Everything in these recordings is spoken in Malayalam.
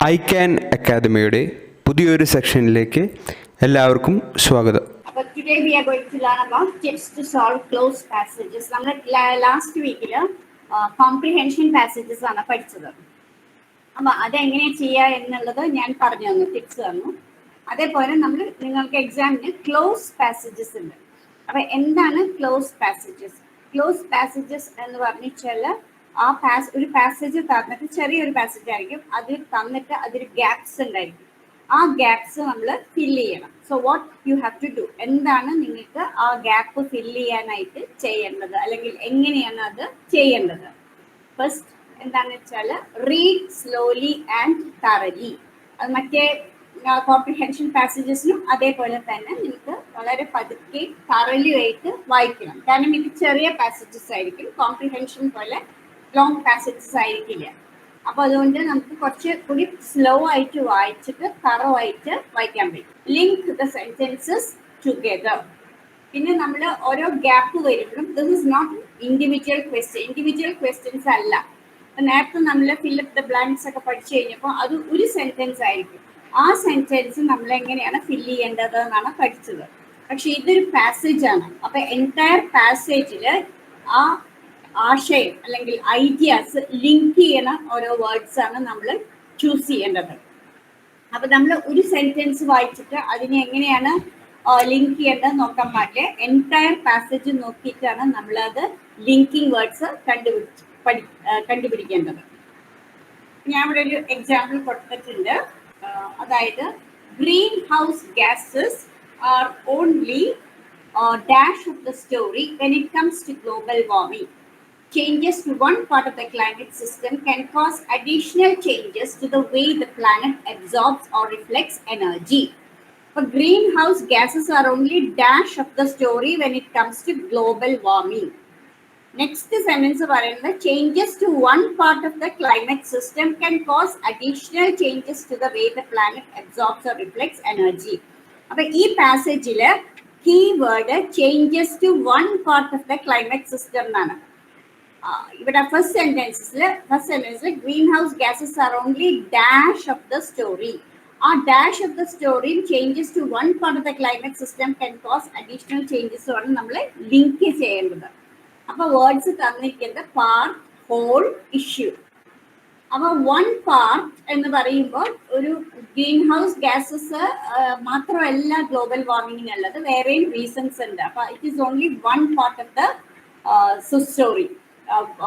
ഐക്യാൻ അക്കാദമിയുടെ പുതിയൊരു സെക്ഷനിലേക്ക് എല്ലാവർക്കും സ്വാഗതം. Today we are going to learn about tips to solve closed passages. നമ്മൾ ലാസ്റ്റ് വീക്കിൽ കോംപ്രിഹെൻഷൻ പാസേജസ് ആണ് പഠിച്ചത്. അപ്പോൾ അതെങ്ങനെ ചെയ്യുക എന്നുള്ളത് ഞാൻ പറഞ്ഞു തന്നു, ടിപ്സ് തന്നു. അതേപോലെ നമ്മൾ നിങ്ങൾക്ക് എക്സാമിന് ക്ലോസ് പാസേജസ് ഉണ്ട്. അപ്പോൾ എന്താണ് ക്ലോസ് പാസേജസ്? ക്ലോസ് പാസേജസ് എന്ന് പറഞ്ഞാൽ ഒരു പാസേജ് തന്നിട്ട് ചെറിയൊരു പാസേജ് ആയിരിക്കും, അതിൽ തന്നിട്ട് അതിൽ ഗ്യാപ്സ് ഉണ്ടായിരിക്കും. ആ ഗ്യാപ്സ് നമ്മൾ ഫില്ല് ചെയ്യണം. So what you have to do, എന്താണ് നിങ്ങൾക്ക് ആ ഗ്യാപ്പ് ഫില്ല് ചെയ്യാനായിട്ട് ചെയ്യേണ്ടത്, അല്ലെങ്കിൽ എങ്ങനെയാണ് അത് ചെയ്യേണ്ടത്? ഫസ്റ്റ് എന്താണെന്ന് വെച്ചാൽ റീഡ് സ്ലോലി ആൻഡ് തറലി. അത് മറ്റേ കോംപ്രിഹെൻഷൻ പാസേജസിനും അതേപോലെ തന്നെ നിങ്ങൾക്ക് വളരെ പതുക്കെ തറലിയായിട്ട് വായിക്കണം. കാരണം ഇത് ചെറിയ പാസേജസ് ആയിരിക്കും, കോംപ്രിഹെൻഷൻ പോലെ ലോങ് പാസേജസ് ആയിരിക്കില്ല. അപ്പോൾ അതുകൊണ്ട് നമുക്ക് കുറച്ച് കൂടി സ്ലോ ആയിട്ട് വായിച്ചിട്ട് തറവായിട്ട് വായിക്കാൻ പറ്റും. Link the sentences together. പിന്നെ നമ്മൾ ഓരോ ഗ്യാപ്പ് വരുമ്പോഴും this is not individual questions അല്ല. നേരത്തെ നമ്മൾ ഫില്ലപ്പ് ദ ബ്ലാങ്ക്സ് ഒക്കെ പഠിച്ചു കഴിഞ്ഞപ്പോൾ അത് ഒരു സെന്റൻസ് ആയിരിക്കും. ആ സെന്റൻസ് നമ്മൾ എങ്ങനെയാണ് ഫില്ല് ചെയ്യേണ്ടത് എന്നാണ് പഠിച്ചത്. പക്ഷെ ഇതൊരു പാസേജ് ആണ്. അപ്പൊ എൻറ്റയർ പാസേജിൽ ആ ആശയം അല്ലെങ്കിൽ ഐഡിയാസ് ലിങ്ക് ചെയ്യണ ഓരോ വേർഡ്സ് ആണ് നമ്മൾ ചൂസ് ചെയ്യേണ്ടത്. അപ്പൊ നമ്മൾ ഒരു സെന്റൻസ് വായിച്ചിട്ട് അതിനെ എങ്ങനെയാണ് ലിങ്ക് ചെയ്യേണ്ടത് നോക്കാൻ പാടില്ല. എൻറ്റയർ പാസേജ് നോക്കിയിട്ടാണ് നമ്മളത് ലിങ്കിങ് വേർഡ്സ് കണ്ടുപിടിക്കേണ്ടത്. ഞാൻ ഇവിടെ ഒരു എക്സാമ്പിൾ കൊടുത്തിട്ടുണ്ട്. അതായത് green house gases are only dash of the story when it comes to global warming. Changes to one part of the climate system can cause additional changes to the way the planet absorbs or reflects energy. For greenhouse gases are only dash of the story when it comes to global warming. Next sentence പറയുന്നത് changes to one part of the climate system can cause additional changes to the way the planet absorbs or reflects energy. അപ്പോൾ ഈ പാസേജിൽ keyword changes to one part of the climate system എന്നാണ്. ഇവിടെ ഫസ്റ്റ് സെന്റൻസിൽ greenhouse gases are only dash of the story. ആ dash of the story changes to one part of the climate system can cause additional changes ആണ് നമ്മൾ ലിങ്ക് ചെയ്യേണ്ടത്. അപ്പൊ വേർഡ്സ് തന്നിരിക്കുന്നത് പാർട്ട്, ഹോൾ, ഇഷ്യൂ. അപ്പൊ വൺ പാർട്ട് എന്ന് പറയുമ്പോൾ ഒരു ഗ്രീൻ ഹൗസ് ഗ്യാസസ് മാത്രമല്ല ഗ്ലോബൽ വാർമിങ്ങിനുള്ളത്, വേറെയും റീസൺസ് ഉണ്ട്. അപ്പൊ it is only one part of the story.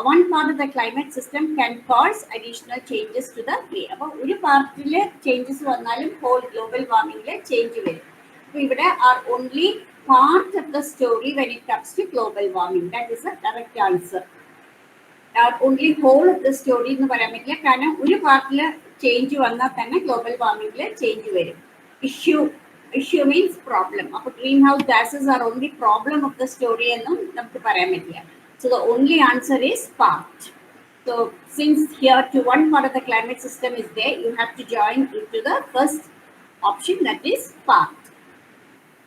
One part of the climate system can cause additional changes to the way. അപ്പൊ ഒരു പാർട്ടിൽ ചേഞ്ചസ് വന്നാലും ഹോൾ ഗ്ലോബൽ വാർമിങ്ങിൽ ചേഞ്ച് വരും. അപ്പൊ ഇവിടെ are only part of the story when it comes to global warming. That is a correct answer. Only whole of the story എന്ന് പറയാൻ പറ്റില്ല, കാരണം ഒരു പാർട്ടിൽ ചേഞ്ച് വന്നാൽ തന്നെ ഗ്ലോബൽ വാർമിംഗിൽ ചേഞ്ച് വരും. Issue means problem. അപ്പൊ greenhouse gases are only problem of the story എന്നും നമുക്ക് പറയാൻ പറ്റില്ല. So the only answer is part. So since here to one part of the climate system is there, you have to join into the first option, that is part.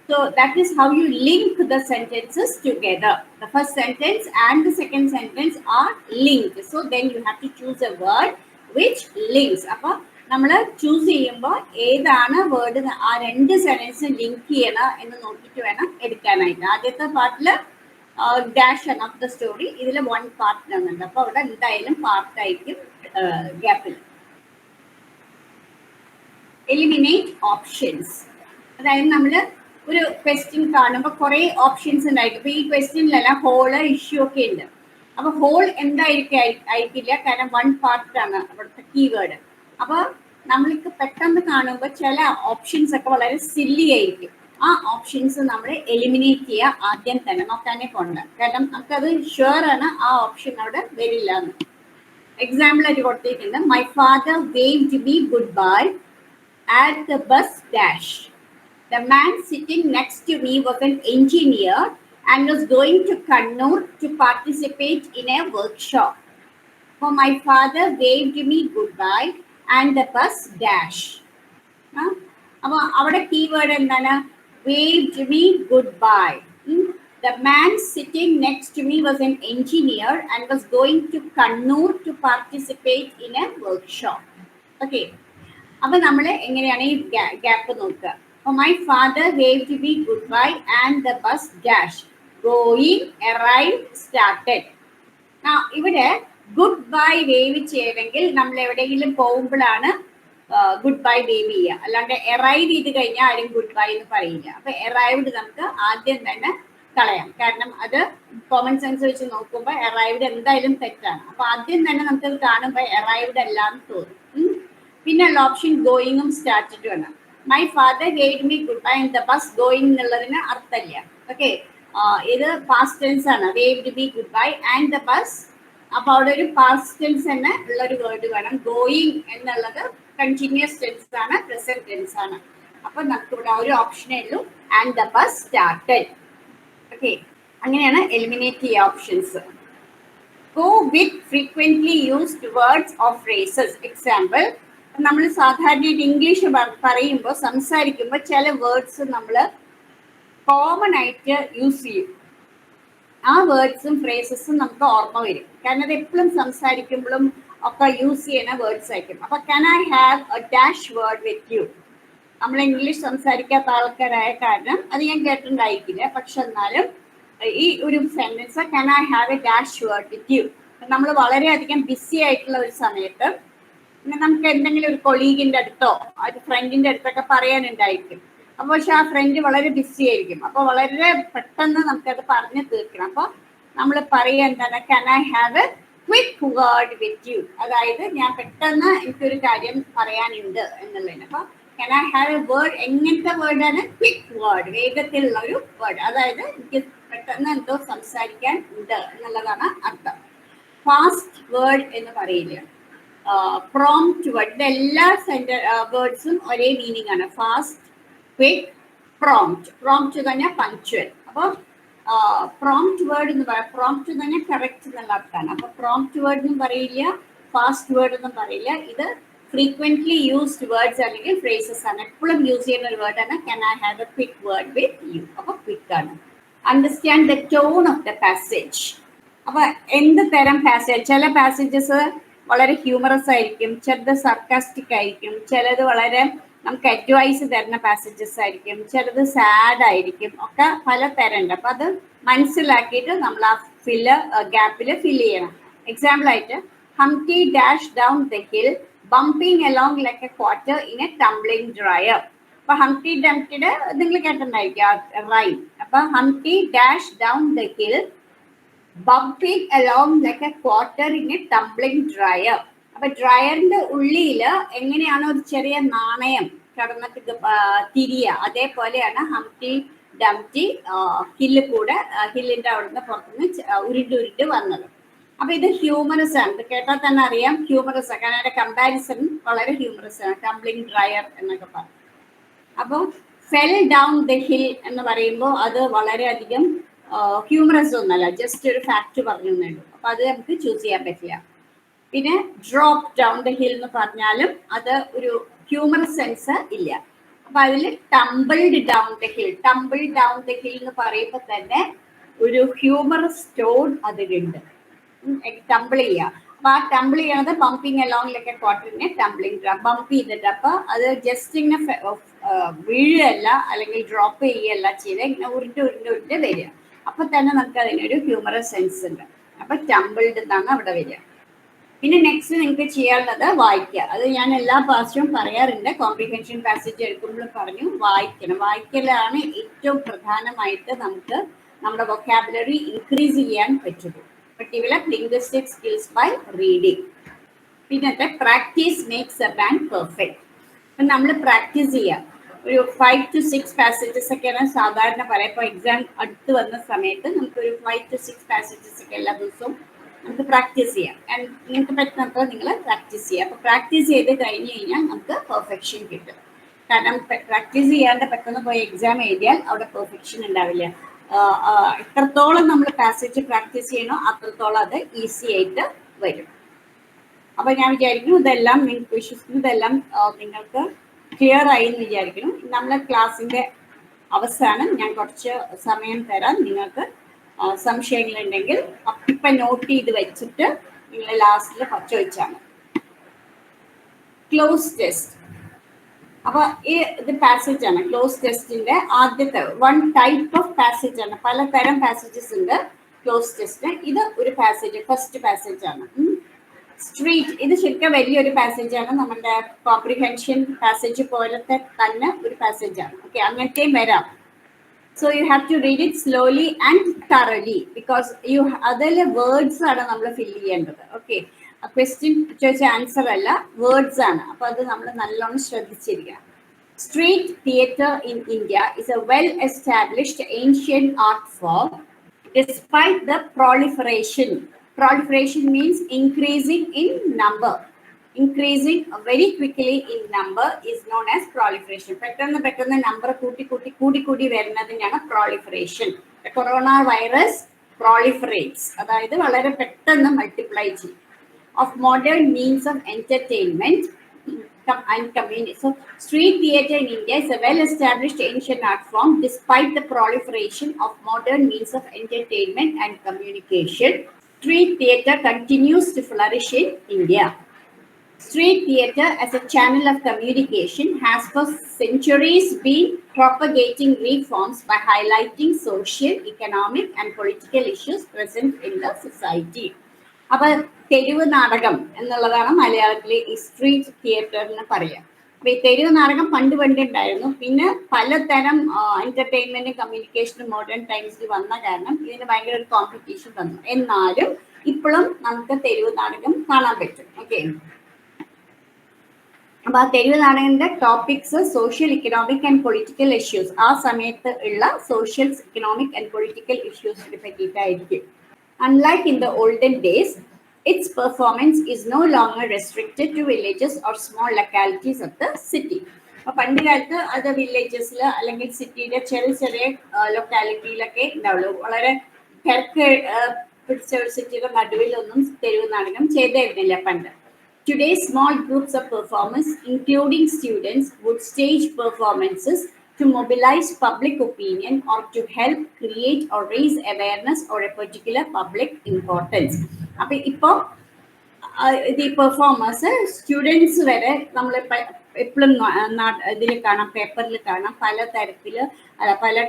So that is how you link the sentences together. The first sentence and the second sentence are linked. So then you have to choose a word which links. Appo നമ്മൾ ചൂസ് ചെയ്യുമ്പോൾ ഏതാണ് വേർഡ് ആ രണ്ട് സെന്റൻസ് ലിങ്ക് ചെയ്യണം എന്ന് നോക്കിയിട്ട് വേണം എടുക്കാനായിട്ട്. ആദ്യത്തെ പാർട്ടിൽ ഡാഷ് ഓഫ് ദ സ്റ്റോറി, ഇതിൽ വൺ പാർട്ട് ആണുണ്ട്. അപ്പൊ അവിടെ എന്തായാലും പാർട്ടായിരിക്കും ഗ്യാപ്പിൽ. Eliminate options. അതായത് നമ്മൾ ഒരു ക്വസ്റ്റ്യൻ കാണുമ്പോൾ കുറെ ഓപ്ഷൻസ് ഉണ്ടായിരിക്കും. ഇപ്പൊ ഈ ക്വസ്റ്റ്യനിലെല്ലാം ഹോള്, ഇഷ്യൂ ഒക്കെ ഉണ്ട്. അപ്പൊ ഹോൾ ആയിരിക്കില്ല, കാരണം വൺ പാർട്ടാണ് അവിടുത്തെ കീവേഡ്. അപ്പൊ നമ്മൾക്ക് പെട്ടെന്ന് കാണുമ്പോൾ ചില ഓപ്ഷൻസ് ഒക്കെ വളരെ സില്ലി ആയിരിക്കും. ആ ഓപ്ഷൻസ് നമ്മൾ എലിമിനേറ്റ് ചെയ്യുക ആദ്യം തന്നെ, നോക്കാനേ പോണ്ട. കാരണം നമുക്കത് ഷുവർ ആണ് ആ ഓപ്ഷൻ അവിടെ വരില്ല എന്ന്. എക്സാമ്പിൾ ആയിട്ട് കൊടുത്തിട്ടുണ്ട്, my father waved me good bye at the bus dash. The man sitting next to me was an engineer and was going to Kannur to participate in a workshop. For my father waved me goodbye and the bus dash. അപ്പോൾ അവിടെ കീവേഡ് എന്താണ്? waved me goodbye. The man sitting next to me was an engineer and was going to Kannur to participate in a workshop. Okay. അപ്പൊ നമ്മൾ എങ്ങനെയാണ് ഈ ഗ്യാപ്പ് നോക്കുക? അപ്പൊ my father waved me good bye and the bus dash going arrive started. ഇവിടെ ഗുഡ് ബൈ വേവ് ചെയ്യണമെങ്കിൽ നമ്മൾ എവിടെയെങ്കിലും പോകുമ്പോഴാണ് ഗുഡ് ബൈ വേവ് ചെയ്യുക. അല്ലാണ്ട് അറൈവ് ചെയ്ത് കഴിഞ്ഞാൽ ആരും ഗുഡ് ബൈ എന്ന് പറയില്ല. അപ്പൊ അറൈവ്ഡ് നമുക്ക് ആദ്യം തന്നെ കളയാം. കാരണം അത് കോമൺ സെൻസ് വെച്ച് നോക്കുമ്പോൾ അറൈവ്ഡ് എന്തായാലും തെറ്റാണ്. അപ്പൊ ആദ്യം തന്നെ നമുക്കത് കാണുമ്പോൾ അറൈവ്ഡ് അല്ല എന്ന് തോന്നും. പിന്നെയുള്ള ഓപ്ഷൻ ഗോയിങ്ങും സ്റ്റാർട്ടഡും ആണ്. My father gave me good bye and the bus going എന്നുള്ളതിന് അർത്ഥമില്ല. ഓക്കെ, ഇത് പാസ്റ്റ് ടെൻസ് ആണ്. Waved me good bye and the bus. അപ്പൊ അവിടെ ഒരു പാസ്റ്റ് ടെൻസ് തന്നെ ഉള്ള ഒരു വേർഡ് വേണം. ഗോയിങ് എന്നുള്ളത് കണ്ടിന്യൂസ് ടെൻസ് ആണ്, പ്രസന്റ് ടെൻസ് ആണ്. അപ്പൊ നമുക്ക് ഇവിടെ ഒരു ഓപ്ഷനേ ഉള്ളൂ, and the bus started. Okay, അങ്ങനെയാണ് എലിമിനേറ്റ് ചെയ്യുക options. Go with frequently used words of phrases. Example, നമ്മൾ സാധാരണയായിട്ട് ഇംഗ്ലീഷ് പറയുമ്പോൾ സംസാരിക്കുമ്പോൾ ചില വേർഡ്സ് നമ്മൾ കോമൺ ആയിട്ട് യൂസ് ചെയ്യും. ആ വേർഡ്സും ഫ്രേസസും നമുക്ക് ഓർമ്മ വരും. കാരണം അത് എപ്പോഴും സംസാരിക്കുമ്പോഴും ഒക്കെ യൂസ് ചെയ്യുന്ന വേർഡ്സ് ആയിരിക്കും. അപ്പൊ കൻ I have A dash word with U. നമ്മൾ ഇംഗ്ലീഷ് സംസാരിക്കാത്ത ആൾക്കാരായ കാരണം അത് ഞാൻ കേട്ടിട്ടുണ്ടായിരിക്കില്ല. പക്ഷെ എന്നാലും ഈ ഒരു sentence can I have A dash word with U, നമ്മൾ വളരെയധികം ബിസി ആയിട്ടുള്ള ഒരു സമയത്ത് നമുക്ക് എന്തെങ്കിലും ഒരു കൊളീഗിന്റെ അടുത്തോ ഒരു ഫ്രണ്ടിന്റെ അടുത്തൊക്കെ പറയാനുണ്ടായിരിക്കും. അപ്പൊ പക്ഷെ ആ ഫ്രണ്ട് വളരെ ബിസി ആയിരിക്കും. അപ്പൊ വളരെ പെട്ടെന്ന് നമുക്കത് പറഞ്ഞു തീർക്കണം. അപ്പൊ നമ്മൾ പറയുക എന്താണ്, കൻ I have a quick word with U. അതായത് ഞാൻ പെട്ടെന്ന് എനിക്കൊരു കാര്യം പറയാനുണ്ട് എന്നുള്ളതിന്. അപ്പൊ കൻ ഐ ഹാവ് എ വേർഡ്, എങ്ങനത്തെ വേർഡാണ്? ക്വിക്ക് വേർഡ്, വേഗത്തിലുള്ള ഒരു വേർഡ്. അതായത് എനിക്ക് പെട്ടെന്ന് എന്തോ സംസാരിക്കാൻ ഉണ്ട് എന്നുള്ളതാണ് അർത്ഥം. ഫാസ്റ്റ് വേർഡ് എന്ന് പറയില്ല. പ്രോംപ്റ്റ് വേർഡ്, ഇതെല്ലാ വേർഡ്സും ഒരേ മീനിങ് ആണ്. Fast, quick, prompt. പ്രോംപ്റ്റ് തന്നെ പങ്ക്ച്വൽ. അപ്പോൾ പ്രോംപ്റ്റ് വേർഡ് എന്ന് പറയാം. പ്രോംപ്റ്റ് തന്നെ കറക്റ്റ് എന്നുള്ള അർത്ഥമാണ്. അപ്പൊ പ്രോംപ്റ്റ് വേർഡ് എന്നും പറയില്ല, ഫാസ്റ്റ് വേർഡ് എന്നും പറയില്ല. ഇത് ഫ്രീക്വന്റ്ലി യൂസ്ഡ് വേർഡ്സ് അല്ലെങ്കിൽ ഫ്രേസസ് ആണ്. എപ്പോഴും യൂസ് ചെയ്യുന്ന ഒരു വേർഡാണ് can I have a quick word with you. അപ്പൊ ക്വിക്ക് ആണ്. Understand the tone of the passage. അപ്പൊ എന്ത് തരം പാസേജ്? ചില പാസേജസ് വളരെ ഹ്യൂമറസ് ആയിരിക്കും, ചിലത് സർക്കാസ്റ്റിക് ആയിരിക്കും, ചിലത് വളരെ നമുക്ക് അഡ്വൈസ് തരുന്ന പാസേജസ് ആയിരിക്കും, ചിലത് സാഡ് ആയിരിക്കും, ഒക്കെ പല തരം ഉണ്ട്. അപ്പൊ അത് മനസ്സിലാക്കിയിട്ട് നമ്മൾ ആ ഗ്യാപ്പിൽ ഫില്ല് ചെയ്യണം. എക്സാമ്പിൾ ആയിട്ട്, Humpty dash down the hill bumping along like a quarter in a tumbling dryer. അപ്പൊ ഹംറ്റി ഡംറ്റിയുടെ നിങ്ങൾ കേട്ടിട്ടുണ്ടായിരിക്കും റൈം. അപ്പൊ Humpty dash down the hill bumping along like a quarter in a tumbling dryer. അപ്പൊ ഡ്രയറിന്റെ ഉള്ളില് എങ്ങനെയാണോ ഒരു ചെറിയ നാണയം കടന്നിട്ട് തിരിയ, അതേപോലെയാണ് ഹംറ്റി ഡംറ്റി ഹില്ലിന്റെ അവിടുന്ന് പുറത്തുനിന്ന് ഉരുണ്ട് വന്നത്. അപ്പൊ ഇത് ഹ്യൂമറസ് ആണ്. ഇത് കേട്ടാൽ തന്നെ അറിയാം ഹ്യൂമറസ് ആണ്. കാരണം അതിന്റെ കമ്പാരിസൺ വളരെ ഹ്യൂമറസ് ആണ്. ടംബ്ലിംഗ് ഡ്രയർ എന്നൊക്കെ പറയും. അപ്പോൾ ഫെൽ ഡൗൺ ദ ഹിൽ എന്ന് പറയുമ്പോൾ അത് വളരെയധികം ഹ്യൂമറസ് ഒന്നല്ല, ജസ്റ്റ് ഒരു ഫാക്ട് പറഞ്ഞു എന്നേ ഉള്ളൂ. അപ്പൊ അത് നമുക്ക് ചൂസ് ചെയ്യാൻ പറ്റില്ല. പിന്നെ ഡ്രോപ്പ് ഡൗൺ ദ ഹിൽ എന്ന് പറഞ്ഞാലും അത് ഒരു ഹ്യൂമറസ് സെൻസ് ഇല്ല. അപ്പൊ അതിൽ ടംബിൾഡ് down the hill, tumble down the hill എന്ന് പറയുമ്പോൾ തന്നെ ഒരു ഹ്യൂമറസ് ടോൺ അതിലുണ്ട്. ടംബിൾ ചെയ്യുക. അപ്പൊ ആ ടംബിൾ ചെയ്യണത് ബംപിങ് അലോങ് ലൈക്ക് എ ക്വാർട്ടറിനെ ടംബ്ലിംഗ് ബംപ് ചെയ്തിട്ട്. അപ്പൊ അത് ജസ്റ്റ് ഇങ്ങനെ വീഴുകയല്ല അല്ലെങ്കിൽ ഡ്രോപ്പ് ചെയ്യുകയല്ല ചെയ്ത് ഇങ്ങനെ ഉരുണ്ട് വരിക. അപ്പൊ തന്നെ നമുക്ക് അതിനൊരു ഹ്യൂമറസ് സെൻസ് ഉണ്ട്. അപ്പൊ ടംബിൾഡ് എന്നാണ് അവിടെ വരിക. പിന്നെ നെക്സ്റ്റ് നിങ്ങൾക്ക് ചെയ്യാനുള്ളത് വായിക്കുക. അത് ഞാൻ എല്ലാ പാസ്റ്റും പറയാറുണ്ട്. കോംപ്രിഹെൻഷൻ പാസേജ് എടുക്കുമ്പോഴും പറഞ്ഞു വായിക്കണം. വായിക്കലാണ് ഏറ്റവും പ്രധാനമായിട്ട് നമുക്ക് നമ്മുടെ വൊക്കാബുലറി ഇൻക്രീസ് ചെയ്യാൻ പറ്റുള്ളൂ. Develop linguistic skills by reading. പിന്നത്തെ practice makes a man perfect. അപ്പം നമ്മൾ പ്രാക്ടീസ് ചെയ്യുക. ഒരു 5 to 6 പാസേജസ് ഒക്കെയാണ് സാധാരണ പറയാം. ഇപ്പോൾ എക്സാം അടുത്ത് വന്ന സമയത്ത് നമുക്കൊരു 5 to 6 പാസേജസ് ഒക്കെ എല്ലാ ദിവസവും നമുക്ക് പ്രാക്ടീസ് ചെയ്യാം. നിങ്ങൾക്ക് പറ്റുന്നപ്പോൾ നിങ്ങൾ പ്രാക്ടീസ് ചെയ്യുക. അപ്പോൾ പ്രാക്ടീസ് ചെയ്ത് കഴിഞ്ഞ് കഴിഞ്ഞാൽ നമുക്ക് പെർഫെക്ഷൻ കിട്ടും. കാരണം പ്രാക്ടീസ് ചെയ്യാണ്ട് പെട്ടെന്ന് പോയി എക്സാം എഴുതിയാൽ അവിടെ പെർഫെക്ഷൻ ഉണ്ടാവില്ല. എത്രത്തോളം നമ്മൾ പാസേജ് പ്രാക്ടീസ് ചെയ്യണോ അത്രത്തോളം അത് ഈസി ആയിട്ട് വരും. അപ്പൊ ഞാൻ വിചാരിക്കുന്നു ഇതെല്ലാം നിങ്ങൾക്ക് വിശ്വസിക്കുന്നു, ഇതെല്ലാം നിങ്ങൾക്ക് ക്ലിയർ ആയി എന്ന് വിചാരിക്കുന്നു. നമ്മളെ ക്ലാസ്സിന്റെ അവസാനം ഞാൻ കുറച്ച് സമയം തരാം. നിങ്ങൾക്ക് സംശയങ്ങളുണ്ടെങ്കിൽ ഇപ്പൊ നോട്ട് ചെയ്ത് വെച്ചിട്ട് നിങ്ങൾ ലാസ്റ്റിൽ ചോദിച്ചാണ്. Close test. അപ്പോൾ ഇത് പാസേജ് ആണ് ക്ലോസ് ടെസ്റ്റിന്റെ ആദ്യത്തെ വൺ ടൈപ്പ് ഓഫ് പാസേജ് ആണ്. പലതരം പാസേജസ് ഉണ്ട് ക്ലോസ് ടെസ്റ്റ്. ഇത് ഒരു പാസേജ്, ഫസ്റ്റ് പാസേജ് ആണ്. സ്ട്രീറ്റ് ഇത് ശരിക്കും വലിയൊരു പാസേജ് ആണ്, നമ്മുടെ കോംപ്രിഹെൻഷൻ പാസേജ് പോലത്തെ തന്നെ ഒരു പാസേജ് ആണ്. ഓക്കെ, അങ്ങനത്തെയും വരാം. So you have to read it slowly and thoroughly because അതിൽ വേർഡ്സ് ആണ് നമ്മൾ ഫില്ല് ചെയ്യേണ്ടത്. ഓക്കെ, ക്വസ്റ്റ്യൻ ചോദിച്ച ആൻസർ അല്ല, വേർഡ്സ് ആണ്. അപ്പൊ അത് നമ്മൾ നല്ലോണം ശ്രദ്ധിച്ചിരിക്കുക. Street theatre in India is a well-established ancient art form despite the proliferation. Proliferation means increasing in number. Increasing very quickly in number is known as proliferation. പെട്ടെന്ന് number കൂടി വരുന്നതിനാണ് proliferation. The coronavirus proliferates, അതായത് വളരെ പെട്ടെന്ന് മൾട്ടിപ്ലൈ ചെയ്യും. Of modern means of entertainment and community. So, street theatre in India is a well-established ancient art form despite the proliferation of modern means of entertainment and communication. Street theatre continues to flourish in India. Street theatre as a channel of communication has for centuries been propagating reforms by highlighting social, economic and political issues present in the society. അപ്പൊ തെരുവ് നാടകം എന്നുള്ളതാണ് മലയാളത്തിലെ ഈ സ്ട്രീറ്റ് തിയേറ്റർ എന്ന് പറയാം. അപ്പൊ ഈ തെരുവ് നാടകം പണ്ട് ഉണ്ടായിരുന്നു. പിന്നെ പലതരം എന്റർടൈൻമെന്റും കമ്മ്യൂണിക്കേഷനും മോഡേൺ ടൈംസിൽ വന്ന കാരണം ഇതിന് ഭയങ്കര ഒരു കോമ്പറ്റീഷൻ വന്നു. എന്നാലും ഇപ്പോഴും നമുക്ക് തെരുവ് നാടകം കാണാൻ പറ്റും. ഓക്കെ, അപ്പൊ ആ തെരുവ് നാടകത്തിന്റെ topics social, economic and political issues, ആ സമയത്ത് ഉള്ള സോഷ്യൽ, ഇക്കണോമിക് ആൻഡ് പൊളിറ്റിക്കൽ ഇഷ്യൂസിനെ പറ്റിയിട്ടായിരിക്കും. Unlike in the olden days, its performance is no longer restricted to villages or small localities of the city. പണ്ട് കാലത്ത് അത് വില്ലേജസിൽ അല്ലെങ്കിൽ സിറ്റിയുടെ ചെറിയ ലൊക്കാലിറ്റിയിലൊക്കെ ഉണ്ടാവുള്ളൂ. വളരെ തിരക്ക് പിടിച്ച ഒരു സിറ്റിയുടെ നടുവിലൊന്നും തെരുവ് നാടകം ചെയ്തിരുന്നില്ല പണ്ട്. Today, small groups of performers, including students, would stage performances to mobilize public opinion or to help create or raise awareness or a particular public importance. അപ്പൊ ഇപ്പൊ ഈ പെർഫോമേഴ്സ് സ്റ്റുഡൻസ് വരെ നമ്മൾ എപ്പോഴും ഇതിൽ കാണാം, പേപ്പറിൽ കാണാം, പല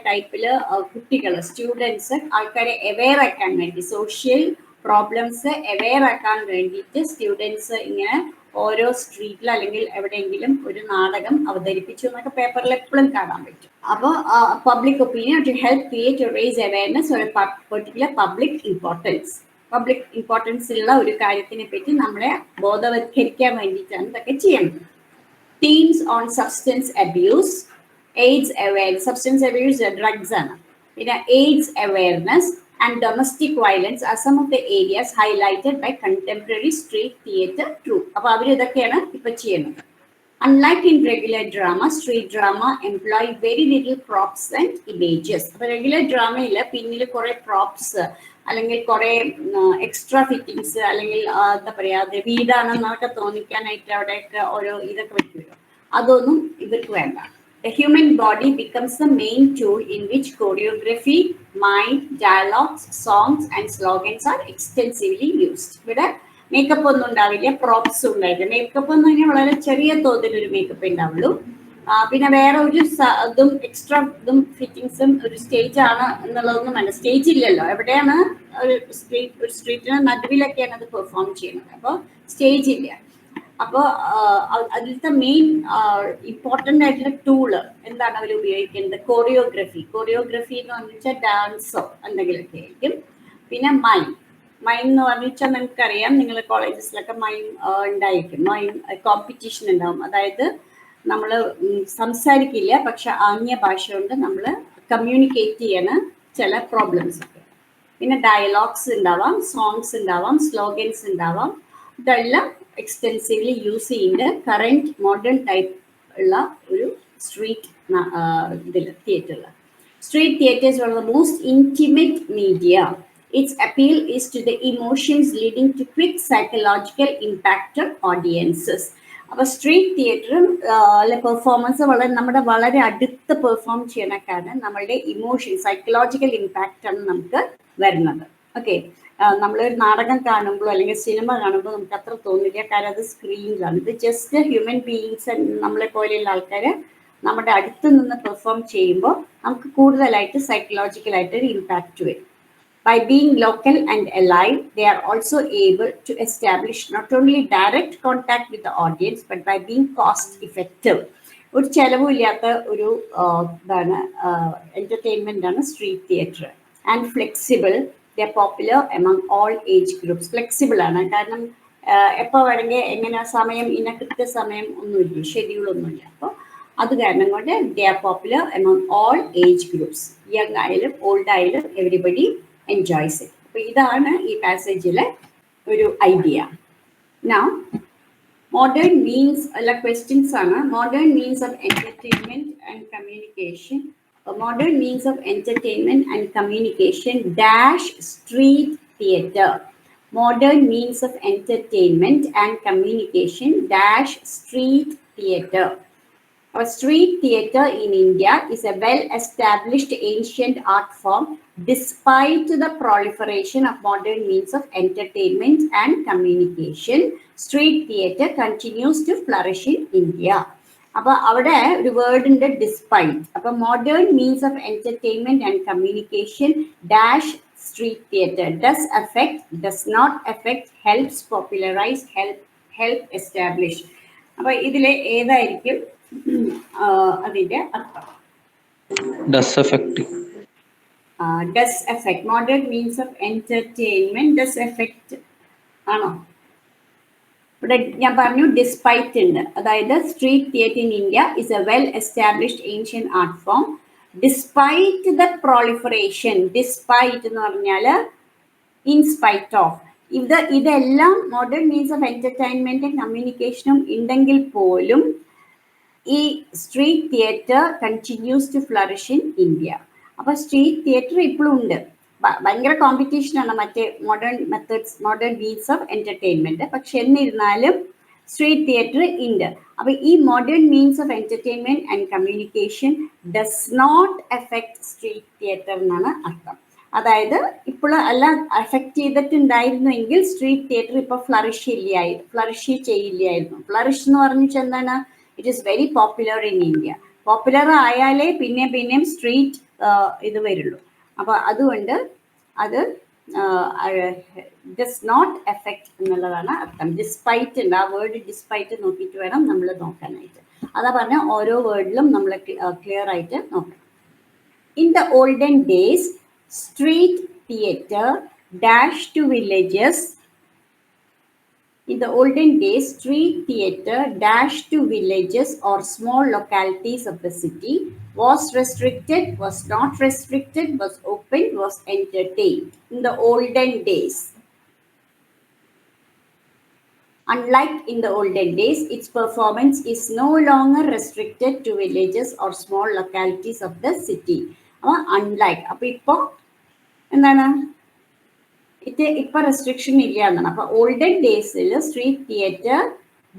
ടൈപ്പില് കുട്ടികൾ, സ്റ്റുഡൻസ് ആൾക്കാരെ അവെയർ ആക്കാൻ വേണ്ടി, സോഷ്യൽ പ്രോബ്ലംസ് അവെയർ ആക്കാൻ വേണ്ടിയിട്ട് സ്റ്റുഡൻസ് ഇങ്ങനെ ഓരോ സ്ട്രീറ്റിൽ അല്ലെങ്കിൽ എവിടെയെങ്കിലും ഒരു നാടകം അവതരിപ്പിച്ചു എന്നൊക്കെ പേപ്പറിൽ എപ്പോഴും കാണാൻ പറ്റും. അപ്പോൾ public opinion to help create or raise awareness or a particular public importance ഉള്ള ഒരു കാര്യത്തിനെ പറ്റി നമ്മളെ ബോധവൽക്കരിക്കാൻ വേണ്ടിയിട്ടാണ് ഇതൊക്കെ ചെയ്യുന്നത്. Themes on substance abuse, AIDS awareness, substance abuse drugs ആണ്, പിന്നെ AIDS awareness and domestic violence are some of the areas highlighted by contemporary street theatre troupe. അപ്പോൾ അവർ ഇതൊക്കെയാണ് ഇപ്പൊ ചെയ്യുന്നത്. Unlike in regular drama, street drama employ very little props and images. അപ്പോൾ റെഗുലർ ഡ്രാമയിൽ പിന്നിൽ കുറെ പ്രോപ്സ് അല്ലെങ്കിൽ കുറെ എക്സ്ട്രാ ഫിറ്റിങ്സ് അല്ലെങ്കിൽ എന്താ പറയാ, അത് വീടാണെന്നൊക്കെ തോന്നിക്കാനായിട്ട് അവിടെയൊക്കെ ഓരോ ഇതൊക്കെ വെക്കുമല്ലോ, അതൊന്നും ഇവർക്ക് വേണ്ട. The human body becomes the main tool in which choreography, mime, dialogues, songs and slogans are extensively used. ഇവിടെ മേക്കപ്പ് ഒന്നും ഉണ്ടാവില്ല, പ്രോപ്സ് ഉണ്ടാവില്ല. മേക്കപ്പ് എന്ന് പറഞ്ഞാൽ വളരെ ചെറിയ തോതിലൊരു മേക്കപ്പ് ഉണ്ടാവുള്ളൂ. പിന്നെ വേറെ ഒരു ഇതും എക്സ്ട്രാ ഇതും ഫിറ്റിങ്സും ഒരു സ്റ്റേജ് ആണ് എന്നുള്ളതൊന്നും വേണ്ട. സ്റ്റേജ് ഇല്ലല്ലോ, എവിടെയാണ് ഒരു സ്ട്രീറ്റിന് നടുവിലൊക്കെയാണ് അത് പെർഫോം ചെയ്യുന്നത്. അപ്പോൾ സ്റ്റേജ് ഇല്ല. അപ്പോൾ അതിലത്തെ മെയിൻ ഇമ്പോർട്ടൻ്റ് ആയിട്ടുള്ള ടൂള് എന്താണ് അവർ ഉപയോഗിക്കുന്നത്? കോറിയോഗ്രഫി എന്ന് പറഞ്ഞാൽ ഡാൻസോ എന്തെങ്കിലുമൊക്കെ ആയിരിക്കും. പിന്നെ മൈം എന്ന് പറഞ്ഞാൽ നമുക്കറിയാം, നിങ്ങൾ കോളേജസിലൊക്കെ മൈം ഉണ്ടായിരിക്കും. മൈം കോമ്പറ്റീഷൻ ഉണ്ടാവും. അതായത് നമ്മൾ സംസാരിക്കില്ല, പക്ഷെ ആംഗ്യ ഭാഷ കൊണ്ട് നമ്മൾ കമ്മ്യൂണിക്കേറ്റ് ചെയ്യണ ചില പ്രോബ്ലംസ് ഒക്കെ. പിന്നെ ഡയലോഗ്സ് ഉണ്ടാവാം, സോങ്സ് ഉണ്ടാവാം, സ്ലോഗൻസ് ഉണ്ടാവാം. ഇതെല്ലാം എക്സ്റ്റെൻസീവ്ലി യൂസ് ചെയ്യുന്ന കറന്റ് മോഡേൺ ടൈപ്പ് ഉള്ള ഒരു സ്ട്രീറ്റ് തിയേറ്ററിൽ. Street theatre is one of the most intimate media. Its appeal is to the emotions, leading to quick psychological impact on audiences. അപ്പോൾ സ്ട്രീറ്റ് തിയേറ്ററും പെർഫോമൻസ് വളരെ അടുത്ത് പെർഫോം ചെയ്യണ കാരണം നമ്മളുടെ ഇമോഷൻ, സൈക്കോളജിക്കൽ ഇമ്പാക്റ്റ് ആണ് നമുക്ക് വരുന്നത്. ഓക്കെ, നമ്മളൊരു നാടകം കാണുമ്പോൾ അല്ലെങ്കിൽ സിനിമ കാണുമ്പോൾ നമുക്ക് അത്ര തോന്നില്ല, കാരണം അത് സ്ക്രീനിലാണ്. ഇത് ജസ്റ്റ് ഹ്യൂമൻ ബീയിങ്സ് നമ്മളെ പോലെയുള്ള ആൾക്കാർ നമ്മുടെ അടുത്ത് നിന്ന് പെർഫോം ചെയ്യുമ്പോൾ നമുക്ക് കൂടുതലായിട്ട് സൈക്കോളജിക്കലായിട്ട് ഒരു ഇമ്പാക്റ്റ് വരും. By being local and alive, they are also able to establish not only direct contact with the audience, but by being cost effective. ഒരു ചെലവുമില്ലാത്ത ഒരു ഇതാണ് എൻ്റർടൈൻമെൻ്റ് ആണ് street theatre. And flexible, they are popular among all age groups. Flexible ആണ്, കാരണം എപ്പോൾ വേണമെങ്കിൽ എങ്ങനെ സമയം ഇന്ന കൃത്യസമയം ഒന്നുമില്ല, ഷെഡ്യൂളൊന്നുമില്ല. അപ്പോൾ അത് കാരണം കൊണ്ട് they are popular among all age groups. Young ആയാലും ഓൾഡ് ആയാലും എവരിബഡി enjoys it. അപ്പോൾ ഇതാണ് ഈ പാസേജിലെ ഒരു idea. Now, modern means, questions ആണ്. Modern means of entertainment and communication. Modern means of entertainment and communication dash street theatre. Modern means of entertainment and communication dash street theatre. A street theatre in India is a well-established ancient art form despite the proliferation of modern means of entertainment and communication. Street theatre continues to flourish in India. അപ്പോൾ അവിടെ ഒരു വേർഡ് ഉണ്ട്, ഡിസ്പൈറ്റ്. അപ്പോൾ modern means of entertainment and communication dash street theatre does affect, does not affect, helps popularise, help establish. അപ്പോൾ ഇതിൽ ഏതായിരിക്കും അതിന്റെ അർത്ഥം? Does affect. Does affect. Modern means of entertainment does affect ആണോ? ഇവിടെ ഞാൻ പറഞ്ഞു ഡിസ്പൈറ്റ് ഉണ്ട്. അതായത് street theatre in India is a well established ancient art form despite the proliferation. Despite എന്ന് പറഞ്ഞാൽ ഇൻസ്പൈറ്റ് ഓഫ്. ഇതെല്ലാം മോഡേൺ മീൻസ് ഓഫ് എൻ്റർടൈൻമെൻറ്റും കമ്മ്യൂണിക്കേഷനും ഉണ്ടെങ്കിൽ പോലും ഈ street theatre continues to flourish in India. അപ്പോൾ സ്ട്രീറ്റ് തിയേറ്റർ ഇപ്പോഴും ഉണ്ട്. ഭയങ്കര കോമ്പറ്റീഷനാണ് മറ്റേ modern methods, modern means of entertainment. പക്ഷെ എന്നിരുന്നാലും സ്ട്രീറ്റ് തിയേറ്റർ ഉണ്ട്. അപ്പോൾ ഈ modern means of entertainment and communication does not affect street theatre എന്നാണ് അർത്ഥം. അതായത് ഇപ്പോൾ എല്ലാം അഫക്റ്റ് ചെയ്തിട്ടുണ്ടായിരുന്നുവെങ്കിൽ സ്ട്രീറ്റ് തിയേറ്റർ ഇപ്പോൾ ഫ്ലറിഷ് ചെയ്യില്ലായിരുന്നു. ഫ്ലറിഷ് എന്ന് പറഞ്ഞിട്ട് എന്താണ്? It is very popular in India. Popular ആയാലേ പിന്നെയും സ്ട്രീറ്റ് ഇത് വരുള്ളൂ. അപ്പോൾ അതുകൊണ്ട് അത് ഡസ് നോട്ട് എഫക്റ്റ് എന്നുള്ളതാണ് അർത്ഥം. ഡിസ്പൈറ്റ് ഉണ്ട്, ആ വേർഡ് ഡിസ്പൈറ്റ് നോക്കിയിട്ട് വേണം നമ്മൾ നോക്കാനായിട്ട്. അതാ പറഞ്ഞാൽ ഓരോ വേർഡിലും നമ്മൾ ക്ലിയർ ആയിട്ട് നോക്കണം. In the olden days street theatre dash to villages. In the olden days, street theatre dash to villages or small localities of the city, was restricted, was not restricted, was open, was entertained. In the olden days. Unlike in the olden days, its performance is no longer restricted to villages or small localities of the city. Unlike. അപ്പോൾ ഇപ്പോൾ എന്താണ്? ഇപ്പൊ റെസ്ട്രിക്ഷൻ ഇല്ല എന്നാണ്. അപ്പൊ ഓൾഡൻ ഡേയ്സിൽ street theatre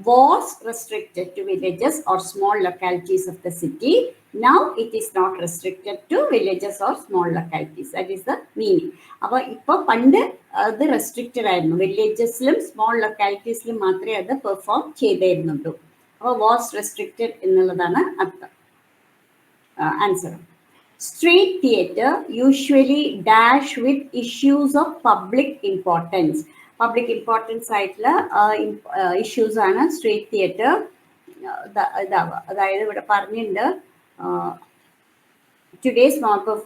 was restricted to villages or small localities of the city. Now it is not restricted to villages or small localities. That is the meaning. അപ്പോൾ ഇപ്പോൾ പണ്ട് അത് റെസ്ട്രിക്റ്റഡ് ആയിരുന്നു, വില്ലേജസിലും സ്മോൾ ലൊക്കാലിറ്റീസിലും മാത്രമേ അത് പെർഫോം ചെയ്തിരുന്നുള്ളൂ. അപ്പോൾ വാസ് റെസ്ട്രിക്റ്റഡ് എന്നുള്ളതാണ് അർത്ഥം. Answer. Street theatre usually dash with issues of public importance. Public importance ആയിട്ടുള്ള ഇഷ്യൂസ് ആണ് സ്ട്രീറ്റ് തിയേറ്റർ ഇതാവുക. അതായത് ഇവിടെ പറഞ്ഞിട്ടുണ്ട്, today's mob of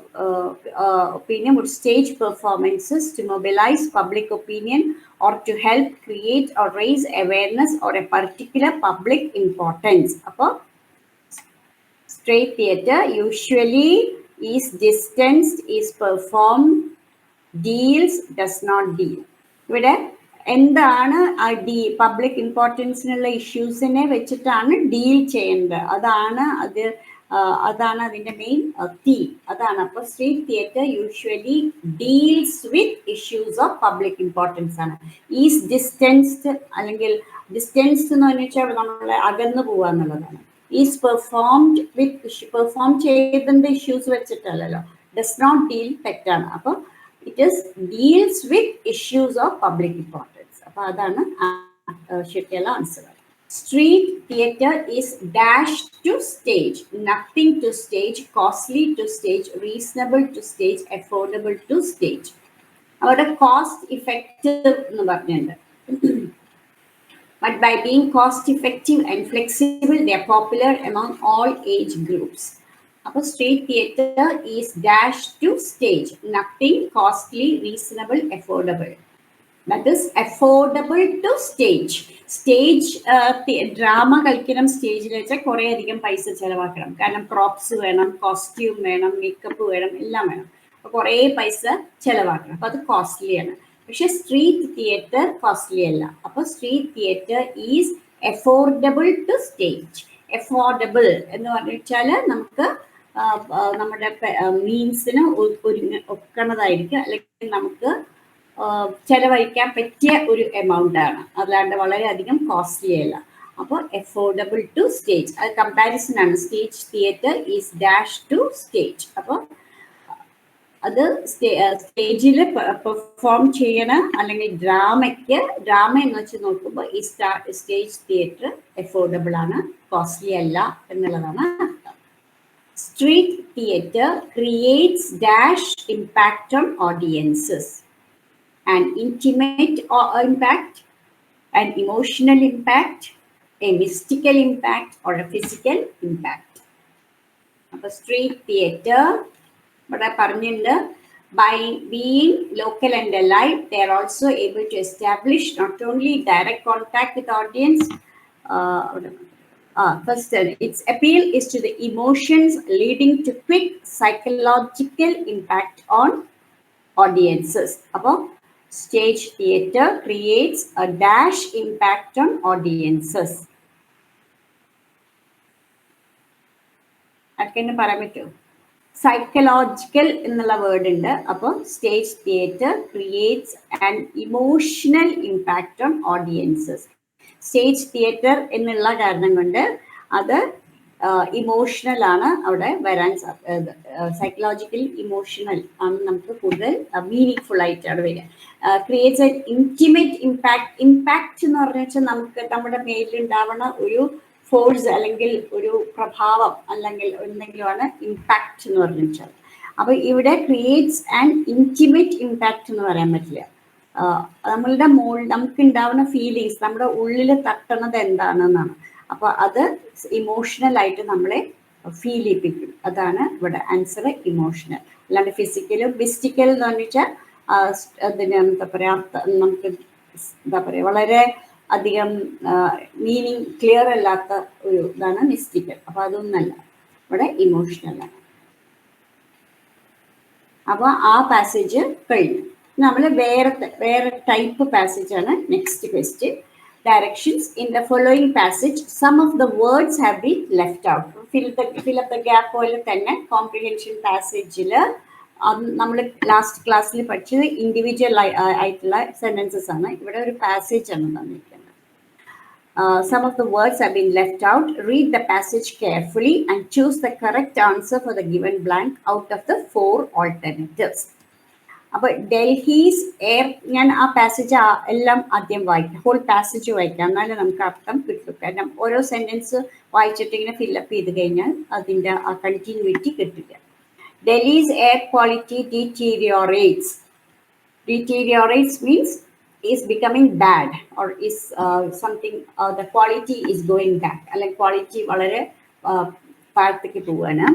opinion would stage performances to mobilize public opinion or to help create or raise awareness or a particular public importance. അപ്പോൾ street theatre usually is distanced, is performed, deals, does not deal. ഇവിടെ എന്താണ് ആ പബ്ലിക് ഇമ്പോർട്ടൻസിനുള്ള ഇഷ്യൂസിനെ വെച്ചിട്ടാണ് ഡീൽ ചെയ്യേണ്ടത്. അതാണ് അതിൻ്റെ മെയിൻ തീം. അതാണ്. അപ്പോൾ street theatre usually deals with issues of public importance ആണ്. ഈസ് ഡിസ്റ്റൻസ്ഡ്, അല്ലെങ്കിൽ ഡിസ്റ്റൻസ്ഡ് എന്ന് പറഞ്ഞാൽ നമ്മളെ അകന്നു പോവുക എന്നുള്ളതാണ്. ഈസ് പെർഫോംഡ് വിത്ത് പെർഫോം ചെയ്തതിൻ്റെ ഇഷ്യൂസ് വെച്ചിട്ടല്ലല്ലോ. ഡസ് നോട്ട് ഡീൽ തെറ്റാണ്. അപ്പോൾ It is deals with issues of public importance. അപ്പോൾ അതാണ് ശരിക്കുള്ള answer. Street theatre is dash to stage, nothing to stage, costly to stage, reasonable to stage, affordable to stage. അവിടെ കോസ്റ്റ് ഇഫക്റ്റീവ് എന്ന് പറഞ്ഞിട്ടുണ്ട്. But by being cost effective and flexible, they are popular among all age groups. അപ്പോൾ street theatre is dash to stage, nothing, costly, reasonable, affordable. That is affordable to stage. Stage drama കളിക്കണം സ്റ്റേജിൽ വെച്ചാൽ കുറേ അധികം പൈസ ചിലവാക്കണം. കാരണം പ്രോപ്സ് വേണം, കോസ്റ്റ്യൂം വേണം, മേക്കപ്പ് വേണം, എല്ലാം വേണം. അപ്പോൾ കുറേ പൈസ ചിലവാക്കണം. അപ്പോൾ അത് കോസ്റ്റ്ലിയാണ്. പക്ഷെ സ്ട്രീറ്റ് തിയേറ്റർ കോസ്റ്റ്ലി അല്ല. അപ്പോൾ street theatre is affordable to stage. Affordable എന്ന് പറഞ്ഞാൽ നമുക്ക് നമ്മുടെ മീൻസിന് ഒക്കണതായിരിക്കും, അല്ലെങ്കിൽ നമുക്ക് ചെലവഴിക്കാൻ പറ്റിയ ഒരു എമൗണ്ട് ആണ്, അല്ലാണ്ട് വളരെയധികം കോസ്റ്റ്ലി അല്ല. അപ്പോൾ അഫോർഡബിൾ ടു സ്റ്റേജ്, അത് കമ്പാരിസൺ ആണ്. Stage theatre is dash to stage. അപ്പോൾ അത് സ്റ്റേജിൽ പെർഫോം ചെയ്യണ അല്ലെങ്കിൽ ഡ്രാമ എന്ന് വെച്ച് നോക്കുമ്പോൾ ഈ സ്റ്റേജ് തിയേറ്റർ അഫോർഡബിൾ ആണ്, കോസ്റ്റ്ലി അല്ല എന്നുള്ളതാണ് അർത്ഥം. Street theatre creates dash impact on audiences. An intimate impact, an emotional impact, a mystical impact, or a physical impact. അപ്പോൾ സ്ട്രീറ്റ് തിയേറ്റർ ഇവിടെ പറഞ്ഞിട്ടുണ്ട്, by being local and alive, they are also able to establish not only direct contact with audience. First, its appeal is to the emotions, leading to quick psychological impact on audiences. അപ്പോൾ stage theatre creates a dash impact on audiences. അതൊക്കെ പറയാൻ പറ്റുമോ? സൈക്കലോജിക്കൽ എന്നുള്ള വേർഡ് ഉണ്ട്. അപ്പോൾ stage theatre creates an emotional impact on audiences. Stage theatre എന്നുള്ള കാരണം കൊണ്ട് അത് ഇമോഷണൽ ആണ് അവിടെ വരാൻ, സൈക്കലോജിക്കലി ഇമോഷണൽ ആണ് നമുക്ക് കൂടുതൽ മീനിങ് ഫുൾ ആയിട്ട് അവിടെ വരിക. Creates N intimate impact. Impact എന്ന് പറഞ്ഞു വെച്ചാൽ നമുക്ക് നമ്മുടെ മേലിലുണ്ടാവുന്ന ഒരു ഫോഴ്സ് അല്ലെങ്കിൽ ഒരു പ്രഭാവം അല്ലെങ്കിൽ എന്തെങ്കിലുമാണ് ഇമ്പാക്റ്റ് എന്ന് പറഞ്ഞു വെച്ചാൽ. അപ്പോൾ ഇവിടെ ക്രിയേറ്റ്സ് ആൻഡ് ഇൻറ്റിമേറ്റ് ഇമ്പാക്റ്റ് എന്ന് പറയാൻ പറ്റില്ല. നമ്മളുടെ നമുക്ക് ഉണ്ടാവുന്ന ഫീലിങ്സ്, നമ്മുടെ ഉള്ളിൽ തട്ടുന്നത് എന്താണെന്നാണ്. അപ്പോൾ അത് ഇമോഷണൽ ആയിട്ട് നമ്മളെ ഫീൽ ചെയ്യിപ്പിക്കും. അതാണ് ഇവിടെ ആൻസർ, ഇമോഷണൽ. അല്ലാണ്ട് ഫിസിക്കലും മിസ്റ്റിക്കൽ എന്ന് പറഞ്ഞാൽ അതിന് എന്താ പറയുക, നമുക്ക് എന്താ പറയുക വളരെ അധികം മീനിങ് ക്ലിയർ അല്ലാത്ത ഒരു ഇതാണ് മിസ്റ്റിക്കൽ. അപ്പോൾ അതൊന്നല്ല, ഇവിടെ ഇമോഷണലാണ്. അപ്പോൾ ആ പാസേജ് കഴിഞ്ഞു. നമ്മൾ വേറെ ടൈപ്പ് പാസേജാണ് next question. Directions in the following passage, some of the words have been left out. Fill up the gap പോലെ തന്നെ കോംപ്രിഹെൻഷൻ പാസേജിൽ നമ്മൾ ലാസ്റ്റ് ക്ലാസ്സിൽ പഠിച്ചത് ഇൻഡിവിജ്വൽ ആയിട്ടുള്ള സെന്റൻസസ് ആണ്. ഇവിടെ ഒരു പാസേജ് ആണ് തന്നിരിക്കുന്നത്. Some of the words have been left out. Read the passage carefully and choose the correct answer for the given blank out of the 4 alternatives. അപ്പോൾ ഡൽഹീസ് എയർ, ഞാൻ ആ പാസേജ് എല്ലാം ആദ്യം വായിക്കാം, ഹോൾ പാസേജ് വായിക്കാം, എന്നാലും നമുക്ക് അർത്ഥം കിട്ടും. കാരണം ഓരോ സെൻറ്റൻസ് വായിച്ചിട്ട് ഇങ്ങനെ ഫില്ലപ്പ് ചെയ്ത് കഴിഞ്ഞാൽ അതിൻ്റെ ആ കണ്ടിന്യൂറ്റി കിട്ടില്ല. Delhi's air quality deteriorates. Deteriorates means is becoming bad or is something, the quality is going back, അല്ലെങ്കിൽ ക്വാളിറ്റി വളരെ താഴത്തേക്ക് പോവുകയാണ്.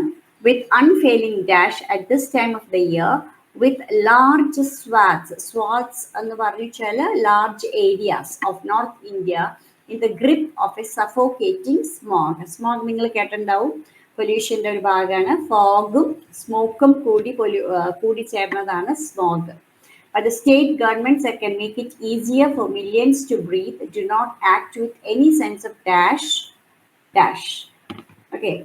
With unfailing dash at this time of the year, with large swaths എന്ന് പറഞ്ഞാൽ large areas of North India in the grip of a suffocating smog. Smog നിങ്ങൾ കേട്ടിട്ടുണ്ടാവും, പൊല്യൂഷൻ്റെ ഒരു ഭാഗമാണ്. ഫോഗും സ്മോക്കും കൂടി ചേർന്നതാണ് smog. But the state governments that can make it easier for millions to breathe do not act with any sense of dash. Okay,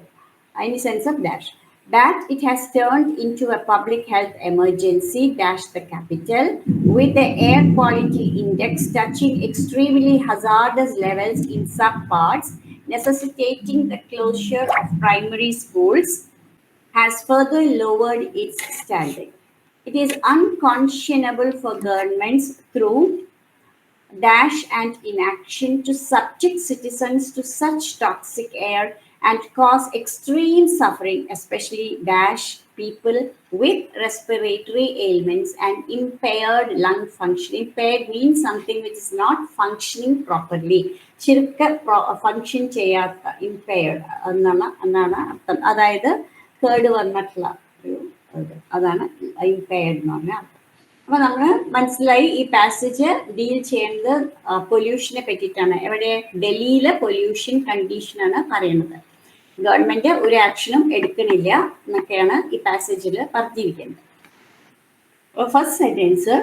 any sense of dash. That it has turned into a public health emergency, dash the capital, with the air quality index touching extremely hazardous levels in some parts, necessitating the closure of primary schools, has further lowered its standing. It is unconscionable for governments through dash and inaction to subject citizens to such toxic air and cause extreme suffering, especially dash people with respiratory ailments and impaired lung function. Impaired means something which is not functioning properly. Function ചെയ്യാത്ത ഇമ്പയർഡ് എന്നാണ് അർത്ഥം. അതായത് കേട് വന്നിട്ടുള്ള ഒരു അതാണ് ഇമ്പയർഡ് എന്ന് പറഞ്ഞാൽ അർത്ഥം. അപ്പൊ നമ്മൾ മനസ്സിലായി ഈ പാസേജ് ഡീൽ ചെയ്യുന്നത് പൊല്യൂഷനെ പറ്റിയിട്ടാണ്. എവിടെ? ഡൽഹിയിലെ പൊല്യൂഷൻ കണ്ടീഷനാണ് പറയുന്നത്. ഗവൺമെന്റ് ഒരു ആക്ഷനും എടുക്കണില്ല എന്നൊക്കെയാണ് ഈ പാസേജിൽ പറഞ്ഞിരിക്കുന്നത്. First sentence,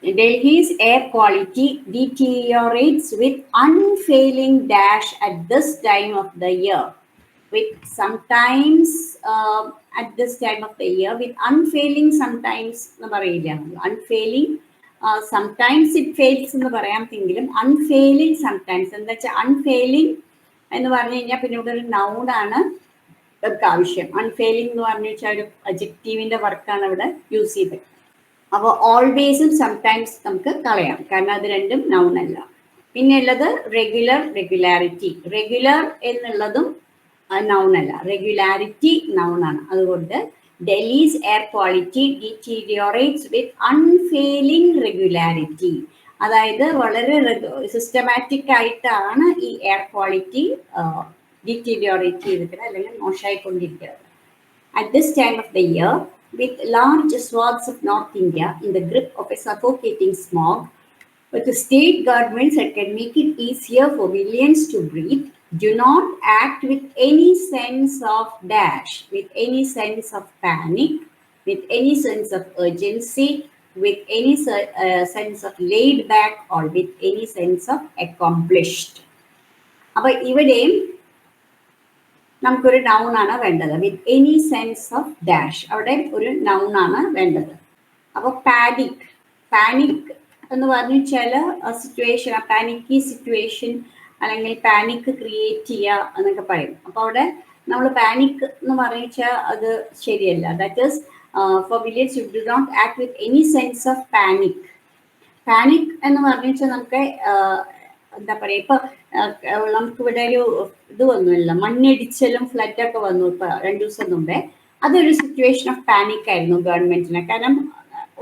Delhi's air quality deteriorates with unfailing dash at this time of the year. With sometimes at this time of the year, with unfailing sometimes എന്ന് പറയില്ല. Unfailing sometimes it fails എന്ന് പറയാമെങ്കിലും unfailing sometimes എന്താ വെച്ചാൽ unfailing എന്ന് പറഞ്ഞു കഴിഞ്ഞാൽ പിന്നെ ഇവിടെ ഒരു noun ആണ് നമുക്ക് ആവശ്യം. Unfailing എന്ന് പറഞ്ഞു വെച്ചാൽ ഒരു adjectiveന്റെ വർക്കാണ് ഇവിടെ യൂസ് ചെയ്തത്. അപ്പോൾ ഓൾവേസും സംടൈംസ് നമുക്ക് കളയാം, കാരണം അത് രണ്ടും noun അല്ല. പിന്നെ ഉള്ളത് റെഗുലർ, റെഗുലാരിറ്റി. റെഗുലർ എന്നുള്ളതും noun അല്ല, റെഗുലാരിറ്റി noun ആണ്. അതുകൊണ്ട് ഡൽഹിസ് എയർ ക്വാളിറ്റി ഡിറ്റീരിയോറേറ്റ്സ് വിത്ത് അൺഫെയിലിംഗ് റെഗുലാരിറ്റി. അതായത് വളരെ സിസ്റ്റമാറ്റിക് ആയിട്ടാണ് ഈ എയർ ക്വാളിറ്റി ഡിറ്റീരിയോറേറ്റ് ചെയ്തിരിക്കുന്നത്, അല്ലെങ്കിൽ മോശമായിക്കൊണ്ടിരിക്കുന്നത്. At this time of the year, with large swaths of North India in the grip of a suffocating smog, with the state governments that can make it easier for millions to breathe, do not act with any sense of dash, with any sense of panic, with any sense of urgency, with any sense of laid back, or with any sense of accomplished. അപ്പോൾ ഇവിടെയും നമുക്കൊരു noun ആണ് വേണ്ടത്. വിത്ത് എനി സെൻസ് ഓഫ് ഡാഷ്, അവിടെ ഒരു noun ആണ് വേണ്ടത്. അപ്പോൾ പാനിക്, പാനിക് എന്ന് പറഞ്ഞു വെച്ചാൽ സിറ്റുവേഷൻ, പാനിക്കി സിറ്റുവേഷൻ അല്ലെങ്കിൽ പാനിക് ക്രിയേറ്റ് ചെയ്യുക എന്നൊക്കെ പറയും. അപ്പോൾ അവിടെ നമ്മൾ പാനിക് എന്ന് പറഞ്ഞു വെച്ചാൽ അത് ശരിയല്ല. That is for village you do not act with any sense of panic. Panic എന്ന് പറഞ്ഞു വെച്ചാൽ നമുക്ക് എന്താ പറയുക, ഇപ്പൊ നമുക്കിവിടെ ഒരു ഇത് വന്നില്ല, മണ്ണിടിച്ചലും ഫ്ലഡൊക്കെ വന്നു ഇപ്പൊ 2 ദിവസം മുമ്പേ. അതൊരു സിറ്റുവേഷൻ ഓഫ് പാനിക് ആയിരുന്നു ഗവൺമെന്റിന്. കാരണം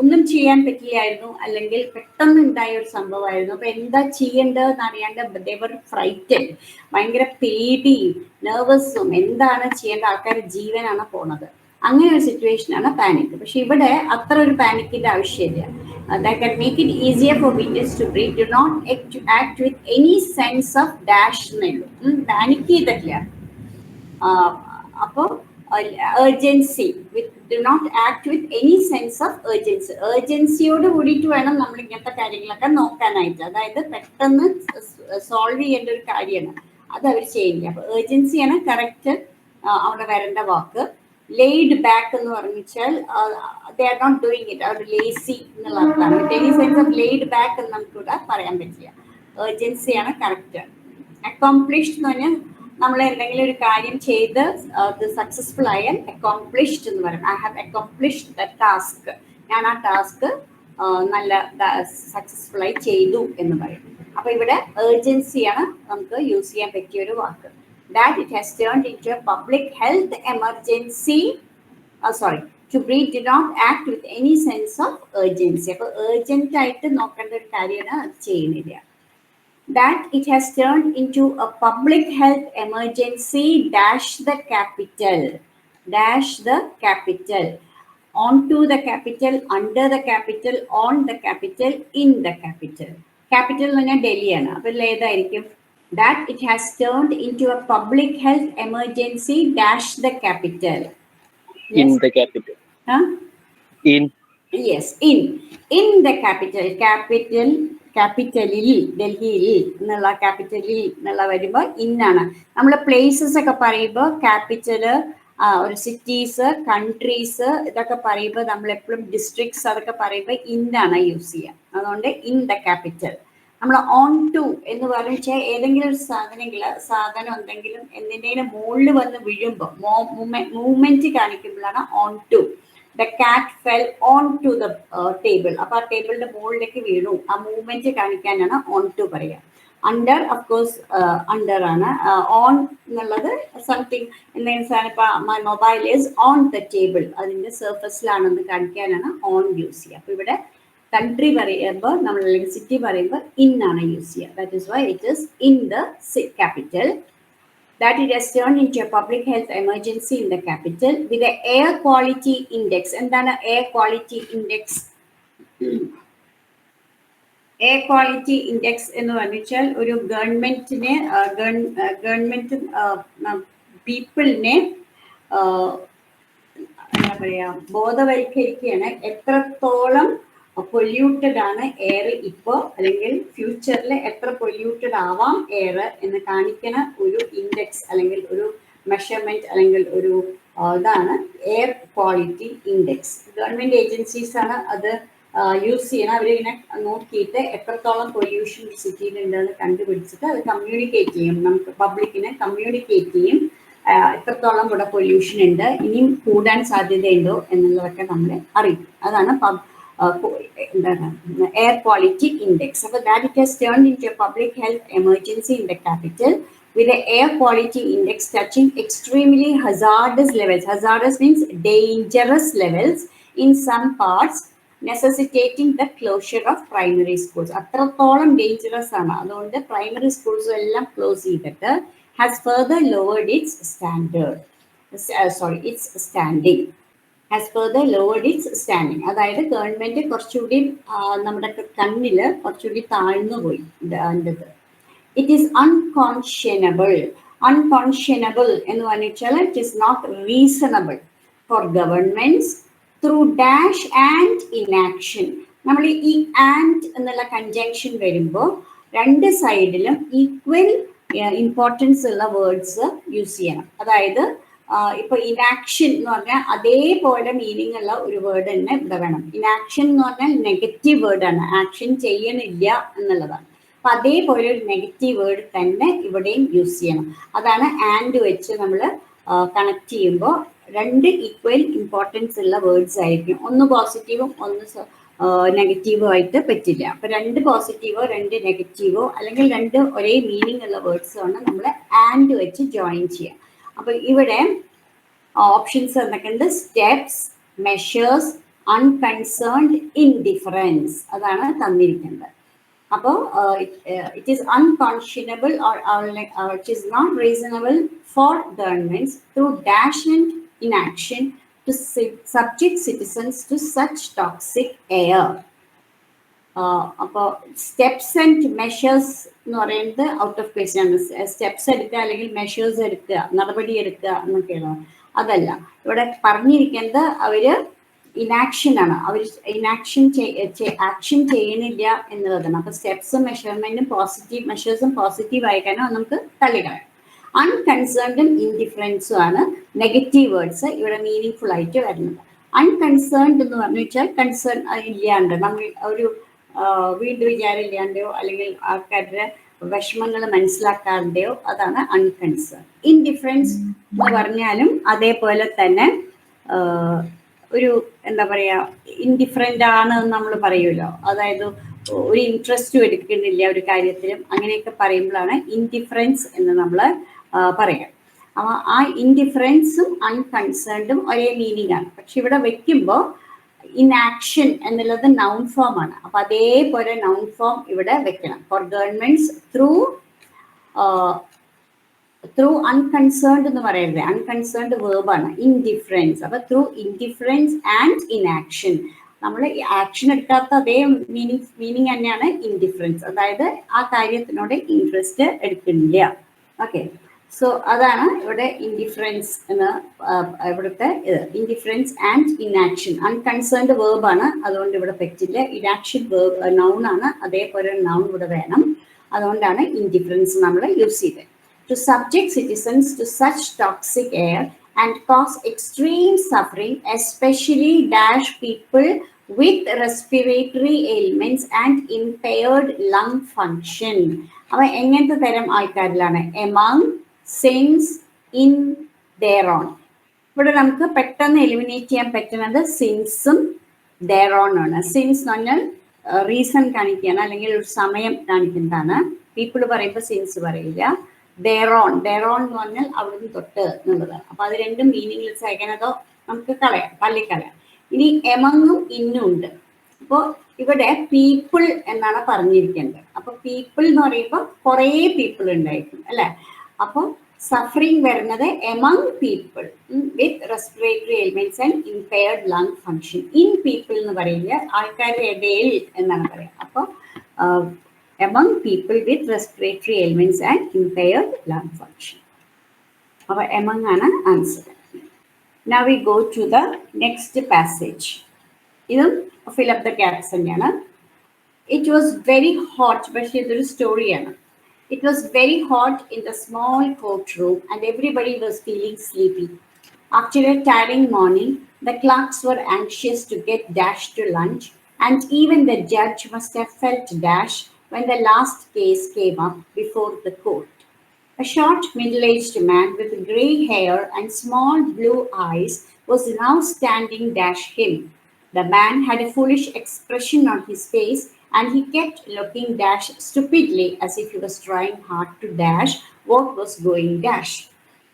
ഒന്നും ചെയ്യാൻ പറ്റില്ലായിരുന്നു, അല്ലെങ്കിൽ പെട്ടെന്ന് ഉണ്ടായ ഒരു സംഭവമായിരുന്നു. അപ്പൊ എന്താ ചെയ്യേണ്ടതെന്ന് അറിയാണ്ട് ദേ വർ ഫ്രൈറ്റഡ്, ഭയങ്കര പേടിയും നെർവസും, എന്താണ് ചെയ്യേണ്ട, ആൾക്കാരുടെ ജീവനാണ് പോണത്. അങ്ങനെ ഒരു സിറ്റുവേഷനാണ് പാനിക്. പക്ഷെ ഇവിടെ അത്ര ഒരു പാനിക്കിന്റെ ആവശ്യമില്ല. That can make it easier for victims to breathe. Do not act with any sense of dash എന്നുള്ളൂ, പാനിക് ചെയ്തിട്ടില്ല. അപ്പോൾ urgency, do not act with any sense of urgency. Urgencyയോട് കൂടിയിട്ട് വേണം നമ്മൾ ഇങ്ങനത്തെ കാര്യങ്ങളൊക്കെ നോക്കാനായിട്ട്. അതായത് പെട്ടെന്ന് സോൾവ് ചെയ്യേണ്ട ഒരു കാര്യമാണ്, അത് അവർ ചെയ്യില്ല. അപ്പോൾ ഏർജൻസിയാണ് കറക്റ്റ് അവിടെ വരേണ്ട വാക്ക്. ലെയ്ഡ് ബാക്ക് എന്ന് പറഞ്ഞാൽ they are not doing it, അവർ ലേസി എന്നുള്ള അർത്ഥമാണ്. Any sense of laid back എന്ന് നമുക്കിവിടെ പറയാൻ പറ്റില്ല. ഏർജൻസിയാണ് കറക്റ്റ്. അക്കോംപ്ലിഷ്ഡ് എന്ന് പറഞ്ഞാൽ നമ്മൾ എന്തെങ്കിലും ഒരു കാര്യം ചെയ്ത് അത് സക്സസ്ഫുൾ ആയാൽ അക്കോംപ്ലിഷ്ഡ് എന്ന് പറയും. I have accomplished the task, ഞാൻ ആ ടാസ്ക് നല്ല സക്സസ്ഫുൾ ആയി ചെയ്തു എന്ന് പറയും. അപ്പൊ ഇവിടെ ഏർജൻസിയാണ് നമുക്ക് യൂസ് ചെയ്യാൻ പറ്റിയ ഒരു വാക്ക്. That it has turned into a public health emergency. To breathe, do not act with any sense of urgency. അപ്പോൾ urgent ആയിട്ട് നോക്കേണ്ട ഒരു കാര്യമാണ് അത് ചെയ്യുന്നില്ല. That it has turned into a public health emergency dash the capital, onto the capital, under the capital, on the capital, in the capital. Capital എന്ന് പറഞ്ഞാൽ ഡൽഹിയാണ്. അപ്പോൾ ഏതായിരിക്കും? That it has turned into a public health emergency dash the capital. Yes. In the capital. Huh? In. Yes, in the capital. ക്യാപിറ്റലിൽ, ഡൽഹിയിൽ എന്നുള്ള ക്യാപിറ്റലിൽ എന്നുള്ള വരുമ്പോൾ ഇന്നാണ്. നമ്മൾ പ്ലേസസ് ഒക്കെ പറയുമ്പോൾ ക്യാപിറ്റല്, ഒരു സിറ്റീസ്, കൺട്രീസ് ഇതൊക്കെ പറയുമ്പോൾ നമ്മൾ എപ്പോഴും ഡിസ്ട്രിക്ട്സ് അതൊക്കെ പറയുമ്പോൾ ഇന്നാണ് യൂസ് ചെയ്യുക. അതുകൊണ്ട് ഇൻ ദ ക്യാപിറ്റൽ. നമ്മൾ ഓൺ ടു എന്ന് പറഞ്ഞാൽ ഏതെങ്കിലും ഒരു സാധനം എന്തെങ്കിലും എന്തിൻ്റെയും മുകളിൽ വന്ന് വീഴുമ്പോൾ മൂവ്മെന്റ് കാണിക്കുമ്പോഴാണ് onto. the cat fell onto the table. അപ്പോൾ ആ ടേബിളിന്റെ മുകളിലേക്ക് വീണു. ആ മൂവ്മെന്റ് കാണിക്കാനാണ് ഓൺ ടു പറയുക. അണ്ടർ ഓഫ് കോഴ്സ് അണ്ടർ ആണ്. ഓൺ എന്നുള്ളത് സംതിങ് എന്തെങ്കിലും സാധനം ഇപ്പം mobile is on the table, അതിന്റെ സർഫസിലാണെന്ന് കാണിക്കാനാണ് ഓൺ യൂസ് ചെയ്യുക. അപ്പൊ ഇവിടെ കൺട്രി പറയുമ്പോൾ നമ്മൾ അല്ലെങ്കിൽ സിറ്റി പറയുമ്പോൾ ഇൻ ആണ് യൂസ് ചെയ്യുക. That is why it is in the capital. That it has turned into a public health emergency in the capital with the air quality index. എന്താണ് air quality index? Air quality index എന്ന് പറഞ്ഞാൽ ഒരു ഗവൺമെന്റിനെ പീപ്പിളിനെ എന്താ പറയാ ബോധവൽക്കരിക്കുകയാണ് എത്രത്തോളം പൊല്യൂട്ടഡ് ആണ് എയർ ഇപ്പോൾ, അല്ലെങ്കിൽ ഫ്യൂച്ചറിൽ എത്ര പൊല്യൂട്ടഡ് ആവാം എയർ എന്ന് കാണിക്കുന്ന ഒരു ഇൻഡെക്സ് അല്ലെങ്കിൽ ഒരു മെഷർമെന്റ് അല്ലെങ്കിൽ ഒരു ഇതാണ് air quality index. Government agencies ആണ് അത് യൂസ് ചെയ്യണം. അവരിങ്ങനെ നോക്കിയിട്ട് എത്രത്തോളം പൊല്യൂഷൻ സിറ്റിയിലുണ്ടെന്ന് കണ്ടുപിടിച്ചിട്ട് അത് കമ്മ്യൂണിക്കേറ്റ് ചെയ്യും, നമുക്ക് പബ്ലിക്കിനെ കമ്മ്യൂണിക്കേറ്റ് ചെയ്യും. എത്രത്തോളം ഇവിടെ പൊല്യൂഷൻ ഉണ്ട്, ഇനിയും കൂടാൻ സാധ്യതയുണ്ടോ എന്നുള്ളതൊക്കെ നമ്മളെ അറിയും. അതാണ് air quality index. So that it has turned into a public health emergency in the capital with the air quality index touching extremely hazardous levels. Hazardous means dangerous levels in some parts, necessitating the closure of primary schools. അത്രത്തോളം ഡേഞ്ചറസ് ആണ്. അതുകൊണ്ട് പ്രൈമറി സ്കൂൾസ് എല്ലാം ക്ലോസ് ചെയ്തിട്ട് has further lowered its standing. Has further lowered its standing. അതായത് ഗവൺമെന്റ് കുറച്ചുകൂടി നമ്മുടെ കണ്ണിൽ കുറച്ചുകൂടി താഴ്ന്നു പോയി. It is അൺകോൺഷ്യനബിൾ. അൺകോൺഷ്യനബിൾ എന്ന് പറഞ്ഞാൽ it is not reasonable for governments through dash and inaction. നമ്മൾ ഈ ആൻഡ് എന്നുള്ള കൺജങ്ഷൻ വരുമ്പോൾ രണ്ട് സൈഡിലും ഈക്വൽ ഇമ്പോർട്ടൻസ് ഉള്ള വേർഡ്സ് യൂസ് ചെയ്യണം. അതായത് ഇപ്പൊ ഇനാക്ഷൻ എന്ന് പറഞ്ഞാൽ അതേപോലെ മീനിങ് ഉള്ള ഒരു വേർഡ് തന്നെ ഇവിടെ വേണം. ഇനാക്ഷൻ എന്ന് പറഞ്ഞാൽ നെഗറ്റീവ് വേർഡാണ്, ആക്ഷൻ ചെയ്യണില്ല എന്നുള്ളതാണ്. അപ്പൊ അതേപോലെ ഒരു നെഗറ്റീവ് വേർഡ് തന്നെ ഇവിടെയും യൂസ് ചെയ്യണം. അതാണ് ആൻഡ് വെച്ച് നമ്മൾ കണക്ട് ചെയ്യുമ്പോൾ രണ്ട് ഈക്വൽ ഇമ്പോർട്ടൻസ് ഉള്ള വേർഡ്സ് ആയിരിക്കും. ഒന്ന് പോസിറ്റീവും ഒന്ന് നെഗറ്റീവോ ആയിട്ട് പറ്റില്ല. അപ്പൊ രണ്ട് പോസിറ്റീവോ രണ്ട് നെഗറ്റീവോ അല്ലെങ്കിൽ രണ്ട് ഒരേ മീനിങ് ഉള്ള വേർഡ്സോ ആണ് നമ്മൾ ആൻഡ് വെച്ച് ജോയിൻ ചെയ്യുക. അപ്പൊ ഇവിടെ ഓപ്ഷൻസ് എന്തൊക്കെയുണ്ട്? സ്റ്റെപ്സ്, മെഷേഴ്സ്, അൺകൺസേൺഡ്, ഇൻഡിഫറൻസ്, അതാണ് തന്നിരിക്കുന്നത്. അപ്പോൾ it is unconscionable or it is not reasonable for governments through dash and inaction to subject citizens to such toxic air. അപ്പോൾ സ്റ്റെപ്സ് ആൻഡ് മെഷേഴ്സ് എന്ന് പറയുന്നത് ഔട്ട് ഓഫ് ക്വസ്റ്റ്യൻ ആണ്. സ്റ്റെപ്സ് എടുക്കുക അല്ലെങ്കിൽ മെഷേഴ്സ് എടുക്കുക, നടപടി എടുക്കുക എന്നൊക്കെയാണ്. അതല്ല ഇവിടെ പറഞ്ഞിരിക്കുന്നത് അവര് ഇനാക്ഷൻ ആണ്, അവർ ആക്ഷൻ ചെയ്യണില്ല എന്നുള്ളതാണ്. അപ്പൊ സ്റ്റെപ്സും മെഷർമെന്റും പോസിറ്റീവ്, മെഷേഴ്സും പോസിറ്റീവ് ആയിക്കാനോ നമുക്ക് തള്ളിക്കളയാം. അൺകൺസേൺഡും ഇൻഡിഫറൻസും ആണ് നെഗറ്റീവ് വേർഡ്സ് ഇവിടെ മീനിങ് ഫുൾ ആയിട്ട് വരുന്നത്. അൺകൺസേൺഡ് എന്ന് പറഞ്ഞു വെച്ചാൽ കൺസേൺ ഇല്ലാണ്ട്, നമ്മൾ ഒരു വീണ്ടും വിചാരം ഇല്ലാണ്ടോ അല്ലെങ്കിൽ ആൾക്കാരുടെ വിഷമങ്ങൾ മനസ്സിലാക്കാതെയോ, അതാണ് അൺകൺസേൺ. ഇൻഡിഫറൻസ് എന്ന് പറഞ്ഞാലും അതേപോലെ തന്നെ ഒരു എന്താ പറയാ ഇൻഡിഫറൻ്റ് ആണ് എന്ന് നമ്മൾ പറയുമല്ലോ. അതായത് ഒരു ഇൻട്രസ്റ്റും എടുക്കുന്നില്ല ഒരു കാര്യത്തിലും, അങ്ങനെയൊക്കെ പറയുമ്പോഴാണ് ഇൻഡിഫറൻസ് എന്ന് നമ്മൾ പറയാം. അപ്പോൾ ആ ഇൻഡിഫറൻസും അൺകൺസേൺഡും ഒരേ മീനിങ് ആണ്. പക്ഷെ ഇവിടെ വെക്കുമ്പോൾ ഇനാക്ഷൻ എന്നുള്ളത് നൗൺ ഫോം ആണ്. അപ്പൊ അതേപോലെ നൗൺ ഫോം ഇവിടെ വെക്കണം. ഫോർ ഗവൺമെന്റ്സ് ത്രൂ അൺകൺസേൺഡ് എന്ന് പറയരുത്, അൺകൺസേൺഡ് വേർബാണ്. ഇൻഡിഫറൻസ്, അപ്പൊ ത്രൂ ഇൻഡിഫറൻസ് ആൻഡ് ഇനാക്ഷൻ, നമ്മൾ ആക്ഷൻ എടുക്കാത്ത അതേ മീനിങ് തന്നെയാണ് ഇൻഡിഫറൻസ്. അതായത് ആ കാര്യത്തിനോട് ഇൻട്രസ്റ്റ് എടുക്കുന്നില്ല. ഓക്കെ, സോ അതാണ് ഇവിടെ ഇൻഡിഫറൻസ് എന്ന ഇവിടുത്തെ ഇൻഡിഫറൻസ് ആൻഡ് ഇനാക്ഷൻ. അൺകൺസേൺഡ് വേർബാണ്, അതുകൊണ്ട് ഇവിടെ പറ്റില്ല. ഇനാക്ഷൻ വേർബ് നൗൺ ആണ്, അതേപോലെ നൗൺ ഇവിടെ വേണം. അതുകൊണ്ടാണ് ഇൻഡിഫറൻസ് നമ്മൾ യൂസ് ചെയ്തത്. To subject citizens to such toxic air and cause extreme suffering, especially dash people with respiratory ailments and impaired lung function. അവ എങ്ങനത്തെ തരം ആൾക്കാരിലാണ്? among, since, in, thereon. ഇവിടെ നമുക്ക് പെട്ടെന്ന് എലിമിനേറ്റ് ചെയ്യാൻ പറ്റുന്നത് സിൻസും ഡെറോൺ ആണ്. സിൻസ് എന്ന് പറഞ്ഞാൽ റീസൺ കാണിക്കുകയാണ്, അല്ലെങ്കിൽ ഒരു സമയം കാണിക്കുന്നതാണ്. പീപ്പിൾ പറയുമ്പോൾ സിൻസ് പറയില്ല. ഡെറോൺ എന്ന് പറഞ്ഞാൽ അവിടുന്ന് തൊട്ട് എന്നുള്ളതാണ്. അപ്പൊ അത് രണ്ടും മീനിങ്ലെസ് അയക്കാനതോ നമുക്ക് തള്ളിക്കളയാം. ഇനി എമങ്ങും ഇന്നും ഉണ്ട്. അപ്പോൾ ഇവിടെ പീപ്പിൾ എന്നാണ് പറഞ്ഞിരിക്കേണ്ടത്. അപ്പൊ പീപ്പിൾ എന്ന് പറയുമ്പോൾ കുറേ പീപ്പിൾ ഉണ്ടായിരിക്കും അല്ലെ. അപ്പോൾ സഫറിങ് വരുന്നത് among people with respiratory elements and impaired lung function. In people എന്ന് പറയുന്നത് ആൾക്കാരുടെ ഇടയിൽ എന്നാണ് പറയുക. അപ്പോൾ among people with respiratory elements and impaired lung function. അപ്പോൾ എമംഗ് ആണ് answer. Now we go to the next passage. ഇതും fill up the gaps തന്നെയാണ്. It was very hot, പക്ഷേ ഇതൊരു സ്റ്റോറിയാണ്. It was very hot in the small courtroom and everybody was feeling sleepy. After a tiring morning, the clerks were anxious to get Dash to lunch, and even the judge must have felt Dash when the last case came up before the court. A short, middle-aged man with grey hair and small blue eyes was now standing Dash him. The man had a foolish expression on his face, and he kept looking Dash stupidly as if he was trying hard to dash what was going Dash.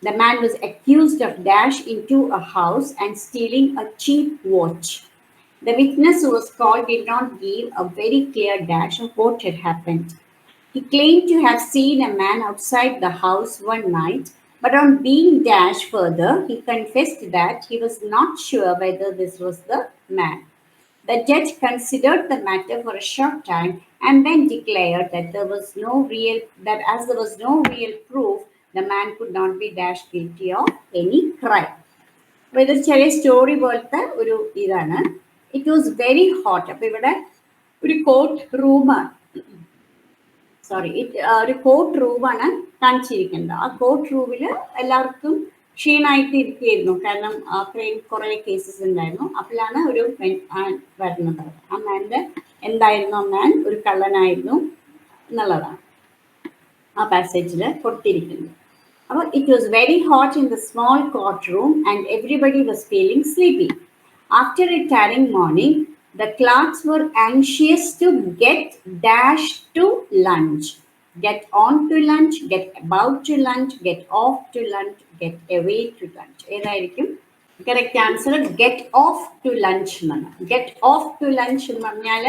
The man was accused of dash into a house and stealing a cheap watch. The witness who was called did not give a very clear dash of what had happened. He claimed to have seen a man outside the house one night, but on being dashed further, he confessed that he was not sure whether this was the man. The judge considered the matter for a short time and then declared that as there was no real proof, the man could not be dashed guilty of any crime. അപ്പോൾ ഇതൊരു ചെറിയ സ്റ്റോറി പോലത്തെ ഒരു ഇതാണ്. It was very hot. അപ്പോൾ ഇവിടെ ഒരു കോർട്ട് റൂമാണ്, ഒരു കോർട്ട് റൂമാണ് കാണിച്ചിരിക്കുന്നത്. ആ കോർട്ട് റൂമിൽ എല്ലാവർക്കും ക്ഷീണമായിട്ട് ഇരിക്കുകയായിരുന്നു, കാരണം അത്രയും കുറേ കേസസ് ഉണ്ടായിരുന്നു. അപ്പോഴാണ് ഒരു വരുന്നത്. ആ മാൻ്റെ എന്തായിരുന്നു, ആ മാൻ ഒരു കള്ളനായിരുന്നു എന്നുള്ളതാണ് ആ പാസേജിൽ കൊടുത്തിരിക്കുന്നത്. അപ്പോൾ it was very hot in the small court room and everybody was feeling sleepy. After A tiring morning, the clerks were anxious to get Dash to lunch. Get on to lunch, get about to lunch, get off to lunch, get away to lunch. ഏതായിരിക്കും correct answer? Get of two lunch എന്നാണ്. ഗെറ്റ് ഓഫ് ടു ലഞ്ച് എന്ന് പറഞ്ഞാൽ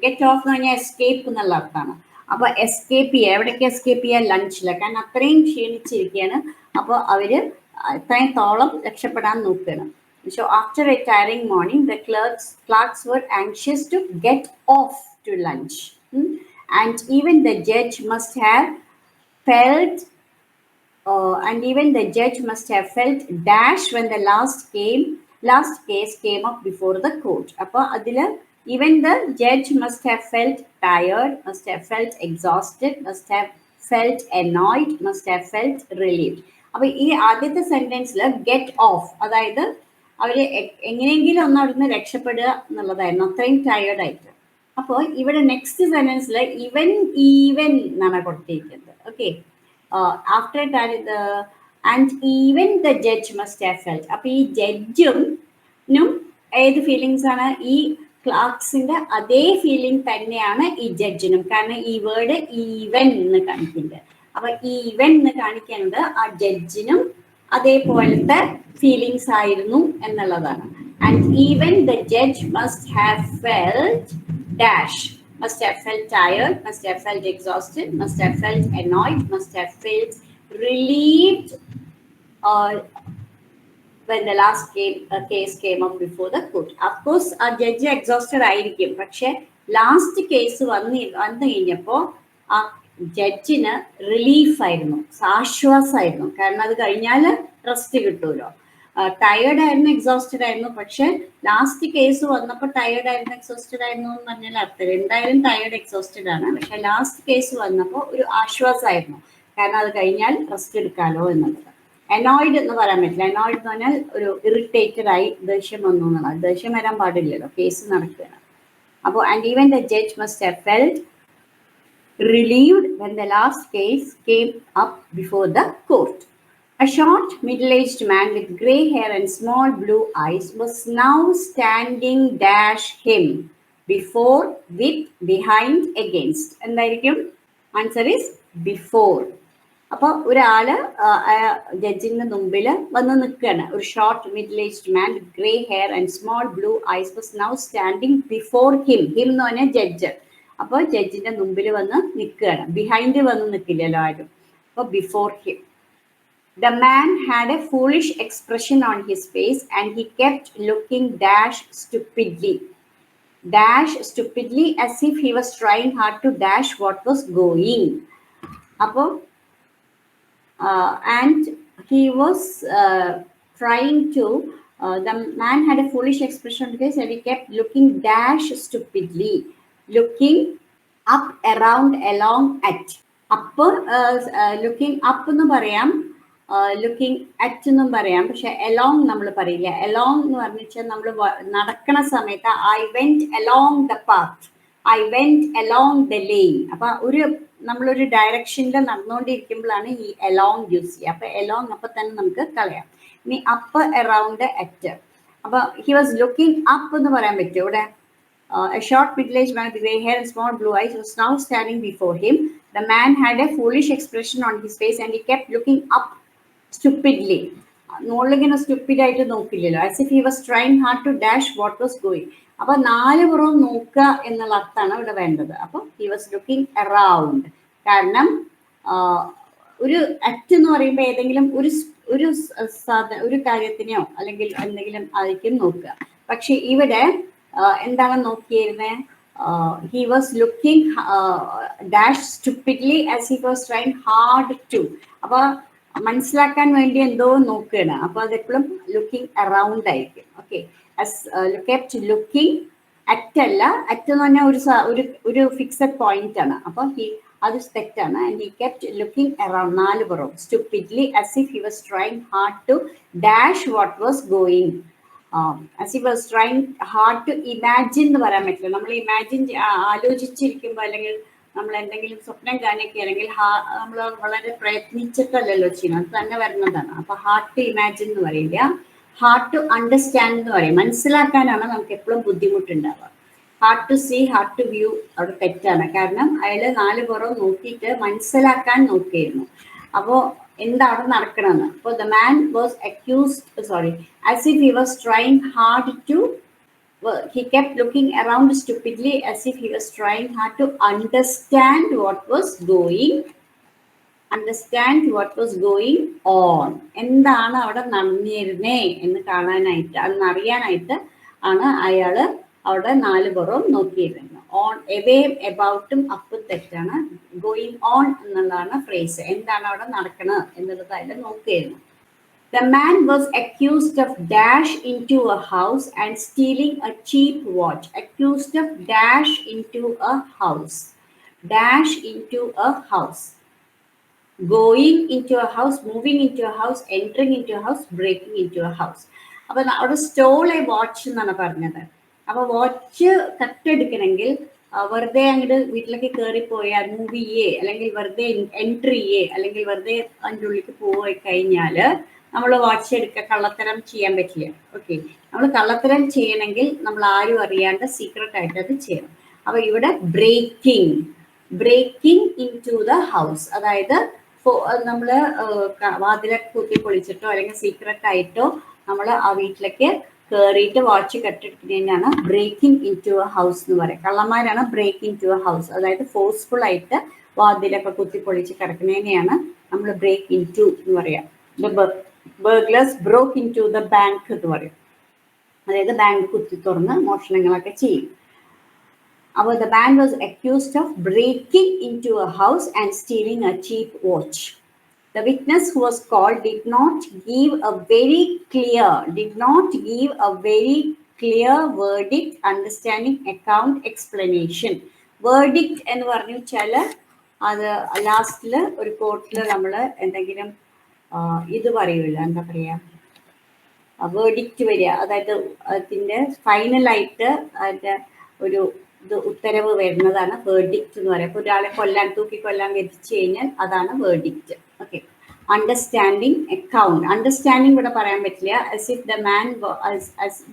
ഗെറ്റ് ഓഫ് എന്ന് പറഞ്ഞാൽ എസ്കേപ്പ് എന്നുള്ള അർത്ഥമാണ്. അപ്പോൾ എസ്കേപ്പ് ചെയ്യുക, എവിടേക്ക് എസ്കേപ്പ് ചെയ്യുക? ലഞ്ചിൽ. കാരണം അത്രയും ക്ഷീണിച്ചിരിക്കുകയാണ്. അപ്പോൾ അവർ അത്രത്തോളം രക്ഷപ്പെടാൻ നോക്കുകയാണ്. So after a tiring morning, the clerks were anxious to get off to lunch. And even the judge must have felt dash when the last case came up before the court. അപ്പോൾ അതിൽ even the judge must have felt tired, must have felt exhausted, must have felt annoyed, must have felt relieved. അപ്പോൾ ഈ ആദ്യത്തെ സെന്റൻസിൽ ഗെറ്റ് ഓഫ്, അതായത് അവർ എങ്ങനെയെങ്കിലും ഒന്ന് അവിടുന്ന് രക്ഷപ്പെടുക എന്നുള്ളതായിരുന്നു, അത്രയും ടയേർഡായിട്ട്. അപ്പോൾ ഇവിടെ നെക്സ്റ്റ് സെന്റൻസിൽ ഈവൻ എന്നാണ് കൊടുത്തിരിക്കുന്നത്. Okay, after and even the judge must have felt. അപ്പോൾ ഈ ജഡ്ജിനും ഏത് ഫീലിങ്സ് ആണ്? ഈ ക്ലാർക്സിന്റെ അതേ ഫീലിംഗ് തന്നെയാണ് ഈ ജഡ്ജിനും. കാരണം ഈ വേർഡ് ഈവൻ എന്ന് കാണിക്കുന്നുണ്ട്. അപ്പൊ ഈവൻ എന്ന് കാണിക്കുന്നത് ആ ജഡ്ജിനും അതേപോലത്തെ ഫീലിങ്സ് ആയിരുന്നു എന്നുള്ളതാണ്. And even the judge must have felt dash, must have felt tired, must have felt exhausted, must have felt annoyed, must have felt relieved, or when the last case came up before the court. Of course, a judge exhausted ആയിരിക്കും, പക്ഷെ ലാസ്റ്റ് കേസ് വന്നു കഴിഞ്ഞപ്പോൾ ആ ജഡ്ജിന് റിലീഫായിരുന്നു, ആശ്വാസമായിരുന്നു. കാരണം അത് കഴിഞ്ഞാൽ റെസ്റ്റ് കിട്ടുമല്ലോ. ടയേർഡ് ആയിരുന്നു, എക്സോസ്റ്റഡ് ആയിരുന്നു. പക്ഷെ ലാസ്റ്റ് കേസ് വന്നപ്പോൾ ടയേർഡ് ആയിരുന്നു, എക്സോസ്റ്റഡ് ആയിരുന്നു എന്ന് പറഞ്ഞാൽ അർത്ഥം എന്തായാലും ടയേർഡ് എക്സോസ്റ്റഡ് ആണ്. പക്ഷെ ലാസ്റ്റ് കേസ് വന്നപ്പോൾ ഒരു ആശ്വാസമായിരുന്നു, കാരണം അത് കഴിഞ്ഞാൽ റെസ്റ്റ് എടുക്കാമല്ലോ എന്നുള്ളത്. അനോയിഡ് എന്ന് പറയാൻ പറ്റില്ല. അനോയിഡ് എന്ന് പറഞ്ഞാൽ ഒരു ഇറിറ്റേറ്റഡ് ആയി ദേഷ്യം വന്നു എന്നുള്ളത്. ദേഷ്യം വരാൻ പാടില്ലല്ലോ, കേസ് നടക്കുകയാണ്. അപ്പോൾ and even the judge must have felt relieved when the last case came up before the court. A short, middle-aged man with grey hair and small blue eyes was now standing dash him before, with, behind, against. എന്തായിരിക്കും? Answer is before. അപ്പോൾ ഒരാള് ജഡ്ജിന്റെ മുമ്പിൽ വന്ന് നിൽക്കുകയാണ്. ഒരു short middle aged man with grey hair and small blue eyes was now standing before him. Him എന്ന് പറഞ്ഞാൽ ജഡ്ജ്. അപ്പോൾ ജഡ്ജിന്റെ മുമ്പിൽ വന്ന് നിൽക്കുകയാണ്. ബിഹൈൻഡ് വന്ന് നിൽക്കില്ലല്ലോ ആരും. അപ്പോൾ before him. The man had a foolish expression on his face and he kept looking dash stupidly as if he was trying hard to dash what was going. അപ്പോൾ and he was trying to the man had a foolish expression on his face and he kept looking dash stupidly, looking up, around, along, at. up looking up എന്ന് പറയാം, ലുക്കിംഗ് അറ്റ് എന്നും പറയാം. പക്ഷെ എലോങ് നമ്മൾ പറയില്ല. എലോങ് എന്ന് പറഞ്ഞാൽ നമ്മൾ നടക്കണ സമയത്ത് I went along the path, I went along the lane. അപ്പൊ നമ്മളൊരു ഡയറക്ഷനിൽ നടന്നുകൊണ്ടിരിക്കുമ്പോഴാണ് ഈ എലോങ് യൂസ് ചെയ്യുക. അപ്പൊ എലോങ് അപ്പൊ തന്നെ നമുക്ക് കളയാം. ഇനി അപ്പ്, അറൗണ്ട്, അറ്റ്. അപ്പൊ ഹി വാസ് ലുക്കിംഗ് അപ്പ് എന്ന് പറയാൻ പറ്റും ഇവിടെ. A short middle-aged man with grey hair and small blue eyes was now standing before him. The man had a foolish expression on his face and he kept looking up stupidly. മുകളിലിങ്ങനെ സ്റ്റുപ്പിഡ് ആയിട്ട് നോക്കില്ലല്ലോ. As if he was trying hard to dash what was going. അപ്പൊ 4 പുറവും നോക്കുക എന്നുള്ള അർത്ഥമാണ് ഇവിടെ വേണ്ടത്. അപ്പൊ ഹി വാസ് ലുക്കിംഗ് അറൗണ്ട്. കാരണം ഒരു അറ്റ് എന്ന് പറയുമ്പോൾ ഏതെങ്കിലും ഒരു കാര്യത്തിനെയോ അല്ലെങ്കിൽ എന്തെങ്കിലും ആയിരിക്കും നോക്കുക. പക്ഷെ ഇവിടെ എന്താണ് നോക്കിയിരുന്നത്? He was looking dash stupidly as he was trying hard to. അപ്പൊ മനസ്സിലാക്കാൻ വേണ്ടി എന്തോ നോക്കുകയാണ്. അപ്പൊ അതെപ്പോഴും ലുക്കിംഗ് അറൗണ്ട് ആയിരിക്കും. ഓക്കെ, കെപ്റ്റ് ലുക്കിംഗ് അറ്റ് അല്ല. അറ്റ് എന്ന് പറഞ്ഞാൽ ഒരു ഫിക്സഡ് പോയിന്റ് ആണ്. അപ്പൊ അത് തെറ്റാണ്. And he kept looking around, 4 പുറവും, stupidly as if he was trying hard to dash what was going. As if was trying hard to imagine എന്ന് പറയാൻ പറ്റില്ല. നമ്മൾ ഇമാജിൻ ആലോചിച്ചിരിക്കുമ്പോൾ അല്ലെങ്കിൽ നമ്മൾ എന്തെങ്കിലും സ്വപ്നം കാണിക്കുകയാണെങ്കിൽ നമ്മൾ വളരെ പ്രയത്നിച്ചിട്ടല്ലല്ലോ ചെയ്യുന്നത്, അത് തന്നെ വരുന്നതാണ്. അപ്പൊ ഹാർഡ് ടു ഇമാജിൻ എന്ന് പറയില്ല, ഹാർഡ് ടു അണ്ടർസ്റ്റാൻഡ് എന്ന് പറയും. മനസ്സിലാക്കാനാണ് നമുക്ക് എപ്പോഴും ബുദ്ധിമുട്ടുണ്ടാവുക. Hard to see, hard to view അവിടെ തെറ്റാണ്. കാരണം അയാൾ 4 പുറവും നോക്കിയിട്ട് മനസ്സിലാക്കാൻ നോക്കിയിരുന്നു. അപ്പോ എന്താണ് നടക്കണമെന്ന്. അപ്പോൾ the man was as if he was trying hard to he kept looking around stupidly as if he was trying hard to understand what was going on. എന്താണ് അവിടെ നടന്നിരുന്നേ എന്ന് കാണാനായിട്ട്, അന്നറിയാനായിട്ട് ആണ് അയാള് അവിടെ 4 പുറവും നോക്കിയിരുന്നത്. ഓൺ, എവേ, എബൌട്ടും അപ്പും തെറ്റാണ്. ഗോയിങ് ഓൺ എന്നുള്ളതാണ് ഫ്രേസ്. എന്താണ് അവിടെ നടക്കുന്നത് എന്നുള്ളത് അതിൽ നോക്കിയിരുന്നു. The man was accused of dash into a house and stealing a cheap watch. Accused of dash into a house. Dash into a house. Going into a house, moving into a house, entering into a house, breaking into a house. അപ്പൊ അവിടെ സ്റ്റോൾ എ വാച്ച് എന്നാണ് പറഞ്ഞത്. അപ്പൊ വാച്ച് കട്ടെടുക്കണമെങ്കിൽ വെറുതെ അങ്ങോട്ട് വീട്ടിലേക്ക് കയറിപ്പോയാൽ, മൂവ് ചെയ്യേ അല്ലെങ്കിൽ വെറുതെ എൻട്രി ചെയ്യേ അല്ലെങ്കിൽ വെറുതെ അതിൻ്റെ ഉള്ളിലേക്ക് പോയി കഴിഞ്ഞാല് നമ്മൾ വാച്ച് എടുക്കുക, കള്ളത്തരം ചെയ്യാൻ പറ്റില്ല. ഓക്കെ, നമ്മൾ കള്ളത്തരം ചെയ്യണമെങ്കിൽ നമ്മൾ ആരും അറിയാണ്ട് സീക്രട്ട് ആയിട്ട് അത് ചെയ്യണം. അപ്പൊ ഇവിടെ breaking into the house, അതായത് നമ്മള് വാതിലൊക്കെ കുത്തി പൊളിച്ചിട്ടോ അല്ലെങ്കിൽ സീക്രട്ട് ആയിട്ടോ നമ്മൾ ആ വീട്ടിലേക്ക് കയറിയിട്ട് വാച്ച് കട്ടെടുക്കുന്നതിനാണ് breaking into a house എന്ന് പറയാം. കള്ളന്മാരാണ് ബ്രേക്കിംഗ് ടു എ ഹൗസ്, അതായത് ഫോഴ്സ്ഫുൾ ആയിട്ട് വാതിലൊക്കെ കുത്തി പൊളിച്ച് കിടക്കുന്നതിനെയാണ് നമ്മൾ ബ്രേക്ക് ഇൻ ടു എന്ന് പറയാം. ബർഗ്ലേഴ്സ് ബ്രോക്ക് ഇൻ ടു ദ ബാങ്ക് എന്ന് പറയും, അതായത് ബാങ്ക് കുത്തി തുറന്ന് മോഷണങ്ങളൊക്കെ ചെയ്യും. അപ്പോൾ the man was accused of breaking into a house and stealing a cheap watch. The witness who was called did not give a very clear verdict, understanding, account, explanation. Verdict എന്ന് പറഞ്ഞു വെച്ചാൽ അത് ലാസ്റ്റിൽ ഒരു കോർട്ടിൽ നമ്മൾ എന്തെങ്കിലും ഇത് പറയൂല, എന്താ പറയാ, വേർഡിക്റ്റ് വരിക, അതായത് അതിൻ്റെ ഫൈനലായിട്ട് അതിൻ്റെ ഒരു ഇത് ഉത്തരവ് വരുന്നതാണ് വേർഡിക്റ്റ് എന്ന് പറയുക. ഇപ്പോൾ ഒരാളെ തൂക്കിക്കൊല്ലാൻ വിധിച്ചു കഴിഞ്ഞാൽ അതാണ് verdict. Okay, understanding account. Understanding ഇവിടെ പറയാൻ പറ്റില്ല. As if the man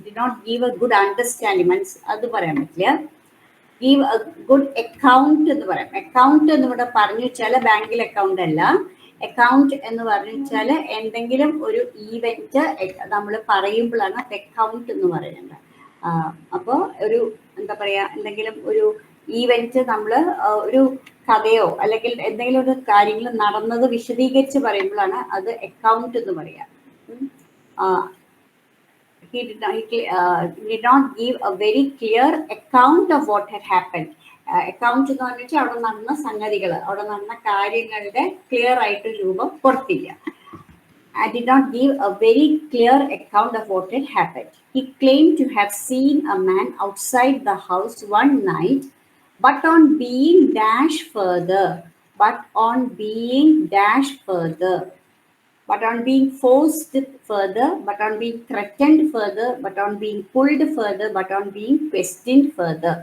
did not give a good understanding, അത് പറയാൻ പറ്റില്ല. ഗീവ് എ ഗുഡ് അക്കൗണ്ട് എന്ന് പറയാം. അക്കൗണ്ട് എന്ന് ഇവിടെ പറഞ്ഞു വെച്ചാൽ ബാങ്കിൽ അക്കൗണ്ട് അല്ല. അക്കൗണ്ട് എന്ന് പറഞ്ഞു വെച്ചാൽ എന്തെങ്കിലും ഒരു ഈവെന്റ് നമ്മൾ പറയുമ്പോഴാണ് അത് അക്കൗണ്ട് എന്ന് പറയുന്നത്. അപ്പോൾ ഒരു എന്താ പറയാ, എന്തെങ്കിലും ഒരു ഈവെന്റ് നമ്മൾ ഒരു കഥയോ അല്ലെങ്കിൽ എന്തെങ്കിലും ഒരു കാര്യങ്ങൾ നടന്നത് വിശദീകരിച്ച് പറയുമ്പോഴാണ് അത് അക്കൗണ്ട് എന്ന് പറയാ. He did not give a very clear account of what had happened. Account എന്ന് പറഞ്ഞാൽ അവിടെ നടന്ന സംഗതികൾ, അവിടെ നടന്ന കാര്യങ്ങളുടെ ക്ലിയർ ആയിട്ട് രൂപം കൊടുത്തില്ല. I did not give a very clear account of what had happened. He claimed to have seen a man outside the house one night, but on being dashed further, but on being forced further, but on being threatened further, but on being pulled further, but on being questioned further.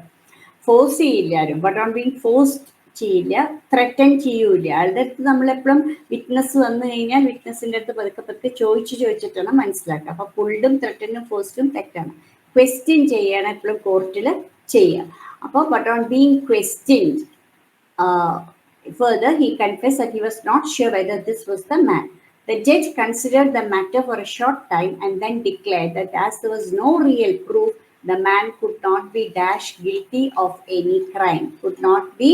Force ചെയ്യില്ല ആരും, ബട്ട് ഓൺ ബീങ് ഫോഴ്സ്ഡ് ചെയ്യില്ല, ത്രെറ്റൻ ചെയ്യൂല. ആളുടെ അടുത്ത് നമ്മളെപ്പോഴും വിറ്റ്നസ് വന്നു കഴിഞ്ഞാൽ വിറ്റ്നസിൻ്റെ അടുത്ത് പതുക്കെ പതുക്കെ ചോദിച്ചിട്ടാണ് മനസ്സിലാക്കുക. അപ്പോൾ പുൾഡും ത്രെറ്റനും ഫോഴ്സ്ഡും തെറ്റാണ്. ക്വസ്റ്റ്യൻ ചെയ്യാണ് എപ്പോഴും കോർട്ടിൽ ചെയ്യുക. അപ്പോൾ but on being questioned further, he confessed that he was not sure whether this was the man. The judge considered the matter for a short time and then declared that as there was no real proof, the man could not be dashed guilty of any crime, could not be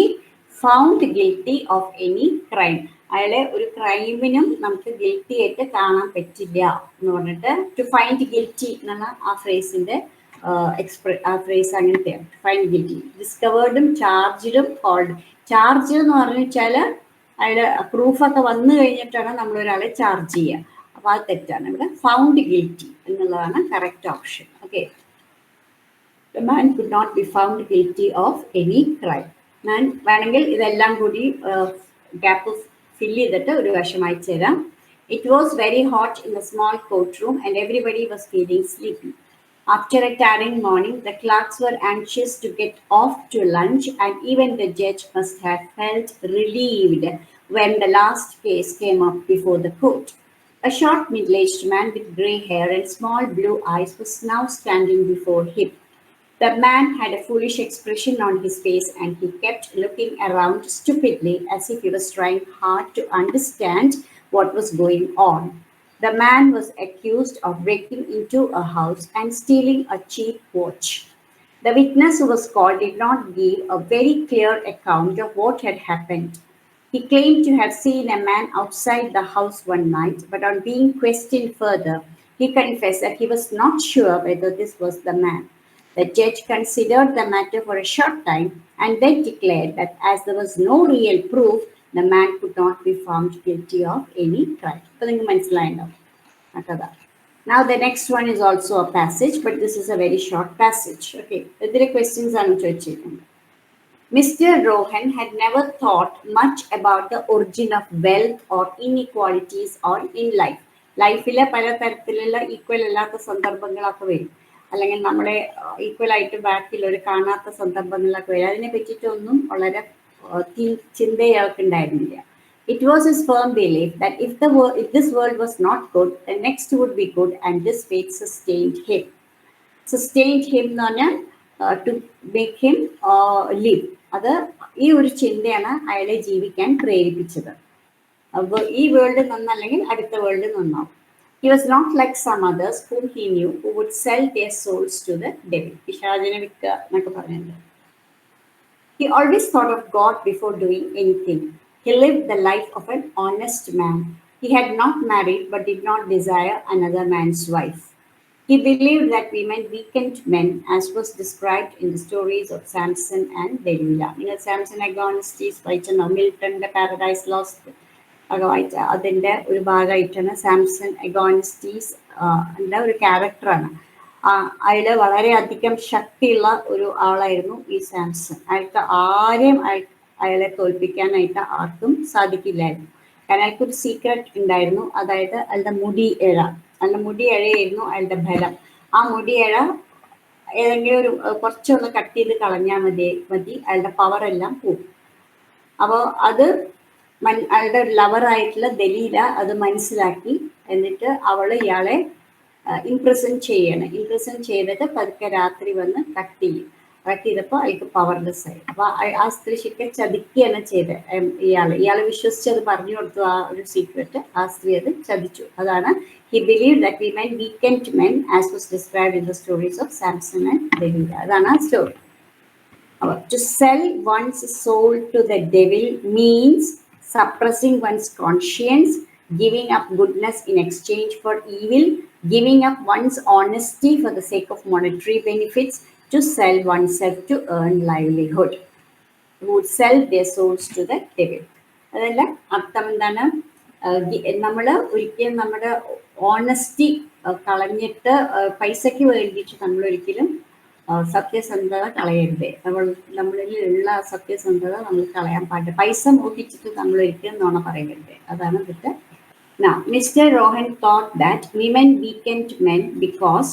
found guilty of any crime. അയാളെ ഒരു ക്രൈമിനും നമുക്ക് ഗിൽറ്റി ആയിട്ട് കാണാൻ പറ്റില്ല എന്ന് പറഞ്ഞിട്ട്, ടു ഫൈൻഡ് ഗിൽറ്റി എന്നുള്ള ആ ഫ്രേസിന്റെ ആ ഫ്രേസ് അങ്ങനത്തെയാണ്. ഫൈൻഡ് ഗിൽറ്റി, ഡിസ്കവേർഡും ചാർജ്ഡും കോൾഡ്. ചാർജ് എന്ന് പറഞ്ഞു വെച്ചാൽ അയാളുടെ പ്രൂഫൊക്കെ വന്നു കഴിഞ്ഞിട്ടാണ് നമ്മൾ ഒരാളെ ചാർജ് ചെയ്യുക. അപ്പോൾ അത് തെറ്റാണ്. ഇവിടെ ഫൗണ്ട് ഗിൽറ്റി എന്നുള്ളതാണ് correct option. Okay, the man could not be found guilty of any crime. ഞാൻ വേണമെങ്കിൽ ഇതെല്ലാം കൂടി ഗ്യാപ്പ് ഫില്ല് ചെയ്തിട്ട് ഒരു വശം അയച്ചു തരാം. It was very hot in the small courtroom and everybody was feeling sleepy. After a tiring morning, the clerks were anxious to get off to lunch, and even the judge must have felt relieved when the last case came up before the court. A short middle-aged man with grey hair and small blue eyes was now standing before him. The man had a foolish expression on his face and he kept looking around stupidly as if he was trying hard to understand what was going on. The man was accused of breaking into a house and stealing a cheap watch. The witness who was called did not give a very clear account of what had happened. He claimed to have seen a man outside the house one night, but on being questioned further, he confessed that he was not sure whether this was the man. The judge considered the matter for a short time and then declared that as there was no real proof, the man could not be found guilty of any crime. Now the next one is also a passage, but this is a very short passage. Okay, there are questions on Mr. Rohan had never thought much about the origin of wealth or inequalities or in life. ലൈഫിലെ പല തരത്തിലുള്ള ഈക്വൽ അല്ലാത്ത സന്ദർഭങ്ങളൊക്കെ വരും, അല്ലെങ്കിൽ നമ്മളെ ഈക്വൽ ആയിട്ട് ബാക്കിൽ ഒരു കാണാത്ത സന്ദർഭങ്ങളിലൊക്കെ വരും. അതിനെ പറ്റിയിട്ടൊന്നും വളരെ ചിന്തയൊക്കെ ഉണ്ടായിരുന്നില്ല. It was his firm belief that if this world was not good, the next would be good, and this faith sustained him. Sustained him എന്ന് പറഞ്ഞാൽ to make him live. അത് ഈ ഒരു ചിന്തയാണ് അയാളെ ജീവിക്കാൻ പ്രേരിപ്പിച്ചത്. അപ്പോൾ ഈ വേൾഡ് നന്നല്ലെങ്കിൽ അടുത്ത വേൾഡ് നന്നാവും. He was not like some others whom he knew who would sell their souls to the devil. പിശാചിനെ വിൽക്കുക എന്നൊക്കെ പറയുന്നത്. He always thought of God before doing anything. He lived the life of an honest man. He had not married but did not desire another man's wife. He believed that women weakened men, as was described in the stories of Samson and Delilah. Samson Agonistes വായിച്ചോ, മിൽട്ടന്റെ പാരഡൈസ് ലോസ്റ്റ് ഒക്കെ വായിച്ച അതിൻ്റെ ഒരു ഭാഗമായിട്ടാണ് സാംസൺ അഗോണിസ്റ്റീസ് എന്ന ഒരു ക്യാരക്ടറാണ്. അയാൾ വളരെയധികം ശക്തിയുള്ള ഒരു ആളായിരുന്നു ഈ സാംസൺ. അയാൾക്ക് ആരെയും അയാളെ തോൽപ്പിക്കാനായിട്ട് ആർക്കും സാധിക്കില്ലായിരുന്നു. കാരണം അയാൾക്കൊരു സീക്രട്ട് ഉണ്ടായിരുന്നു, അതായത് അയാളുടെ മുടിയിഴയായിരുന്നു അയാളുടെ ബലം. ആ മുടിയിഴ ഏതെങ്കിലും ഒരു കുറച്ചൊന്ന് കട്ട് ചെയ്ത് കളഞ്ഞാൽ മതി, അയാളുടെ പവർ എല്ലാം പോകും. അപ്പോൾ അത് അയാളുടെ ലവറായിട്ടുള്ള ദലീല അത് മനസ്സിലാക്കി. എന്നിട്ട് അവൾ ഇയാളെ ഇംപ്രസൺ ചെയ്തിട്ട് പതുക്കെ രാത്രി വന്ന് കട്ട് ചെയ്തപ്പോൾ അയാൾക്ക് പവർലെസ് ആയി. അപ്പൊ ആ സ്ത്രീ ശരിക്കും ചതിക്കുകയാണ് ചെയ്തത്. ഇയാളെ വിശ്വസിച്ചത് പറഞ്ഞു കൊടുത്തു ആ ഒരു സീക്രട്ട്. ആ സ്ത്രീ അത് ചതിച്ചു. അതാണ് he believed that women weakened men as was described in the stories of Samson and Delilah. അതാണ് ആ story. To sell one's soul to the devil means suppressing one's conscience, giving up goodness in exchange for evil, giving up one's honesty for the sake of monetary benefits, to sell oneself to earn livelihood. Who would sell their souls to the devil. അതല്ല അർത്ഥം എന്താണ്? നമ്മൾ ഒരിക്കലും നമ്മുടെ ഓണസ്റ്റി കളഞ്ഞിട്ട് പൈസയ്ക്ക് വേണ്ടിയിട്ട് നമ്മൾ ഒരിക്കലും സത്യസന്ധത കളയരുത്. നമ്മളിലുള്ള സത്യസന്ധത നമ്മൾ കളയാൻ പാടില്ല. പൈസ മോഹിച്ചിട്ട് നമ്മൾ ഒരിക്കലും നുണ പറയരുത്. അതാണ് ഇതിട്ട്. Now, Mr. Rohan thought that women weakened men because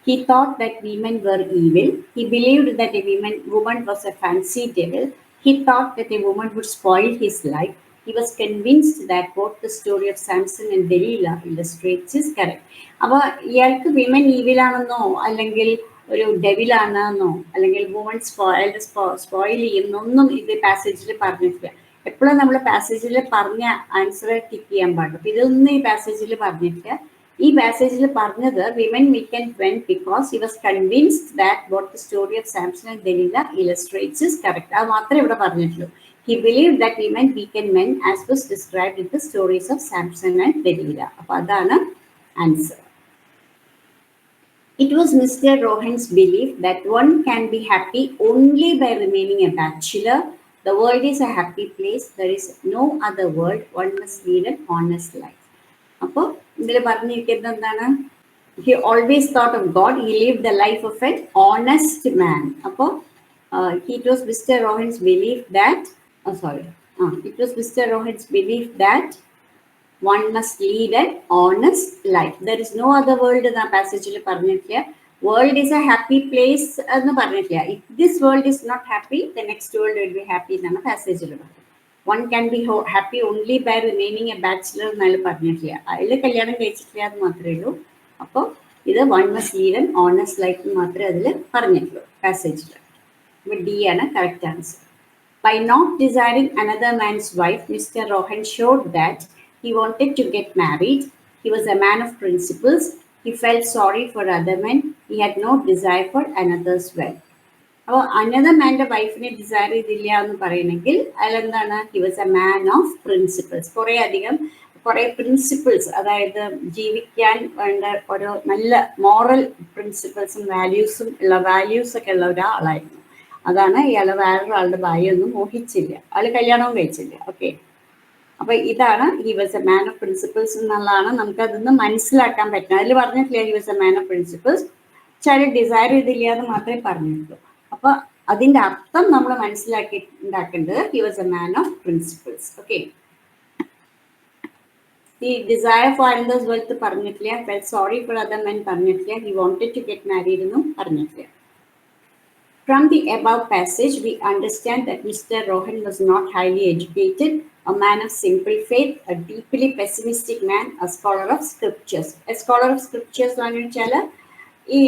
he thought that women were evil. He believed that a woman was a fancy devil. He thought that a woman would spoil his life. He was convinced that both the story of Samson and Delilah illustrates his correct. അപ്പോൾ ഇയാൾക്ക് വിമൻ ഈവിലാണെന്നോ അല്ലെങ്കിൽ ഒരു ഡെവിലാണെന്നോ അല്ലെങ്കിൽ വുമൺ സ്പോയിൽ ചെയ്യുന്നൊന്നും ഇത് പാസേജിൽ പറഞ്ഞിട്ടില്ല. എപ്പോഴും നമ്മൾ പാസേജിൽ പറഞ്ഞ ആൻസർ ടിക്ക് ചെയ്യാൻ പാടും. അപ്പം ഇതൊന്നും ഈ പാസേജിൽ പറഞ്ഞിട്ടില്ല. ഈ പാസേജിൽ പറഞ്ഞത് women weakened men because he was convinced that both the story of Samson and Delilah illustrates his correct. അത് മാത്രമേ ഇവിടെ പറഞ്ഞിട്ടുള്ളൂ. He believed that women weakened men as was described in the stories of Samson and Delilah. അപ്പോൾ അതാണ് answer. It was Mr. Rohan's belief that one can be happy only by remaining a bachelor. The world is a happy place. There is no other world. One must lead an honest life. അപ്പോൾ ഇതിൽ പറഞ്ഞിരിക്കുന്നത് എന്താണ്? He always thought of God. He lived the life of an honest man. അപ്പോൾ it was Mr. Rohan's belief that it was Mr. Rohan's belief that one must lead an honest life. There is no other world in the passage. World is a happy place. If this world is not happy, the next world will be happy in the passage. One can be happy only by remaining a bachelor. One must lead an honest life. Passage. D is correct answer. By not desiring another man's wife, Mr. Rohan showed that he wanted to get married. He was a man of principles. He felt sorry for other men. He had no desire for another's wealth. അപ്പോൾ അനദർ മാൻ്റെ വൈഫിനെ ഡിസയർ ചെയ്തില്ല എന്ന് പറയണമെങ്കിൽ അതിലെന്താണ്? He was a man of principles. കുറേ പ്രിൻസിപ്പിൾസ്, അതായത് ജീവിക്കാൻ വേണ്ട ഒരു നല്ല മോറൽ പ്രിൻസിപ്പിൾസും വാല്യൂസൊക്കെ ഉള്ള ഒരാളായിരുന്നു. അതാണ് ഇയാൾ വേറൊരാളുടെ ഭാര്യയൊന്നും മോഹിച്ചില്ല. ആൾ കല്യാണവും കഴിച്ചില്ല. ഓക്കെ, അപ്പൊ ഇതാണ് he was a man of principles എന്നുള്ളതാണ് നമുക്ക് അതിന്ന് മനസ്സിലാക്കാൻ പറ്റുന്നത്. അതിൽ പറഞ്ഞിട്ടില്ല he was a man of principles, ചില ഡിസയർ ചെയ്തില്ല എന്ന് മാത്രമേ പറഞ്ഞിട്ടുള്ളൂ. അപ്പൊ അതിന്റെ അർത്ഥം നമ്മൾ മനസ്സിലാക്കി ഉണ്ടാക്കേണ്ടത് he was a man of principles. Okay, ഈ ഡിസയർ ഫോർ അനദേഴ്സ് വെൽത്ത് പറഞ്ഞിട്ടില്ല, felt sorry for other men പറഞ്ഞിട്ടില്ല, he wanted to get married എന്നും പറഞ്ഞിട്ടില്ല. From the above passage, we understand that Mr. Rohan was not highly educated, a man of simple faith, a deeply pessimistic man, a scholar of scriptures. A scholar of scriptures എന്ന് വെച്ചാൽ ഈ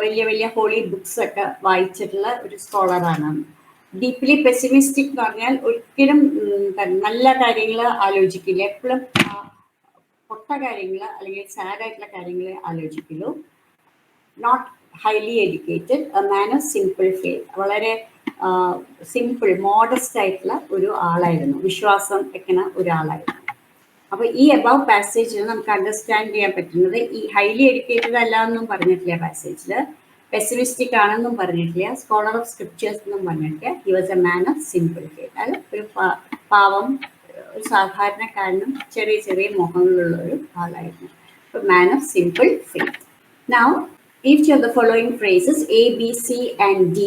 വലിയ വലിയ ഹോളി ബുക്സ് ഒക്കെ വായിച്ചിട്ടുള്ള ഒരു സ്കോളറാണ്. ഡീപ്ലി പെസിമിസ്റ്റിക് എന്ന് പറഞ്ഞാൽ ഒരിക്കലും നല്ല കാര്യങ്ങൾ ആലോചിക്കില്ല, എപ്പോഴും പൊട്ട കാര്യങ്ങൾ അല്ലെങ്കിൽ സാഡ് ആയിട്ടുള്ള കാര്യങ്ങൾ ആലോചിക്കുള്ളൂ. Not highly educated, a man of simple faith. വളരെ സിമ്പിൾ മോഡസ്റ്റ് ആയിട്ടുള്ള ഒരു ആളായിരുന്നു, വിശ്വാസം വെക്കുന്ന ഒരാളായിരുന്നു. അപ്പൊ ഈ അബവ് പാസേജിൽ നമുക്ക് അണ്ടർസ്റ്റാൻഡ് ചെയ്യാൻ പറ്റുന്നത് ഈ ഹൈലി എഡ്യൂക്കേറ്റഡ് അല്ല എന്നും പറഞ്ഞിട്ടില്ല പാസേജിൽ, പെസിമിസ്റ്റിക് ആണെന്നും പറഞ്ഞിട്ടില്ല, സ്കോളർ ഓഫ് സ്ക്രിപ്റ്റേഴ്സ് എന്നും പറഞ്ഞിട്ടില്ല. He was a man of simple faith. അത് ഒരു പാവം, ഒരു സാധാരണക്കാരനും ചെറിയ ചെറിയ മോഹങ്ങളുള്ള ഒരു ആളായിരുന്നു. Man of simple faith. Now, each of the following phrases A, B, C, and D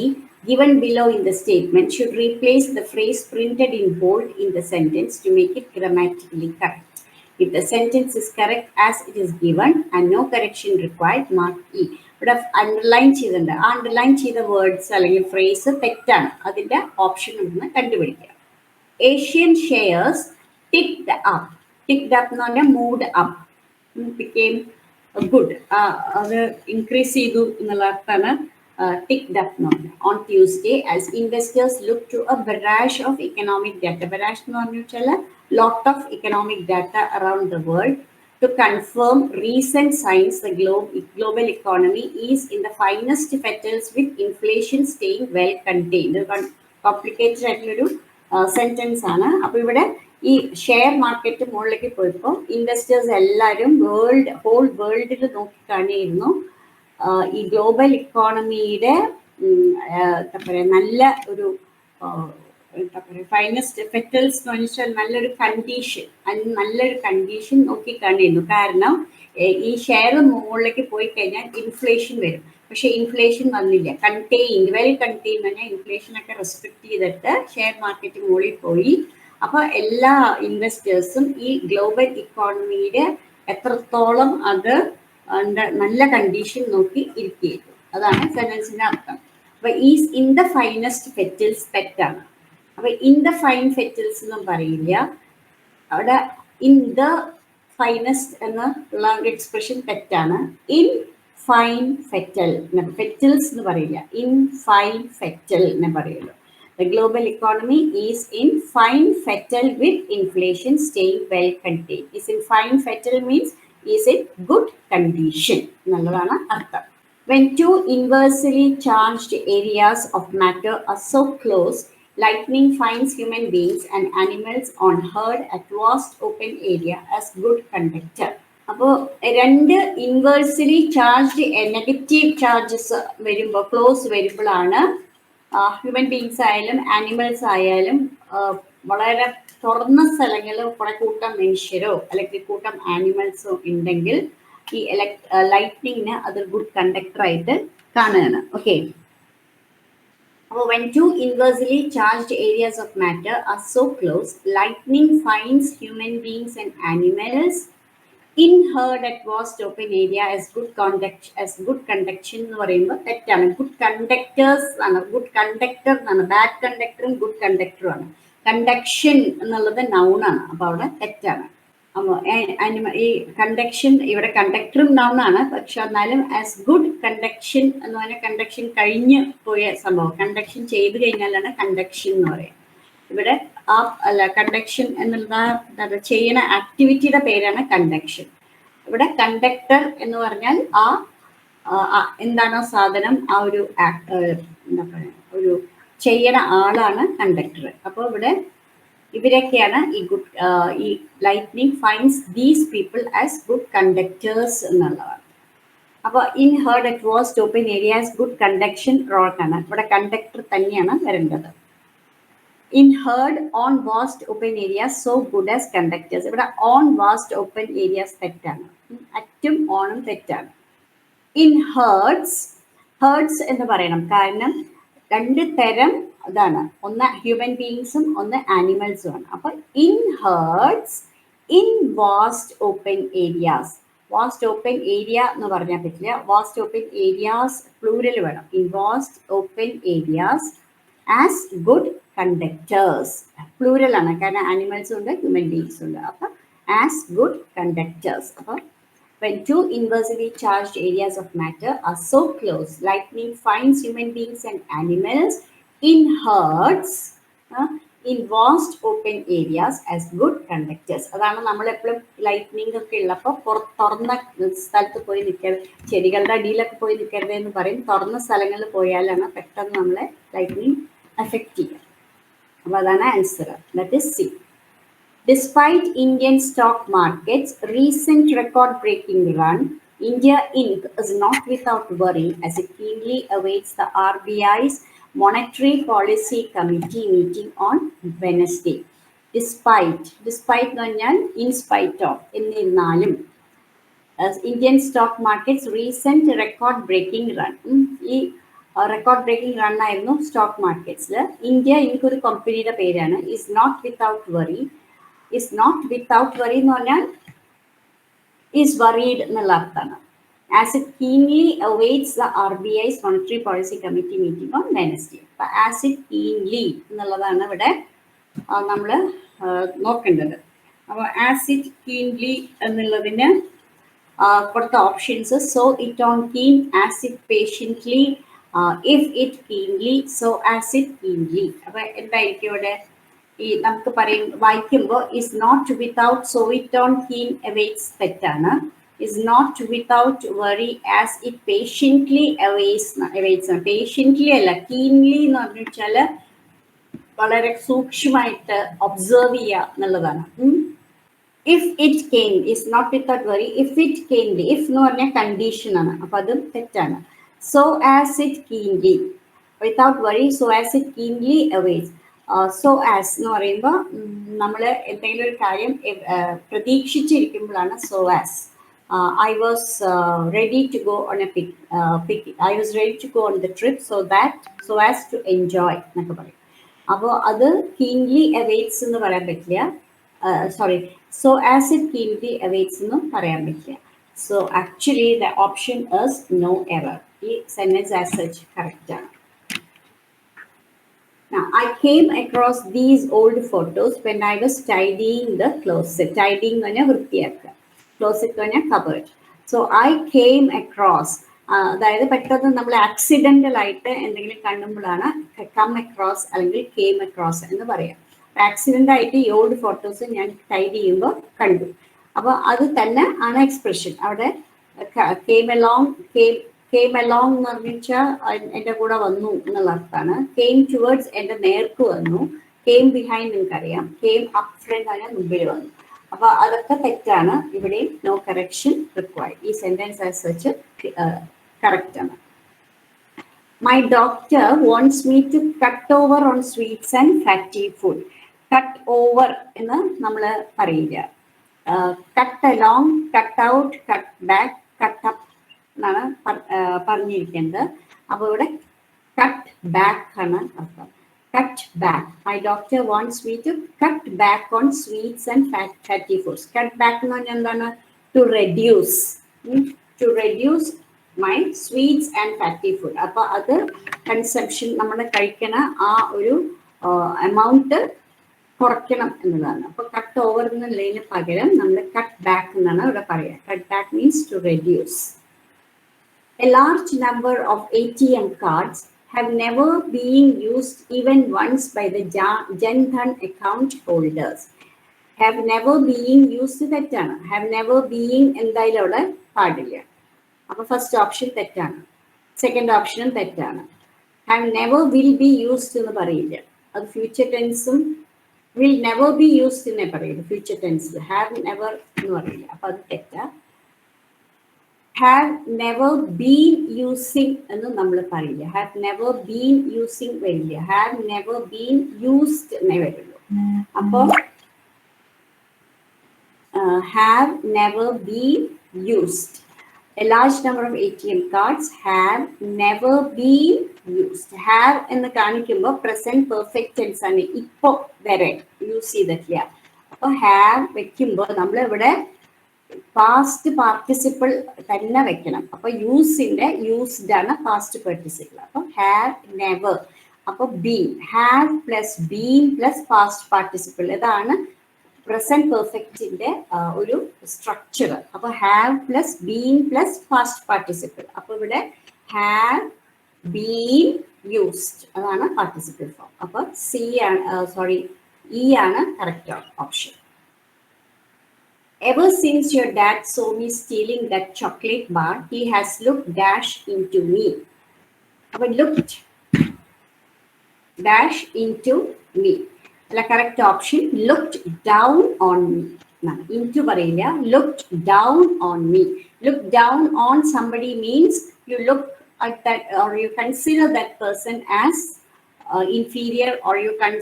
given below in the statement should replace the phrase printed in bold in the sentence to make it grammatically correct. If the sentence is correct as it is given and no correction required, mark E. ഇവിടെ അണ്ടർലൈൻ ചെയ്തിട്ടുണ്ട്. ആ അണ്ടർലൈൻ ചെയ്ത വേർഡ്സ് അല്ലെങ്കിൽ ഫ്രേസ് തെറ്റാണ്. അതിൻ്റെ ഓപ്ഷൻ ഒന്ന് കണ്ടുപിടിക്കുക. Asian shares ticked up. Ticked up എന്ന് പറഞ്ഞാൽ മൂഡ് അപ്പ്, became ഗുഡ്, അത് ഇൻക്രീസ് ചെയ്തു എന്നുള്ള അർത്ഥമാണ് ticked up എന്ന് പറഞ്ഞാൽ. On Tuesday, as investors look to a barrage of economic data, barrage എന്ന് പറഞ്ഞു വെച്ചാൽ lot of economic data around the world to confirm recent signs the global economy is in the finest fetters with inflation staying well contained. Complicated ആയിട്ടുള്ളൊരു സെന്റൻസ് ആണ്. അപ്പോൾ ഇവിടെ ഈ ഷെയർ മാർക്കറ്റ് മുകളിലേക്ക് പോയപ്പോൾ ഇൻവെസ്റ്റേഴ്സ് എല്ലാവരും ഹോൾ വേൾഡിൽ നോക്കിക്കാണിയിരുന്നു ഈ ഗ്ലോബൽ ഇക്കോണമിയുടെ എന്താ പറയുക നല്ല ഒരു എന്താ പറയുക ഫൈനസ്റ്റ് ഫെറ്റൽസ് എന്ന് വെച്ചാൽ നല്ലൊരു കണ്ടീഷൻ നോക്കിക്കാണിയിരുന്നു. കാരണം ഈ ഷെയർ മുകളിലേക്ക് പോയി കഴിഞ്ഞാൽ ഇൻഫ്ലേഷൻ വരും. പക്ഷെ ഇൻഫ്ലേഷൻ വന്നില്ല, വെൽ കണ്ടെയ്ൻ പറഞ്ഞാൽ ഇൻഫ്ലേഷനൊക്കെ റെസ്പെക്ട് ചെയ്തിട്ട് ഷെയർ മാർക്കറ്റ് മുകളിൽ പോയി. അപ്പോൾ എല്ലാ ഇൻവെസ്റ്റേഴ്സും ഈ ഗ്ലോബൽ ഇക്കോണമിയുടെ എത്രത്തോളം അത് നല്ല കണ്ടീഷൻ നോക്കി ഇരിക്കുകയായിരുന്നു. അതാണ് സെന്റൻസിന്റെ അർത്ഥം. അപ്പൊ ഈസ് ഇൻ ദ ഫൈനസ്റ്റ് ഫെറ്റിൽസ് തെറ്റാണ്. അപ്പൊ ഇൻ ദ ഫൈൻ ഫെറ്റിൽസ് എന്നും പറയില്ല, അവിടെ ഇൻ ദ ഫൈനസ്റ്റ് എന്നുള്ള എക്സ്പ്രഷൻ തെറ്റാണ്. ഇൻ ഫൈൻ ഫെറ്റൽ, ഫെറ്റിൽസ് എന്ന് പറയില്ല, ഇൻ ഫൈൻ ഫെറ്റൽ എന്ന് പറയുള്ളൂ. The global economy is in fine fettle with inflation staying well contained. Is in fine fettle means is in good condition എന്നുള്ളതാണ് അർത്ഥം. When two inversely charged areas of matter are so close, lightning finds human beings and animals on herd at vast open area as good conductor. അപ്പോൾ രണ്ട് ഇൻവേഴ്സലി ചാർജ്ഡ് നെഗറ്റീവ് ചാർജസ് വരുമ്പോൾ ക്ലോസ് വരുമ്പോഴാണ് ഹ്യൂമൻ ബീങ്സ് ആയാലും ആനിമൽസ് ആയാലും വളരെ തുറന്ന സ്ഥലങ്ങളിൽ കുറെ കൂട്ടം മനുഷ്യരോ അല്ലെങ്കിൽ കൂട്ടം ആനിമൽസോ ഉണ്ടെങ്കിൽ ഈ ലൈറ്റ്നിങ്ങിന് അത് ഗുഡ് കണ്ടക്ടർ ആയിട്ട് കാണുകയാണ്. ഓക്കെ, അപ്പോൾ when two inversely charged areas of matter are so close, lightning finds human beings and animals in herd at vast open area as good conduction എന്ന് പറയുമ്പോൾ തെറ്റാണ്. ഗുഡ് കണ്ടക്ടേഴ്സ് ആണ്, ഗുഡ് കണ്ടക്ടർ എന്നാണ്. ബാഡ് കണ്ടക്ടറും ഗുഡ് കണ്ടക്ടറും ആണ്. കണ്ടക്ഷൻ എന്നുള്ളത് നൗണാണ്, അപ്പോൾ അവിടെ തെറ്റാണ്. അപ്പോൾ ഈ കണ്ടക്ഷൻ ഇവിടെ കണ്ടക്ടറും നൗണാണ്, പക്ഷെ എന്നാലും ആസ് ഗുഡ് കണ്ടക്ഷൻ എന്ന് പറഞ്ഞാൽ കണ്ടക്ഷൻ കഴിഞ്ഞ് പോയ സംഭവം, കണ്ടക്ഷൻ ചെയ്ത് കഴിഞ്ഞാലാണ് കണ്ടക്ഷൻ എന്ന് പറയുക. ഇവിടെ കണ്ടക്ഷൻ എന്നുള്ള ചെയ്യുന്ന ആക്ടിവിറ്റിയുടെ പേരാണ് കണ്ടക്ഷൻ. ഇവിടെ കണ്ടക്ടർ എന്ന് പറഞ്ഞാൽ എന്താണോ സാധനം ആ ഒരു എന്താ പറയുക ഒരു ചെയ്യണ ആളാണ് കണ്ടക്ടർ. അപ്പോൾ ഇവിടെ ഇവരൊക്കെയാണ് ഈ lightning finds these people as good conductors എന്നുള്ളതാണ്. അപ്പോൾ in herd at vast open areas good conduction റോട്ടാണ്. ഇവിടെ കണ്ടക്ടർ തന്നെയാണ് വരേണ്ടത്. In herd on vast open areas so good as conductors. ഇവിടെ on vast open areas തെറ്റാണ്, അറ്റും ഓണും തെറ്റാണ്. In herds എന്ന് പറയണം, കാരണം രണ്ട് തരം അതാണ്, ഒന്ന് ഹ്യൂമൻ ബീങ്സും ഒന്ന് ആനിമൽസും ആണ്. അപ്പോൾ in herds in vast open areas. Vast open area എന്ന് പറഞ്ഞാൽ പറ്റില്ല, വാസ്റ്റ് ഓപ്പൺ ഏരിയാസ് പ്ലൂരൽ വേണം. In vast open areas as good conductors, plural ആണ്, കാരണം ആനിമൽസും ഉണ്ട് ഹ്യൂമൻ ബീങ്സും ഉണ്ട്. അപ്പം ആസ് ഗുഡ് കണ്ടക്ടേഴ്സ്. അപ്പം when two inversely charged areas of matter are so close, lightning finds human beings and animals in herds in vast open areas as good conductors. അതാണ് നമ്മളെപ്പോഴും ലൈറ്റ്നിങ് ഒക്കെ ഉള്ളപ്പോൾ തുറന്ന സ്ഥലത്ത് പോയി നിൽക്കരുത്, ചെടികളുടെ അടിയിലൊക്കെ പോയി നിൽക്കരുത് എന്ന് പറയും. തുറന്ന സ്ഥലങ്ങളിൽ പോയാലാണ് പെട്ടെന്ന് നമ്മളെ ലൈറ്റ്നിങ് എഫക്റ്റ് ചെയ്യുക. അപ്പോൾ അതാണ് answer, that is C. Despite Indian stock market's recent record-breaking run, India Inc. is not without worry as it keenly awaits the RBI's Monetary Policy Committee meeting on Wednesday. Despite എന്ന് പറഞ്ഞാൽ in spite of എന്നിരുന്നാലും, Indian stock market's recent record-breaking run, ഈ റെക്കോർഡ് ബ്രേക്കിംഗ് റൺ ആയിരുന്നു സ്റ്റോക്ക് മാർക്കറ്റ്സിൽ. ഇന്ത്യ ഇൻക് ഒരു കമ്പനിയുടെ പേരാണ്. Is not without worry. Is not without worry എന്ന് പറഞ്ഞാൽ ഈസ് വറീഡ് എന്നുള്ള അർത്ഥമാണ്. As it keenly awaits the RBI's monetary policy committee meeting on Wednesday. അപ്പം ആസ് ഇറ്റ് കീൻലി എന്നുള്ളതാണ് ഇവിടെ നമ്മൾ നോക്കേണ്ടത്. അപ്പോൾ ആസ് ഇറ്റ് കീൻലി എന്നുള്ളതിന് കൊടുത്ത options so it on keen, as it patiently, if it keenly, so as it keenly. അപ്പോൾ എന്തായിരിക്കും ഇവിടെ ഈ നമുക്ക് പറയും വായിക്കുമ്പോൾ is not without so it on keen awaits തെറ്റാണ്. Is not without worry as it patiently awaits. Patiently അല്ല, കീൻലി എന്ന് പറഞ്ഞു വെച്ചാൽ വളരെ സൂക്ഷ്മമായിട്ട് ഒബ്സർവ് ചെയ്യുക എന്നുള്ളതാണ്. If it came is not without worry, if it keenly, if എന്ന് പറഞ്ഞാൽ കണ്ടീഷൻ ആണ്, അപ്പം അതും തെറ്റാണ്. So as it keenly, without worry, so as it keenly awaits. So as എന്ന് പറയുമ്പോൾ നമ്മൾ എന്തെങ്കിലും ഒരു കാര്യം പ്രതീക്ഷിച്ചിരിക്കുമ്പോഴാണ് so as. I was ready to go on a I was ready to go on the trip so as to enjoy എന്നൊക്കെ പറയും. അപ്പോൾ അത് കീൻലി അവേറ്റ്സ് എന്ന് പറയാൻ പറ്റില്ല. Sorry, so as it keenly awaits എന്നും പറയാൻ പറ്റില്ല. So actually the option is no error. ഈ സെന്റൻസ് ആസ് സച്ച് കറക്റ്റ് ആണ്. Now, I came across these old photos when I was tidying the closet. Tidying എന്ന് പറഞ്ഞാൽ വൃത്തിയാക്കുക, ക്ലോസറ്റ് എന്ന് പറഞ്ഞാൽ cupboard. So I came across, അതായത് പെട്ടെന്ന് നമ്മൾ ആക്സിഡൻ്റൽ ആയിട്ട് എന്തെങ്കിലും കാണുമ്പോഴാണ് കം അക്രോസ് അല്ലെങ്കിൽ കെയിം അക്രോസ് എന്ന് പറയാം. ആക്സിഡൻ്റ് ആയിട്ട് ഈ ഓൾഡ് ഫോട്ടോസ് ഞാൻ ടൈഡ് ചെയ്യുമ്പോൾ കണ്ടു. അപ്പോൾ അത് തന്നെ ആണ് എക്സ്പ്രഷൻ. അവിടെ കെയിം അലോങ് എന്ന് പറഞ്ഞു വെച്ചാൽ എൻ്റെ കൂടെ വന്നു എന്നുള്ള അർത്ഥമാണ്. കെയിം ടുവേർഡ്സ് എൻ്റെ നേർക്ക് വന്നു. കെയിം ബിഹൈൻഡ് നിങ്ങൾക്കറിയാം. കെയിം അപ്പ് ഫ്രണ്ട് ആണ് മുമ്പിൽ വന്നു. അപ്പോൾ അതൊക്കെ തെറ്റാണ്. ഇവിടെയും നോ കറക്ഷൻ റിക്വയർഡ്. ഈ സെന്റൻസ് ആസ് സച്ച് കറക്റ്റ് ആണ്. My doctor wants me to cut over on sweets and fatty food. Cut over എന്ന് നമ്മൾ പറയില്ല. Cut along, cut out, cut back, cut up എന്നാണ് പറഞ്ഞിരിക്കുന്നത്. അപ്പോൾ ഇവിടെ കട്ട് ബാക്ക് ആണ് അർത്ഥം. Cut back. My doctor wants me to cut back on sweets and fatty foods. Cut back എന്ന് പറഞ്ഞാൽ എന്താണ്? To reduce. To reduce my sweets and fatty food. അപ്പോൾ അത് കൺസംഷൻ, നമ്മൾ കഴിക്കണ ആ ഒരു എമൗണ്ട് കുറയ്ക്കണം എന്നതാണ്. അപ്പോൾ കട്ട് ഓവർ എന്നുള്ളതിന് പകരം നമ്മൾ കട്ട് ബാക്ക് എന്നാണ് ഇവിടെ പറയുക. Cut back means to reduce. A large number of ATM cards have never been used even once by the Jan Dhan account holders. Have never been used തെറ്റാണ്. Have never been എന്തായാലും അവിടെ പാടില്ല. അപ്പോൾ ഫസ്റ്റ് ഓപ്ഷൻ തെറ്റാണ്. സെക്കൻഡ് ഓപ്ഷനും തെറ്റാണ്. Have never will be used എന്ന് പറയില്ല. അത് future ടെൻസും will never be used എന്നേ പറയില്ല ഫ്യൂച്ചർ ടെൻസിൽ. Have never എന്ന് പറയില്ല. അപ്പോൾ അത് തെറ്റാ. Have never been using എന്ന് നമ്മൾ പറയില്ല. Have never been using വരില്ല. Have never been used എന്നേ വരുള്ളൂ. അപ്പോൾ have never been used. A large number of ATM cards have never been used. Have എന്ന് കാണിക്കുമ്പോൾ പ്രസന്റ് പെർഫെക്റ്റ് ടെൻസ് ആണ്. ഇപ്പോൾ വരെ യൂസ് ചെയ്തിട്ടില്ല. അപ്പോൾ have വെക്കുമ്പോൾ നമ്മൾ ഇവിടെ പാസ്റ്റ് പാർട്ടിസിപ്പിൾ തന്നെ വെക്കണം. അപ്പൊ യൂസിന്റെ യൂസ്ഡ് ആണ് പാസ്റ്റ് പാർട്ടിസിപ്പിൾ. അപ്പൊ ഹാവ് നെവർ. അപ്പൊ been, have plus been plus past participle, ഇതാണ് പ്രസന്റ് പെർഫെക്റ്റിന്റെ ഒരു സ്ട്രക്ചർ. അപ്പൊ have plus been plus past participle. അപ്പൊ ഇവിടെ ഹാവ് ബീൻ യൂസ്ഡ്, അതാണ് പാർട്ടിസിപ്പിൾ ഫോം. അപ്പൊ സി ആണ്, സോറി, ഇ ആണ് correct option. Ever since your dad saw me stealing that chocolate bar, he has looked dash into me. But looked dash into me. The correct option, looked down on me. Now, into parilla, looked down on me. Look down on somebody means you look at that, or you consider that person as inferior, or you can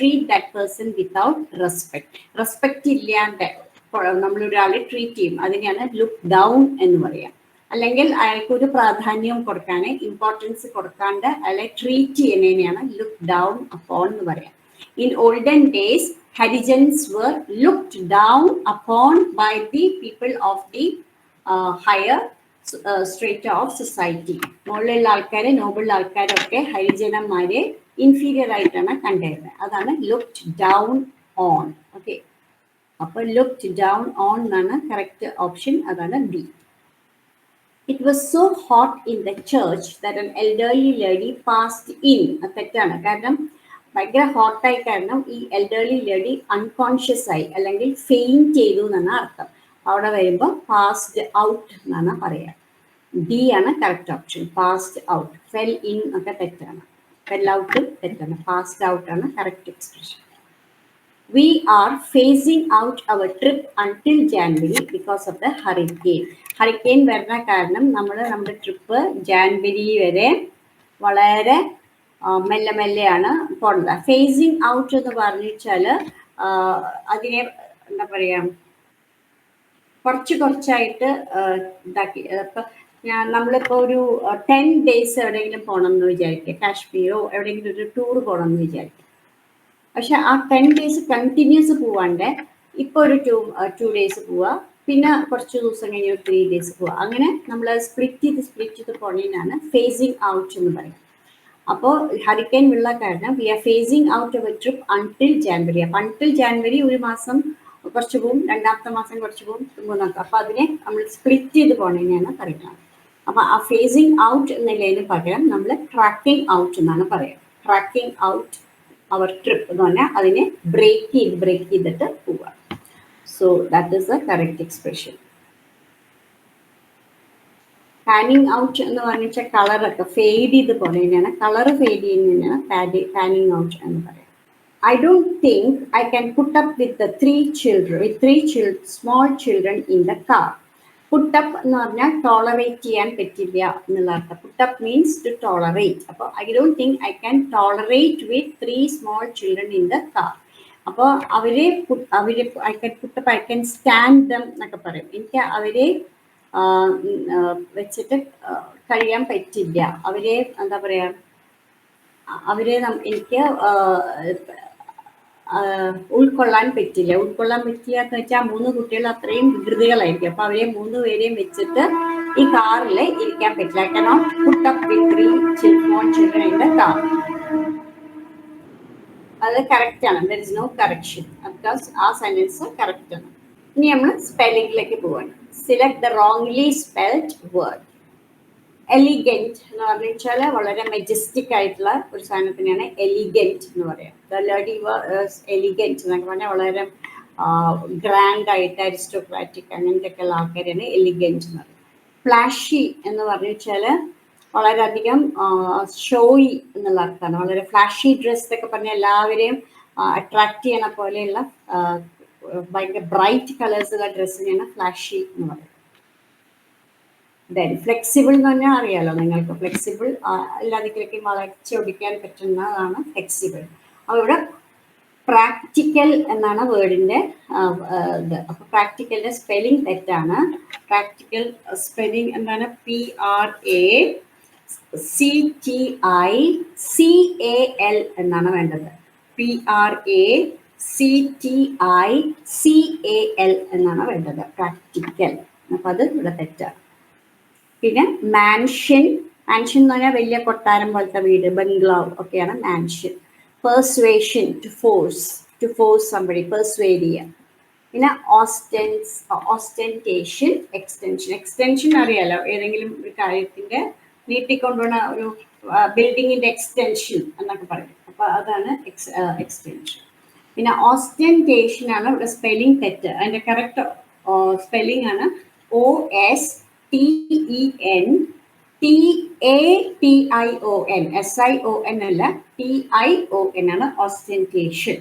treat that person without respect. Respect illande നമ്മളൊരാളെ ട്രീറ്റ് ചെയ്യും, അതിനെയാണ് ലുക്ക് ഡൗൺ എന്ന് പറയാം. അല്ലെങ്കിൽ അയാൾക്ക് ഒരു പ്രാധാന്യം കൊടുക്കാന്, ഇമ്പോർട്ടൻസ് കൊടുക്കാണ്ട് അയാളെ ട്രീറ്റ് ചെയ്യുന്നതിനെയാണ് ലുക്ക് ഡൗൺ അപ്പോൺ എന്ന് പറയാം. In olden days Harijans were looked down upon by the people of the higher strata of society. മുകളിലുള്ള ആൾക്കാരെ, നോബിൾ ആൾക്കാരൊക്കെ ഹരിജനന്മാരെ ഇൻഫീരിയർ ആയിട്ടാണ് കണ്ടിരുന്നത്. അതാണ് ലുക്ഡ് ഡൗൺ ഓൺ. ഓക്കെ, അപ്പോൾ ലുക്ക്ഡ് ഡൗൺ ഓൺ എന്നാണ് കറക്റ്റ് ഓപ്ഷൻ, അതാണ് B. It was so hot in the church that an elderly lady passed in. അത് തെറ്റാണ്. കാരണം ഭയങ്കര ഹോട്ടായി കാരണം ഈ എൽഡർലി ലേഡി അൺകോൺഷ്യസ് ആയി അല്ലെങ്കിൽ ഫെയിൻറ്റ് ചെയ്തു എന്നാണ് അർത്ഥം. അവിടെ വരുമ്പോൾ പാസ്ഡ് ഔട്ട് എന്നാണ് പറയുക. ഡി ആണ് correct option. Passed out. Fell in ഒക്കെ തെറ്റാണ്. ഫെൽ ഔട്ട് തെറ്റാണ്. പാസ്ഡ് ഔട്ട് ആണ് correct expression. We are phasing out our trip until January because of the hurricane. Hurricane വരുന്ന കാരണം നമ്മൾ നമ്മുടെ ട്രിപ്പ് ജാൻവരി വരെ വളരെ മെല്ലെ മെല്ലെയാണ് പോകുന്നത്. ഫേസിങ് ഔട്ട് എന്ന് പറഞ്ഞാൽ അതിനെ എന്താ പറയുക, കുറച്ചായിട്ട് ഇതാക്കി. ഇപ്പം നമ്മളിപ്പോൾ ഒരു 10 days എവിടെയെങ്കിലും പോകണം എന്ന് വിചാരിക്കുക, കാശ്മീരോ എവിടെയെങ്കിലും ഒരു ടൂർ പോകണം എന്ന് വിചാരിക്കുക. പക്ഷെ ആ 10 days കണ്ടിന്യൂസ് പോവാണ്ട് ഇപ്പോൾ ഒരു 2 days പോവുക, പിന്നെ കുറച്ച് ദിവസം കഴിഞ്ഞ് ഒരു 3 days പോവുക, അങ്ങനെ നമ്മൾ സ്പ്ലിറ്റ് ചെയ്ത് പോണതിനാണ് ഫേസിങ് ഔട്ട് എന്ന് പറയുന്നത്. അപ്പോൾ ഹറിക്കെയിൻ ഉള്ള കാരണം we are phasing out our trip until January. അപ്പം അൺടിൽ ജാൻവരി ഒരു മാസം കുറച്ച് പോവും, രണ്ടാമത്തെ മാസം കുറച്ച് പോവും, മൂന്നാമത്തെ. അപ്പോൾ അതിനെ നമ്മൾ സ്പ്ലിറ്റ് ചെയ്ത് പോണതിനാണ് പറയുന്നത്. അപ്പോൾ ആ ഫേസിങ് ഔട്ട് എന്നുള്ളതിന് പകരം നമ്മൾ ട്രാക്കിംഗ് ഔട്ട് എന്നാണ് പറയുക. ട്രാക്കിംഗ് ഔട്ട് അവർ ട്രിപ്പ് എന്ന് പറഞ്ഞാൽ അതിനെ ബ്രേക്ക് ചെയ്തിട്ട് പോവുക. So that is the correct expression. Panning out എന്ന് പറഞ്ഞാൽ കളറൊക്കെ ഫെയ്ഡ് ചെയ്ത് പോകുന്നതിനാണ്, കളർ ഫെയ്ഡ് ചെയ്യുന്നതിനാണ് പാനിങ് ഔട്ട് എന്ന് പറയാം. I don't think I can put up with the three small children in the car. Put up എന്ന് പറഞ്ഞാൽ ടോളറേറ്റ് ചെയ്യാൻ പറ്റില്ല എന്നുള്ള അർത്ഥം. Put up means to tolerate. അപ്പോൾ I don't think I can tolerate with 3 small children in the car. അപ്പോൾ അവരെ I can put up, I can stand them എന്നൊക്കെ പറയും. എനിക്ക് അവരെ വെച്ചിട്ട് കഴിയാൻ പറ്റില്ല, അവരെ എന്താ പറയുക, അവരെ എനിക്ക് ഉൾക്കൊള്ളാൻ പറ്റില്ല. ഉൾക്കൊള്ളാൻ പറ്റില്ല എന്ന് വെച്ചാൽ 3 കുട്ടികൾ അത്രയും വികൃതികളായിരിക്കും. അപ്പൊ അവരെ 3 പേരെയും വെച്ചിട്ട് ഈ കാറിൽ ഇരിക്കാൻ പറ്റില്ല. I cannot put up with 3 small children in the car. അത് കറക്റ്റ് ആണ്. There is no correction because ആ സെന്റൻസ് കറക്റ്റ് ആണ്. ഇനി നമ്മൾ സ്പെല്ലിംഗിലേക്ക് പോവാണ്. Select the wrongly spelled word. Elegant എന്ന് പറഞ്ഞാൽ വളരെ മെജസ്റ്റിക് ആയിട്ടുള്ള ഒരു സാധനത്തിനെയാണ് എലിഗൻറ്റ് എന്ന് പറയാം. ദ ലേഡി വാസ് എലിഗൻറ്റ് എന്നൊക്കെ പറഞ്ഞാൽ വളരെ ഗ്രാൻഡ് ആയിട്ട് അരിസ്റ്റോക്രാറ്റിക് അങ്ങനത്തെ ഉള്ള ആൾക്കാരാണ് എലിഗൻറ്റ് എന്ന് പറയുന്നത്. ഫ്ലാഷി എന്ന് പറഞ്ഞാൽ വളരെയധികം ഷോയി എന്നുള്ള അർത്ഥമാണ്. വളരെ ഫ്ലാഷി ഡ്രസ് ഒക്കെ പറഞ്ഞാൽ എല്ലാവരെയും അട്രാക്ട് ചെയ്യണ പോലെയുള്ള ഭയങ്കര ബ്രൈറ്റ് കളേഴ്സുള്ള ഡ്രസ്സിനെയാണ് ഫ്ലാഷി എന്ന് പറയുന്നത്. ദെൻ ഫ്ലെക്സിബിൾ എന്ന് പറഞ്ഞാൽ അറിയാലോ നിങ്ങൾക്ക്, ഫ്ലെക്സിബിൾ എല്ലാതിലേക്ക് വളച്ചൊടിക്കാൻ പറ്റുന്നതാണ് ഫ്ലെക്സിബിൾ. അപ്പോൾ ഇവിടെ പ്രാക്ടിക്കൽ എന്നാണ് വേർഡിൻ്റെ ഇത്. അപ്പോൾ പ്രാക്ടിക്കലിൻ്റെ സ്പെല്ലിംഗ് തെറ്റാണ്. പ്രാക്ടിക്കൽ സ്പെല്ലിംഗ് എന്താണ്? PRACTICAL എന്നാണ് വേണ്ടത്. PRACTICAL എന്നാണ് വേണ്ടത്, പ്രാക്ടിക്കൽ. അപ്പോൾ അത് ഇവിടെ തെറ്റാണ്. പിന്നെ മാൻഷൻ എന്ന് പറഞ്ഞാൽ വലിയ കൊട്ടാരം പോലത്തെ വീട്, ബംഗ്ലാവ് ഒക്കെയാണ് mansion. Persuasion, to force somebody, persuade ചെയ്യുക. പിന്നെ ഓസ്റ്റന്റേഷൻ, എക്സ്റ്റൻഷൻ അറിയാലോ, ഏതെങ്കിലും ഒരു കാര്യത്തിന്റെ നീട്ടിക്കൊണ്ടുപോണ ഒരു ബിൽഡിങ്ങിന്റെ എക്സ്റ്റൻഷൻ എന്നൊക്കെ പറയും. അപ്പൊ അതാണ് എക്സ്റ്റൻഷൻ. പിന്നെ ഓസ്റ്റന്റേഷൻ ആണ് ഇവിടെ സ്പെല്ലിംഗ് തെറ്റ്. അതിന്റെ കറക്റ്റ് സ്പെല്ലിംഗ് ആണ് OSTENTATION. SION അല്ല, TION ആണ് ഓസ്റ്റന്റേഷൻ.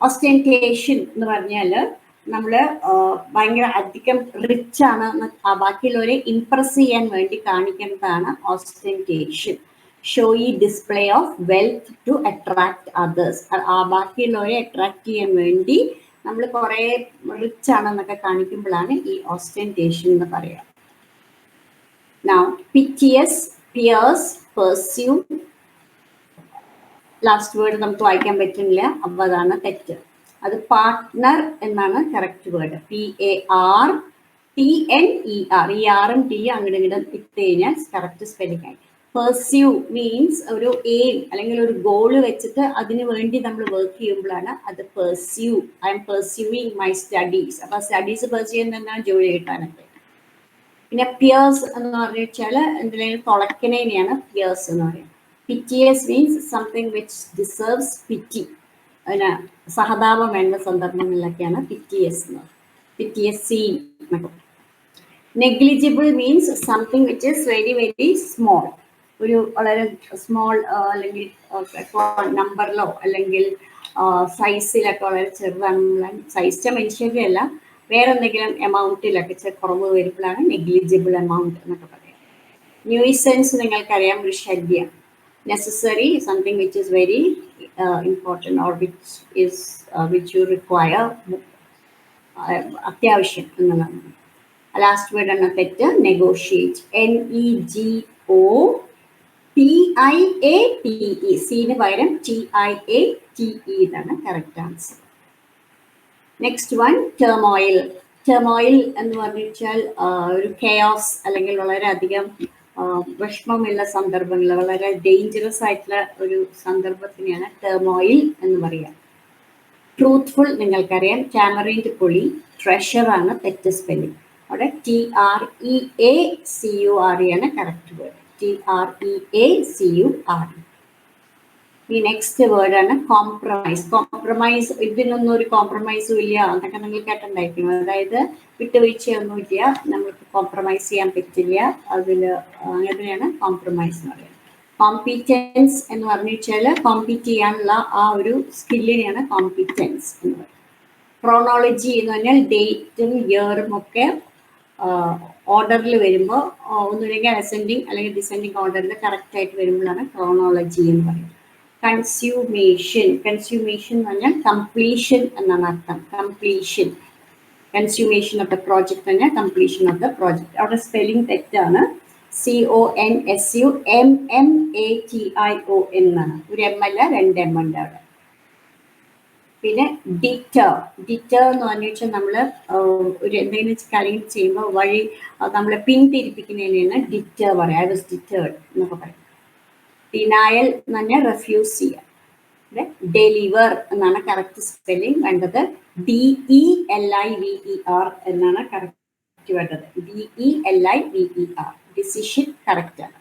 ഓസ്റ്റന്റേഷൻ എന്ന് പറഞ്ഞാൽ നമ്മൾ ഭയങ്കര അധികം റിച്ച് ആണ് ബാക്കിയുള്ളവരെ ഇംപ്രസ് ചെയ്യാൻ വേണ്ടി കാണിക്കുന്നതാണ് ostentation. Showy display of wealth to attract others. ബാക്കിയുള്ളവരെ അട്രാക്ട് ചെയ്യാൻ വേണ്ടി നമ്മൾ കുറേ റിച്ച് ആണെന്നൊക്കെ കാണിക്കുമ്പോഴാണ് ഈ ഓസ്റ്റന്റേഷൻ എന്ന് പറയുക. Now, piteous, pierce, pursue. Last word നമുക്ക് വായിക്കാൻ പറ്റുന്നില്ല, അപ്പോൾ അതാണ് തെറ്റ്. അത് പാർട്ട്ണർ എന്നാണ് കറക്റ്റ് വേർഡ്. PARTNER. ഈ ആറും ടി അങ്ങോട്ട് ഇങ്ങോട്ട് ഇട്ട് കഴിഞ്ഞാൽ കറക്റ്റ് സ്പെല്ലിംഗ് ആയി. പെർസ്യൂ മീൻസ് ഒരു എയിം അല്ലെങ്കിൽ ഒരു ഗോള് വെച്ചിട്ട് അതിന് വേണ്ടി നമ്മൾ വർക്ക് ചെയ്യുമ്പോഴാണ് അത് pursue. I M pursuing my studies. അപ്പൊ സ്റ്റഡീസ് പെർസ്യൂ ചെയ്യുന്നതാണ് ജോലി കിട്ടാനൊക്കെ. പിന്നെ പിയേഴ്സ് എന്ന് പറഞ്ഞു വെച്ചാൽ എന്തിനേലും തുളയ്ക്കണേനെയാണ് പിയേഴ്സ് എന്ന് പറയുന്നത്. പിറ്റിയസ് മീൻസ് സംതിങ് വിച്ച് ഡിസേർവ്സ് പിറ്റി. അതിന് സഹതാപം വേണ്ട സന്ദർഭങ്ങളിലൊക്കെയാണ് പിറ്റിയസ് എന്ന് പറയുന്നത്. പിറ്റിയസ് സീൻ എന്നൊക്കെ. Negligible means something which is very very small. ഒരു വളരെ സ്മോൾ അല്ലെങ്കിൽ നമ്പറിലോ അല്ലെങ്കിൽ സൈസിലൊക്കെ വളരെ ചെറുതാണ്. സൈസിന്റെ മനുഷ്യരുടെ അല്ല, വേറെ എന്തെങ്കിലും എമൗണ്ടിലൊക്കെ കുറവ് വരുമ്പോഴാണ് നെഗ്ലിജിബിൾ എമൗണ്ട് എന്നൊക്കെ പറയാം. ന്യൂയിസൻസ് നിങ്ങൾക്കറിയാം, ഒരു ശല്യം. Necessary something which is very important or which you require, അത്യാവശ്യം എന്നുള്ളതാണ്. ലാസ്റ്റ് വേർഡ് ആണ് തെറ്റ്. നെഗോഷിയേറ്റ്. NEGOTIATE. സീന് പകരം TIATE ഇതാണ് correct answer. Next one turmoil. Turmoil എന്ന് പറഞ്ഞു വെച്ചാൽ ഒരു കെയോസ് അല്ലെങ്കിൽ വളരെയധികം വിഷമമുള്ള സന്ദർഭങ്ങൾ, വളരെ ഡേഞ്ചറസ് ആയിട്ടുള്ള ഒരു സന്ദർഭത്തിനെയാണ് ടെർമോയിൽ എന്ന് പറയുക. ട്രൂത്ത്ഫുൾ നിങ്ങൾക്കറിയാം. ടാമറിൻഡ് പൊളി. ട്രഷർ ആണ് തെറ്റ് സ്പെല്ലിംഗ്. അവിടെ TREACURE ആണ് കറക്റ്റ് വേർഡ്. TREACURE. ഈ നെക്സ്റ്റ് വേർഡ് ആണ് കോംപ്രമൈസ്. കോംപ്രമൈസ്, ഇതിനൊന്നും ഒരു കോംപ്രമൈസും ഇല്ല എന്നൊക്കെ നിങ്ങൾ കേട്ടിട്ടുണ്ടായിരിക്കും. അതായത് വിട്ടുവീഴ്ചയൊന്നുമില്ല, നമുക്ക് കോംപ്രമൈസ് ചെയ്യാൻ പറ്റില്ല, അതിൽ അങ്ങനെയാണ് കോംപ്രമൈസ് എന്ന് പറയുന്നത്. കോമ്പീറ്റൻസ് എന്ന് പറഞ്ഞു വെച്ചാൽ കോമ്പീറ്റ് ചെയ്യാനുള്ള ആ ഒരു സ്കില്ലിനെയാണ് കോമ്പീറ്റൻസ് എന്ന് പറയുന്നത്. ക്രോണോളജി എന്ന് പറഞ്ഞാൽ ഡേറ്റും ഇയറും ഒക്കെ ഓർഡറിൽ വരുമ്പോൾ ഒന്നുമില്ലെങ്കിൽ അസെൻഡിങ് അല്ലെങ്കിൽ ഡിസെൻഡിങ് ഓർഡറിൽ കറക്റ്റ് ആയിട്ട് വരുമ്പോഴാണ് ക്രോണോളജി എന്ന് പറയുന്നത്. കൺസ്യൂമേഷൻ. കൺസ്യൂമേഷൻ എന്ന് പറഞ്ഞാൽ കംപ്ലീഷൻ എന്നാണ് അർത്ഥം. Completion, consummation of the project തന്നെ കംപ്ലീഷൻ ഓഫ് ദ പ്രോജക്റ്റ്. അവിടെ സ്പെല്ലിംഗ് തെറ്റാണ്. CONSUMMATIO എന്നാണ്. ഒരു M അല്ല, 2 M ഉണ്ട് അവിടെ. പിന്നെ ഡിറ്റർ. ഡിറ്റർ എന്ന് പറഞ്ഞു വെച്ചാൽ നമ്മൾ ഒരു എന്തെങ്കിലും കാര്യം ചെയ്യുമ്പോൾ വഴി നമ്മളെ പിന്തിരിപ്പിക്കുന്നതിനാണ് ഡിറ്റർ പറയുക. ഐ വാസ് ഡിറ്റേർഡ് എന്നൊക്കെ പറയും. ഡിനായൽ എന്ന് പറഞ്ഞാൽ റെഫ്യൂസ് ചെയ്യുക. ഡെലിവർ എന്നാണ് കറക്റ്റ് സ്പെല്ലിംഗ് വേണ്ടത്. DELIVER എന്നാണ് കറക്റ്റ് വേണ്ടത്. DELIVER. ഡിസിഷൻ കറക്റ്റ് ആണ്.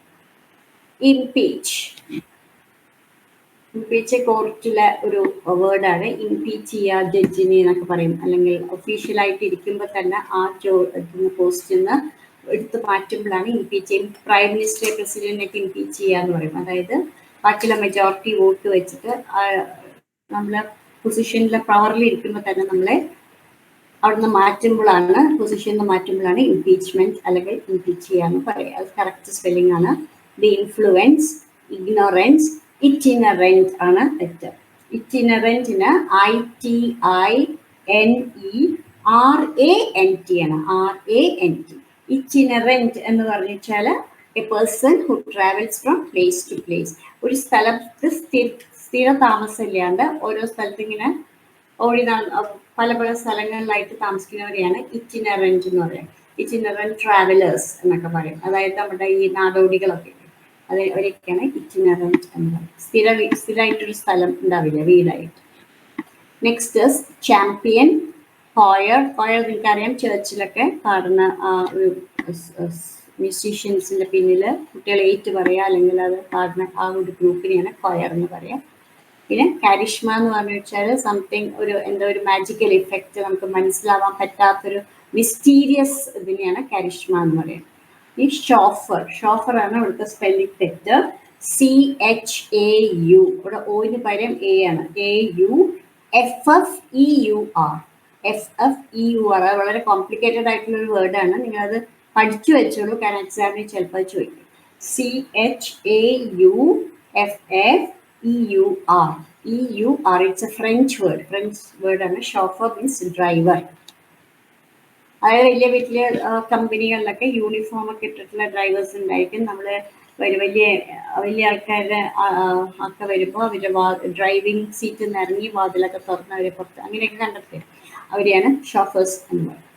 ഇംപീച്ച്. ഇംപീച്ച് കോർട്ടിലെ ഒരു വേർഡാണ്. ഇംപീച്ച് ചെയ്യുക ജഡ്ജിനെ എന്നൊക്കെ പറയും. അല്ലെങ്കിൽ ഒഫീഷ്യലായിട്ട് ഇരിക്കുമ്പോൾ തന്നെ ആ പോസ്റ്റിൽ നിന്ന് എടുത്ത് മാറ്റുമ്പോഴാണ് ഇംപീച്ച് ചെയ്യും. പ്രൈം മിനിസ്റ്റർ, പ്രസിഡന്റിനൊക്കെ ഇംപീച്ച് ചെയ്യുക എന്ന് പറയും. അതായത് ബാക്കിയുള്ള മെജോറിറ്റി വോട്ട് വെച്ചിട്ട് നമ്മൾ പൊസിഷനിലെ പവറിൽ ഇരിക്കുമ്പോൾ തന്നെ നമ്മളെ അവിടുന്ന് മാറ്റുമ്പോഴാണ്, പൊസിഷനിൽ നിന്ന് മാറ്റുമ്പോഴാണ് ഇംപീച്ച്മെന്റ് അല്ലെങ്കിൽ ഇംപീച്ച് ചെയ്യുക എന്ന് പറയുക. അത് കറക്റ്റ് സ്പെല്ലിംഗ് ആണ്. The influence. ഇഗ്നോറൻസ്. ഇറ്റിനറന്റ് ആണ് തെറ്റ്. ഇറ്റിനറന്റിന് ITINERANT ആണ്. RANT. ഇറ്റിനറന്റ് എന്ന് പറഞ്ഞു വെച്ചാൽ a person who travels from place to place. ഒരു സ്ഥലത്ത് സ്ഥിര താമസമില്ലാണ്ട് ഓരോ സ്ഥലത്ത് ഇങ്ങനെ ഓടി പല പല സ്ഥലങ്ങളിലായിട്ട് താമസിക്കുന്നവരെയാണ് ഇറ്റിനറന്റ് എന്ന് പറയുന്നത്. ഇറ്റിനറന്റ് ട്രാവലേഴ്സ് എന്നൊക്കെ പറയും. അതായത് നമ്മുടെ ഈ നാടോടികളൊക്കെ അവരൊക്കെയാണ് ഇറ്റിനറന്റ് എന്ന് പറയുന്നത്. സ്ഥിരമായിട്ടൊരു സ്ഥലം ഉണ്ടാവില്ല വീടായിട്ട്. Next champion. കോയർ. കോയർ നിങ്ങൾക്കറിയാം, ചർച്ചിലൊക്കെ പാടുന്ന ഒരു മ്യൂസീഷ്യൻസിന്റെ പിന്നിൽ കുട്ടികൾ ഏറ്റു പറയുക അല്ലെങ്കിൽ അത് പാടുന്ന ആ ഒരു ഗ്രൂപ്പിനെയാണ് കോയർ എന്ന് പറയാം. പിന്നെ കാരിഷ്മ എന്ന് പറഞ്ഞു വെച്ചാൽ സംതിങ് ഒരു മാജിക്കൽ ഇഫക്റ്റ്, നമുക്ക് മനസ്സിലാവാൻ പറ്റാത്തൊരു മിസ്റ്റീരിയസ് ഇതിനെയാണ് കാരിഷ്മ എന്ന് പറയുന്നത്. ഈ ഷോഫർ. ഷോഫർ ആണ് ഇവിടുത്തെ സ്പെല്ലിംഗ് തെറ്റ്. CHAU. ഇവിടെ ഓന് പകരം A ആണ്. AUFFEUR. FFEUR. വളരെ കോംപ്ലിക്കേറ്റഡ് ആയിട്ടുള്ള ഒരു വേർഡാണ്. നിങ്ങളത് പഠിച്ചു വെച്ചോളൂ, കാരണം എക്സാമിന് ചിലപ്പോൾ ചോദിക്കും. CHAUFFEUR. It's a French word. French വേർഡാണ്. Chauffeur means driver. അതായത് വലിയ വലിയ കമ്പനികളിലൊക്കെ യൂണിഫോം ഒക്കെ ഇട്ടിട്ടുള്ള ഡ്രൈവേഴ്സ് ഉണ്ടായിരിക്കും. നമ്മൾ വലിയ വലിയ ആൾക്കാരുടെ ഒക്കെ വരുമ്പോൾ അവരുടെ ഡ്രൈവിംഗ് സീറ്റിൽ നിന്ന് ഇറങ്ങി വാതിലൊക്കെ തുറന്ന് അവരെ പുറത്ത് അങ്ങനെയൊക്കെ കണ്ടെത്തി അവരെയാണ് ഷോഫേഴ്സ് എന്ന് പറയുന്നത്.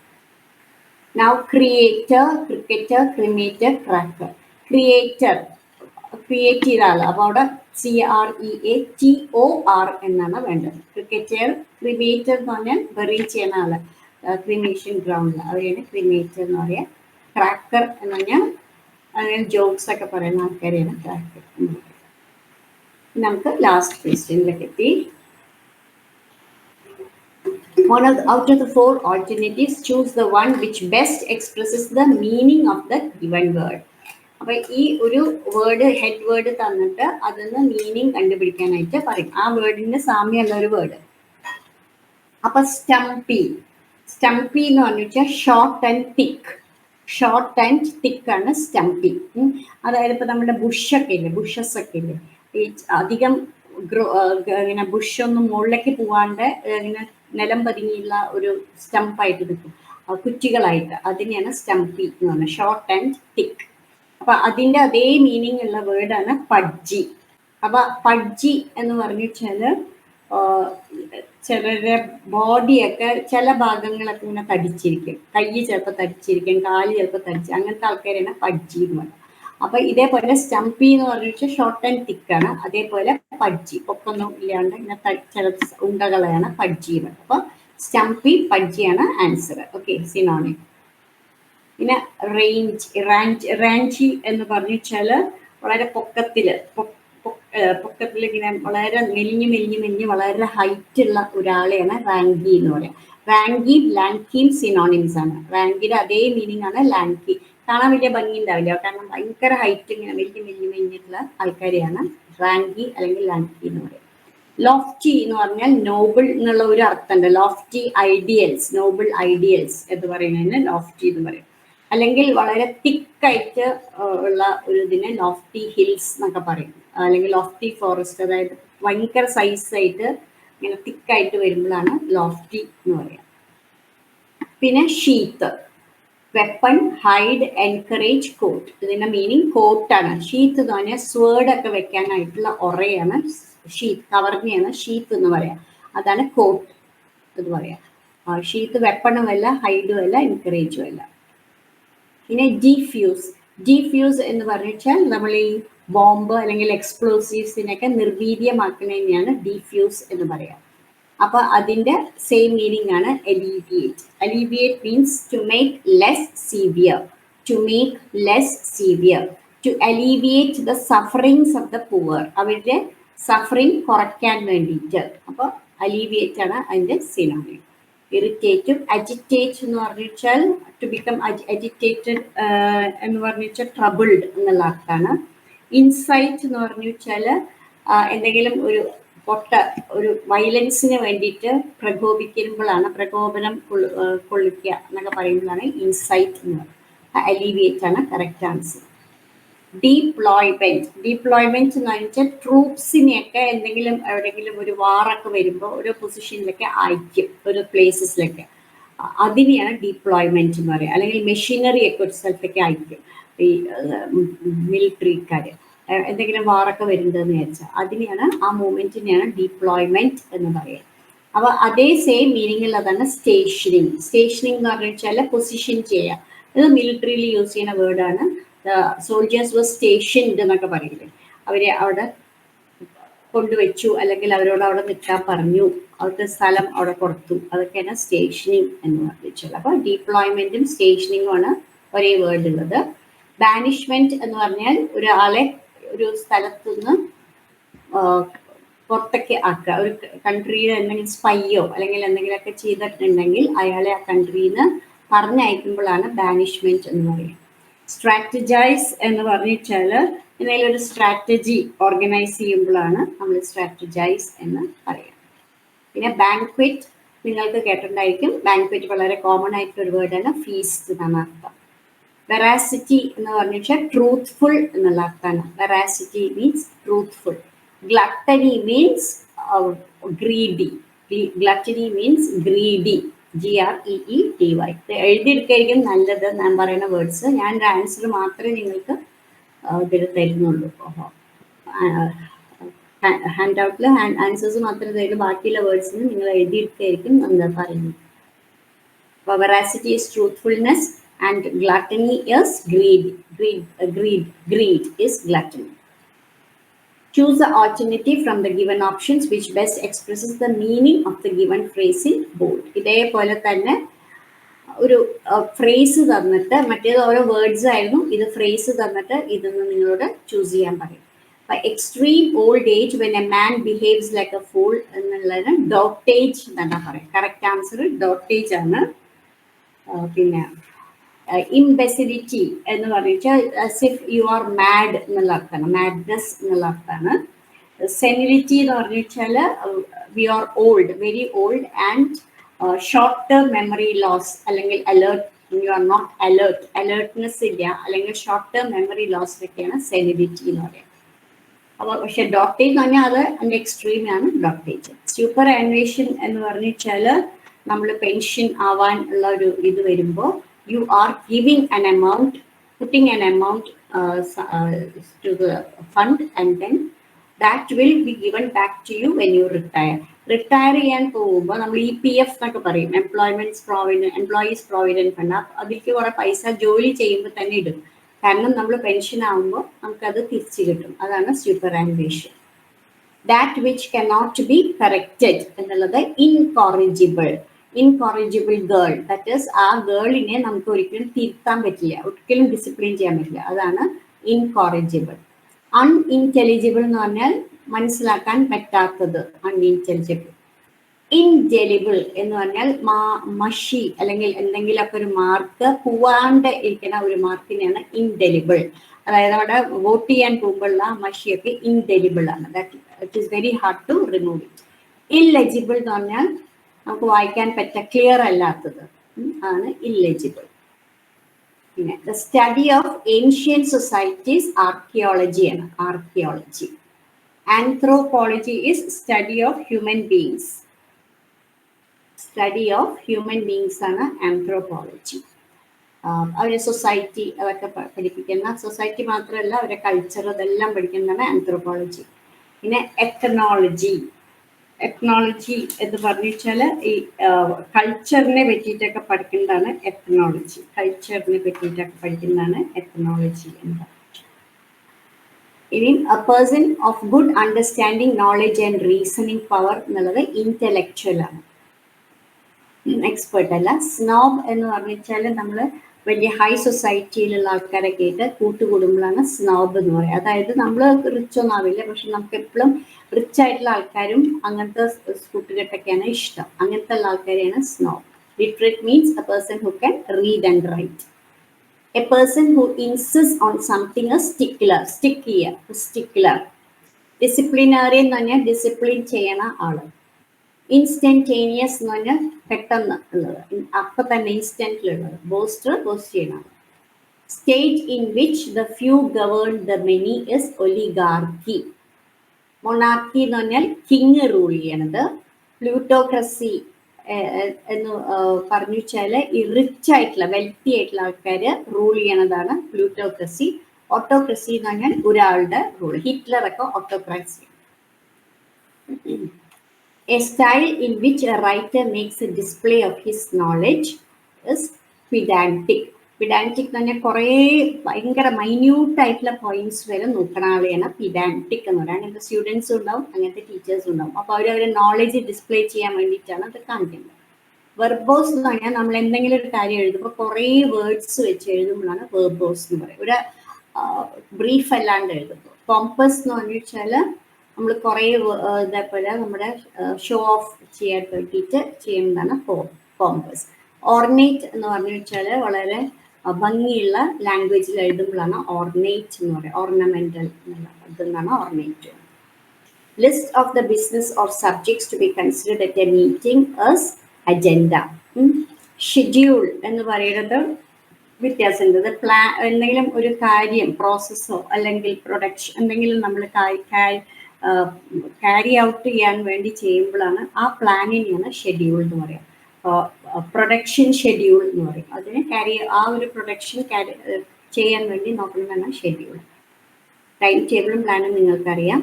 Now creator, cricketer, cremator, cracker. Creator create ചെയ്ത ആൾ. അപ്പോൾ അവിടെ CREATOR എന്നാണ് വേണ്ടത്. ക്രിക്കറ്റർ, ക്രിമേറ്റർ എന്ന് പറഞ്ഞാൽ ബറി ചെയ്യുന്ന ആള്, ക്രിമേഷൻ ഗ്രൗണ്ടിൽ അവരെയാണ് ക്രിമേറ്റർ എന്ന് പറയുക. ക്രാക്കർ എന്ന് പറഞ്ഞാൽ അങ്ങനെ ജോക്സ് ഒക്കെ പറയുന്ന ആൾക്കാരെയാണ് ക്രാക്കർ എന്ന് പറയുക. നമുക്ക് ലാസ്റ്റ് ക്വസ്റ്റ്യനിലേക്ക് എത്തി. Out of the 4 alternatives, choose the one which best expresses the meaning of the given word. അപ്പോൾ ഈ ഒരു വേർഡ്, ഹെഡ് വേർഡ് തന്നിട്ട് അതിന്ന് മീനിങ് കണ്ടുപിടിക്കാനായിട്ട് പറയും. ആ വേർഡിന്റെ സാമ്യമുള്ള ഒരു വേർഡ്. അപ്പൊ സ്റ്റംപി എന്ന് പറഞ്ഞു വെച്ചാൽ ഷോർട്ട് ആൻഡ് തിക്ക് ആണ് സ്റ്റംപി. അതായത് ഇപ്പൊ നമ്മുടെ ബുഷസ് ഒക്കെ ഇല്ലേ, ഈ അധികം ഇങ്ങനെ ബുഷൊന്നും മുകളിലേക്ക് പോവാണ്ട് ഇങ്ങനെ നിലം പതുങ്ങിയുള്ള ഒരു സ്റ്റംപായിട്ട് നിൽക്കും, കുറ്റികളായിട്ട്. അതിനെയാണ് സ്റ്റംപി എന്ന് പറഞ്ഞാൽ, ഷോർട്ട് ആൻഡ് തിക്ക്. അപ്പൊ അതിന്റെ അതേ മീനിങ് ഉള്ള വേർഡാണ് പഡ്ജി. അപ്പൊ പഡ്ജി എന്ന് പറഞ്ഞു വെച്ചാല് ചിലരുടെ ബോഡിയൊക്കെ ചില ഭാഗങ്ങളൊക്കെ ഇങ്ങനെ തടിച്ചിരിക്കും, കൈ ചിലപ്പോൾ തടിച്ചിരിക്കും, കാല് ചിലപ്പോൾ തടിച്ച്, അങ്ങനത്തെ ആൾക്കാരാണ് പഡ്ജി എന്ന് പറയുന്നത്. അപ്പൊ ഇതേപോലെ സ്റ്റംപി എന്ന് പറഞ്ഞു വെച്ചാൽ ഷോർട്ട് ആൻഡ് തിക്കാണ്. അതേപോലെ പഡ്ജി പൊക്കൊന്നും ഇല്ലാണ്ട് ഇങ്ങനെ ചില ഉണ്ടകളെയാണ് പഡ്ജി എന്ന് പറയുന്നത്. അപ്പൊ സ്റ്റംപി, പഡ്ജിയാണ് ആൻസർ. Okay, synonym. പിന്നെ റാഞ്ചി എന്ന് പറഞ്ഞു വെച്ചാല് വളരെ പൊക്കത്തില് ഇങ്ങനെ വളരെ മെലിഞ്ഞ് വളരെ ഹൈറ്റ് ഉള്ള ഒരാളെയാണ് റാങ്കി എന്ന് പറയാം. റാങ്കി, ലാൻകിയും സിനോണിംസ് ആണ്. റാങ്കിയുടെ അതേ മീനിങ് ആണ് ലാൻകി. കാണാൻ വലിയ ഭംഗി ഉണ്ടാവില്ല, കാരണം ഭയങ്കര ഹൈറ്റ് ഇങ്ങനെ മെലിഞ്ഞിട്ടുള്ള ആൾക്കാരെയാണ് റാങ്കി അല്ലെങ്കിൽ ലാൻകി എന്ന് പറയാം. ലോഫ്റ്റി എന്ന് പറഞ്ഞാൽ നോബിൾ എന്നുള്ള ഒരു അർത്ഥമുണ്ട്. ലോഫ്റ്റി ഐഡിയൽസ്, നോബിൾ ഐഡിയൽസ് എന്ന് പറയുന്നതിന് ലോഫ്റ്റി എന്ന് പറയും. അല്ലെങ്കിൽ വളരെ തിക്കായിട്ട് ഉള്ള ഒരു ഇതിനെ ലോഫ്റ്റി ഹിൽസ് എന്നൊക്കെ പറയും, അല്ലെങ്കിൽ ലോഫ്റ്റി ഫോറസ്റ്റ്. അതായത് ഭയങ്കര സൈസായിട്ട് ഇങ്ങനെ തിക്കായിട്ട് വരുമ്പോഴാണ് ലോഫ്റ്റി എന്ന് പറയാം. പിന്നെ sheath, weapon, hide, encourage, coat. ഇതിന്റെ മീനിങ് കോട്ടാണ്. ഷീത്ത് എന്ന് പറഞ്ഞാൽ സ്വേർഡ് ഒക്കെ വെക്കാനായിട്ടുള്ള ഒറയാണ് ഷീത്ത്, കവർന്നെയാണ് ഷീത്ത് എന്ന് പറയാം. അതാണ് കോട്ട് എന്ന് പറയാം. ഷീത്ത് വെപ്പണും അല്ല, ഹൈഡും അല്ല, എൻകറേജും അല്ല. പിന്നെ ഡീഫ്യൂസ് എന്ന് പറഞ്ഞാൽ നമ്മൾ ഈ ബോംബ് അല്ലെങ്കിൽ എക്സ്പ്ലോസീവ്സിനൊക്കെ നിർവീര്യമാക്കുന്നതിനെയാണ് ഡീഫ്യൂസ് എന്ന് പറയാം. അപ്പൊ അതിന്റെ സെയിം മീനിങ് ആണ് alleviate means to make less severe, to alleviate the sufferings of the poor, അവരുടെ സഫറിങ് കുറയ്ക്കാൻ വേണ്ടിയിട്ട്. അപ്പൊ അലീവിയേറ്റ് ആണ് അതിന്റെ സിനോണിം. ഇറിറ്റേറ്റീവ്, അജിറ്റേറ്റ് എന്ന് പറഞ്ഞു വെച്ചാൽ ടു ബിക്കം അജിറ്റേറ്റഡ് എന്ന് പറഞ്ഞു വെച്ചാൽ ട്രബിൾഡ് എന്നുള്ള അർത്ഥമാണ്. ഇൻസൈറ്റ് എന്ന് പറഞ്ഞു വെച്ചാൽ എന്തെങ്കിലും ഒരു വയലൻസിന് വേണ്ടിയിട്ട് പ്രകോപനം കൊള്ളിക്കുക എന്നൊക്കെ പറയുന്നതാണ് ഇൻസൈറ്റ് എന്ന് പറയുന്നത്. അലീവിയേറ്റ് ആണ് കറക്റ്റ് ആൻസർ. ഡീപ്ലോയ്മെന്റ് എന്ന് വെച്ചാൽ ട്രൂപ്സിനെയൊക്കെ എവിടെയെങ്കിലും ഒരു വാറൊക്കെ വരുമ്പോൾ ഓരോ പൊസിഷനിലൊക്കെ അയക്കും, ഒരു പ്ലേസസിലൊക്കെ. അതിനെയാണ് ഡീപ്ലോയ്മെന്റ് എന്ന് പറയുക. അല്ലെങ്കിൽ മെഷീനറി ഒക്കെ ഒരു സ്ഥലത്തേക്ക് അയക്കും ഈ മിലിറ്ററിക്കാർ, എന്തെങ്കിലും വാറൊക്കെ വരുന്നതെന്ന് വിചാരിച്ചാൽ. അതിനെയാണ്, ആ മൂവ്മെന്റിനെയാണ് ഡീപ്ലോയ്മെന്റ് എന്ന് പറയുക. അപ്പൊ അതേ സെയിം മീനിങ് ഉള്ളതാണ് സ്റ്റേഷനിങ് എന്ന് പറഞ്ഞു വെച്ചാൽ പൊസിഷൻ ചെയ്യുക. ഇത് മിലിറ്ററിയിൽ യൂസ് ചെയ്യുന്ന വേർഡാണ്. സോൾജേഴ്സ് വാസ് സ്റ്റേഷൻഡ് എന്നൊക്കെ പറയില്ലേ, അവരെ അവിടെ കൊണ്ടുവച്ചു, അല്ലെങ്കിൽ അവരോട് അവിടെ നിൽക്കാൻ പറഞ്ഞു, അവർക്ക് സ്ഥലം അവിടെ കൊടുത്തു. അതൊക്കെയാണ് സ്റ്റേഷനിങ് എന്ന് പറഞ്ഞിട്ടുള്ളത്. അപ്പൊ ഡീപ്ലോയ്മെന്റും സ്റ്റേഷനിങ്ങും ആണ് ഒരേ വേർഡ് ഉള്ളത്. ബാനിഷ്മെന്റ് എന്ന് പറഞ്ഞാൽ ഒരാളെ ഒരു സ്ഥലത്തു നിന്ന് പുറത്തേക്ക് ആക്കുക. ഒരു കൺട്രിയിൽ എന്തെങ്കിലും സ്പൈയോ അല്ലെങ്കിൽ എന്തെങ്കിലുമൊക്കെ ചെയ്തിട്ടുണ്ടെങ്കിൽ അയാളെ ആ കൺട്രിയിൽ നിന്ന് പറഞ്ഞയക്കുമ്പോഴാണ് ബാനിഷ്മെന്റ് എന്ന് പറയുന്നത്. സ്ട്രാറ്റജൈസ് എന്ന് പറഞ്ഞാൽ എന്തെങ്കിലും ഒരു സ്ട്രാറ്റജി ഓർഗനൈസ് ചെയ്യുമ്പോഴാണ് നമ്മൾ സ്ട്രാറ്റജൈസ് എന്ന് പറയുക. പിന്നെ ബാങ്ക്വറ്റ് നിങ്ങൾക്ക് കേട്ടിട്ടുണ്ടായിരിക്കും. ബാങ്ക്വറ്റ് വളരെ കോമൺ ആയിട്ടുള്ള ഒരു വേർഡാണ്. ഫീസ്റ്റ് എന്നാണ് അർത്ഥം. വെറാസിറ്റി എന്ന് പറഞ്ഞാൽ ട്രൂത്ത്ഫുൾ എന്നുള്ള അർത്ഥമാണ്. Veracity means truthful. ഗ്ലട്ടണി means greedy. ഗ്ലട്ടണി means greedy, GREEDY. എഴുതിയെടുക്കായിരിക്കും നല്ലത് ഞാൻ പറയുന്ന വേർഡ്സ്. ഞാൻ ആൻസർ മാത്രമേ നിങ്ങൾക്ക് ഇതിൽ തരുന്നുള്ളൂ. ഹാൻഡ് ഔട്ടിൽ ആൻസേഴ്സ് മാത്രമേ തരുള്ളൂ. ബാക്കിയുള്ള വേർഡ്സിന് നിങ്ങൾ എഴുതിയെടുക്കായിരിക്കും നമ്മൾ പറയുന്നത്. അപ്പോൾ veracity is truthfulness and gluttony is greed is gluttony. Choose the alternative from the given options which best expresses the meaning of the given phrase in bold. ഇതേപോലെ തന്നെ ഒരു ഫ്രേസ് തന്നിട്ട് മറ്റേത് ഓരോ വേർഡ്സ് ആയിരുന്നു, ഇത് ഫ്രേസ് തന്നിട്ട് ഇതൊന്ന് നിങ്ങളോട് ചൂസ് ചെയ്യാൻ പറയും. Extreme old age when a man behaves like A fool എന്നുള്ളതിന് ഡോട്ടേജ് എന്നാണ് പറയാം. കറക്റ്റ് ആൻസർ ഡോട്ടേജ് ആണ്. പിന്നെ ഇംബെസിലിറ്റി എന്ന് പറഞ്ഞാൽ as if you are mad എന്നുള്ള അർത്ഥമാണ്, മാഡ്നെസ് എന്നുള്ള അർത്ഥമാണ്. സെനിലിറ്റി എന്ന് പറഞ്ഞു വെച്ചാൽ we are old, very old and short term memory loss അല്ലെങ്കിൽ alert, you are not alert, alertness ഇല്ല, അല്ലെങ്കിൽ ഷോർട്ട് ടേം മെമ്മറി ലോസിലൊക്കെയാണ് സെനിലിറ്റി എന്ന് പറയുന്നത്. അപ്പോൾ പക്ഷെ ഡോട്ടേജ് എന്ന് പറഞ്ഞാൽ അത് അതിൻ്റെ എക്സ്ട്രീമാണ് ഡോട്ടേജ്. സൂപ്പർ ആനുവേഷൻ എന്ന് പറഞ്ഞു വെച്ചാൽ നമ്മൾ പെൻഷൻ ആവാൻ ഉള്ള ഒരു ഇത് വരുമ്പോൾ you are giving an amount, putting an amount to the fund, and then that will be given back to you when you retire. Retire ചെയ്യാൻ പോകുമ്പോൾ നമ്മൾ EPF എന്നൊക്കെ പറയും, എംപ്ലോയീസ് പ്രൊവിഡൻറ്റ് ഫണ്ട്. അതിലേക്ക് കുറെ പൈസ ജോലി ചെയ്യുമ്പോൾ തന്നെ ഇടും, കാരണം നമ്മൾ പെൻഷൻ ആകുമ്പോൾ നമുക്കത് തിരിച്ചു കിട്ടും. അതാണ് superannuation. That which cannot be corrected എന്നുള്ളത് incorrigible. Incorrigible girl, that is ആ ഗേളിനെ നമുക്ക് ഒരിക്കലും തിരുത്താൻ പറ്റില്ല, ഒരിക്കലും ഡിസിപ്ലിൻ ചെയ്യാൻ പറ്റില്ല, അതാണ് ഇൻകോറിജിബിൾ. അൺഇൻറ്റലിജിബിൾ എന്ന് പറഞ്ഞാൽ മനസ്സിലാക്കാൻ പറ്റാത്തത്, അൺഇൻറ്റലിജിബിൾ. ഇൻഡെലിബിൾ എന്ന് പറഞ്ഞാൽ മഷി അല്ലെങ്കിൽ എന്തെങ്കിലുമൊക്കെ ഒരു മാർക്ക് പോവാണ്ട് ഇരിക്കുന്ന ഒരു മാർക്കിനെയാണ് ഇൻഡെലിബിൾ. അതായത് അവിടെ വോട്ട് ചെയ്യാൻ പോകുമ്പോഴുള്ള മഷിയൊക്കെ ഇൻഡെലിബിൾ ആണ്. That it is very hard to remove it. Illegible എന്ന് പറഞ്ഞാൽ നമുക്ക് വായിക്കാൻ ക്ലിയർ അല്ലാത്തത് ആണ് ഇല്ലെജിബിൾ. പിന്നെ the study of ancient societies ആർക്കിയോളജിയാണ്, archaeology. Anthropology is study of human beings, study of human beings ആണ് ആന്ത്രോപോളജി. അവരെ സൊസൈറ്റി അതൊക്കെ പഠിപ്പിക്കുന്ന, സൊസൈറ്റി മാത്രമല്ല അവരെ കൾച്ചർ അതെല്ലാം പഠിക്കുന്നതാണ് ആന്ത്രോപോളജി. പിന്നെ എത്നോളജി, എത്നോളജി എന്ന് പറഞ്ഞു വെച്ചാൽ ഈ കൾച്ചറിനെ പറ്റിയിട്ടൊക്കെ പഠിക്കുന്നതാണ് എത്നോളജി, കൾച്ചറിനെ പറ്റിയിട്ടൊക്കെ പഠിക്കുന്നതാണ് എത്നോളജി എന്ന് പറയുന്നത്. ഇനി A person of good understanding knowledge and reasoning power എന്നുള്ളത് ഇന്റലക്ച്വൽ ആണ്, എക്സ്പേർട്ട് അല്ല. സ്നോബ് എന്ന് പറഞ്ഞു വെച്ചാൽ നമ്മൾ വലിയ ഹൈ സൊസൈറ്റിയിലുള്ള ആൾക്കാരൊക്കെ ആയിട്ട് കൂട്ടുകൂടുമ്പോഴാണ് സ്നോബ് എന്ന് പറയുക. അതായത് നമ്മൾ റിച്ച് ഒന്നും ആവില്ല, പക്ഷെ നമുക്ക് എപ്പോഴും റിച്ച് ആയിട്ടുള്ള ആൾക്കാരും അങ്ങനത്തെ കൂട്ടുകെട്ടൊക്കെയാണ് ഇഷ്ടം, അങ്ങനത്തെ ഉള്ള ആൾക്കാരെയാണ് snob. Literate means a person who can read and write. A person who insist on something a stickler, stickler. Disciplinary എന്ന് പറഞ്ഞാൽ ഡിസിപ്ലിൻ ചെയ്യണ ആള്. ഇൻസ്റ്റന്റേനിയസ് എന്ന് പറഞ്ഞാൽ പെട്ടെന്ന് ഉള്ളത്, അപ്പൊ തന്നെ ഇൻസ്റ്റന്റിലുള്ളത്. ബോസ്റ്റർ ബോസ്റ്റ് ചെയ്യണം. State in which the few govern the many is oligarchy. Monarchy എന്ന് പറഞ്ഞാൽ കിങ് റൂൾ ചെയ്യണത്. പ്ലൂട്ടോക്രസി എന്ന് പറഞ്ഞു വെച്ചാൽ ഈ റിച്ച് ആയിട്ടുള്ള വെൽത്തി ആയിട്ടുള്ള ആൾക്കാർ റൂൾ ചെയ്യണതാണ് പ്ലൂട്ടോക്രസി. ഓട്ടോക്രസി എന്ന് പറഞ്ഞാൽ ഒരാളുടെ റൂൾ. ഹിറ്റ്ലറൊക്കെ autocracy. A style in which a writer makes a display of his knowledge is pedantic. Pedantic എന്ന് പറഞ്ഞാൽ കുറേ ഭയങ്കര മൈന്യൂട്ട് ആയിട്ടുള്ള പോയിന്റ്സ് വരെ നോക്കണ ആളെയാണ് പിഡാൻറ്റിക് എന്ന് പറയുന്നത്. അങ്ങനത്തെ സ്റ്റുഡൻസും ഉണ്ടാവും, അങ്ങനത്തെ ടീച്ചേഴ്സും ഉണ്ടാവും. അപ്പോൾ അവരവരെ നോളജ് ഡിസ്പ്ലേ ചെയ്യാൻ വേണ്ടിയിട്ടാണ് അത് കാണിക്കുന്നത്. വെർബോസ് എന്ന് പറഞ്ഞാൽ നമ്മൾ എന്തെങ്കിലും ഒരു കാര്യം എഴുതുമ്പോൾ കുറേ വേർഡ്സ് വെച്ച് എഴുതുമ്പോഴാണ് വെർബോസ് എന്ന് പറയുന്നത്, ഒരു ബ്രീഫ് അല്ലാണ്ട് എഴുതുമ്പോൾ. പോംപസ് എന്ന് പറഞ്ഞു വെച്ചാൽ നമ്മൾ കുറേ ഇതേപോലെ നമ്മുടെ ഷോ ഓഫ് ചെയ്യാൻ വേണ്ടിയിട്ട് ചെയ്യുന്നതാണ് പോംപസ്. ഓർണേറ്റ് എന്ന് പറഞ്ഞു വെച്ചാൽ വളരെ ഭംഗിയുള്ള ലാംഗ്വേജിൽ എഴുതുമ്പോഴാണ് ഓർണേറ്റ് എന്ന് പറയുക, ഓർണമെന്റൽ എന്നുള്ള ഇതെന്നാണ് ornate. List of the business of subjects to be considered at a meeting as agenda. Schedule എന്ന് പറയുന്നത് വ്യത്യാസമുണ്ട്. എന്തെങ്കിലും ഒരു കാര്യം പ്രോസസ്സോ അല്ലെങ്കിൽ പ്രൊഡക്ഷൻ എന്തെങ്കിലും നമ്മൾ ക്യാരി ഔട്ട് ചെയ്യാൻ വേണ്ടി ചെയ്യുമ്പോഴാണ് ആ പ്ലാനിനെയാണ് ഷെഡ്യൂൾ എന്ന് പറയുക. പ്രൊഡക്ഷൻ ഷെഡ്യൂൾ എന്ന് പറയും. അതിന് ആ ഒരു പ്രൊഡക്ഷൻ ചെയ്യാൻ വേണ്ടി നോക്കുന്നതാണ് ഷെഡ്യൂൾ. ടൈം ടേബിളും പ്ലാനും നിങ്ങൾക്കറിയാം.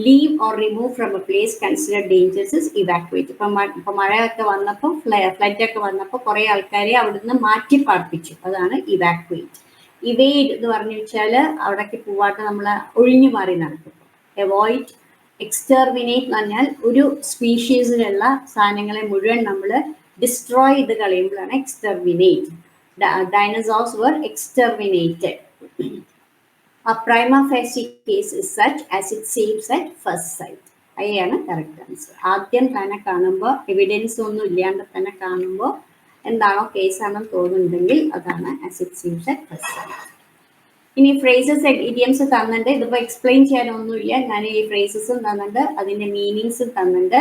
Leave or remove from A place consider dangers is evacuate. ഇപ്പം മഴയൊക്കെ വന്നപ്പോൾ ഫ്ലഡൊക്കെ വന്നപ്പോൾ കുറേ ആൾക്കാരെ അവിടുന്ന് മാറ്റി പാർപ്പിച്ചു, അതാണ് ഇവാക്യുവേറ്റ്. ഇവേഡ് എന്ന് പറഞ്ഞു വെച്ചാൽ അവിടേക്ക് പോവാട്ട് നമ്മൾ ഒഴിഞ്ഞു മാറി നടക്കും. അവോയ്ഡ്. എക്സ്റ്റെർമിനേറ്റ് എന്ന് പറഞ്ഞാൽ ഒരു സ്പീഷീസിലുള്ള സാധനങ്ങളെ മുഴുവൻ നമ്മൾ ഡിസ്ട്രോയ് ചെയ്ത് കളയുമ്പോഴാണ് എക്സ്റ്റെർമിനേറ്റ്. ഡൈനോസോർസ് were exterminated. A prima facie case is such as it seems at first sight. അതാണ് കറക്റ്റ് ആൻസർ. ആദ്യം തന്നെ കാണുമ്പോൾ എവിഡൻസ് ഒന്നും ഇല്ലാണ്ട് തന്നെ കാണുമ്പോൾ എന്താണോ കേസാണെന്ന് തോന്നുന്നുണ്ടെങ്കിൽ അതാണ് as it seems at first sight. ഇനി ഫ്രേസസ് ഇഡിയംസ് തന്നിട്ടുണ്ട്. ഇതിപ്പോൾ എക്സ്പ്ലെയിൻ ചെയ്യാനൊന്നുമില്ല. ഞാൻ ഈ ഫ്രേസസും തന്നിട്ടുണ്ട്, അതിൻ്റെ മീനിങ്സും തന്നിട്ടുണ്ട്.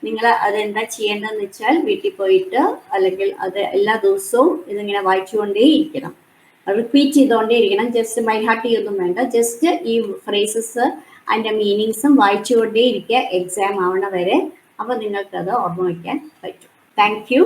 നിങ്ങൾ അതെന്താ ചെയ്യേണ്ടതെന്ന് വെച്ചാൽ വീട്ടിൽ പോയിട്ട് അല്ലെങ്കിൽ അത് എല്ലാ ദിവസവും ഇതിങ്ങനെ വായിച്ചുകൊണ്ടേ ഇരിക്കണം, റിപ്പീറ്റ് ചെയ്തുകൊണ്ടേ ഇരിക്കണം. ജസ്റ്റ് ബൈ ഹാർട്ട് ചെയ്യൊന്നും വേണ്ട, ജസ്റ്റ് ഈ ഫ്രേസസ് അതിൻ്റെ മീനിങ്സും വായിച്ചുകൊണ്ടേ ഇരിക്കുക എക്സാം ആവണ വരെ. അപ്പോൾ നിങ്ങൾക്കത് ഓർമ്മ വയ്ക്കാൻ പറ്റും. Thank you.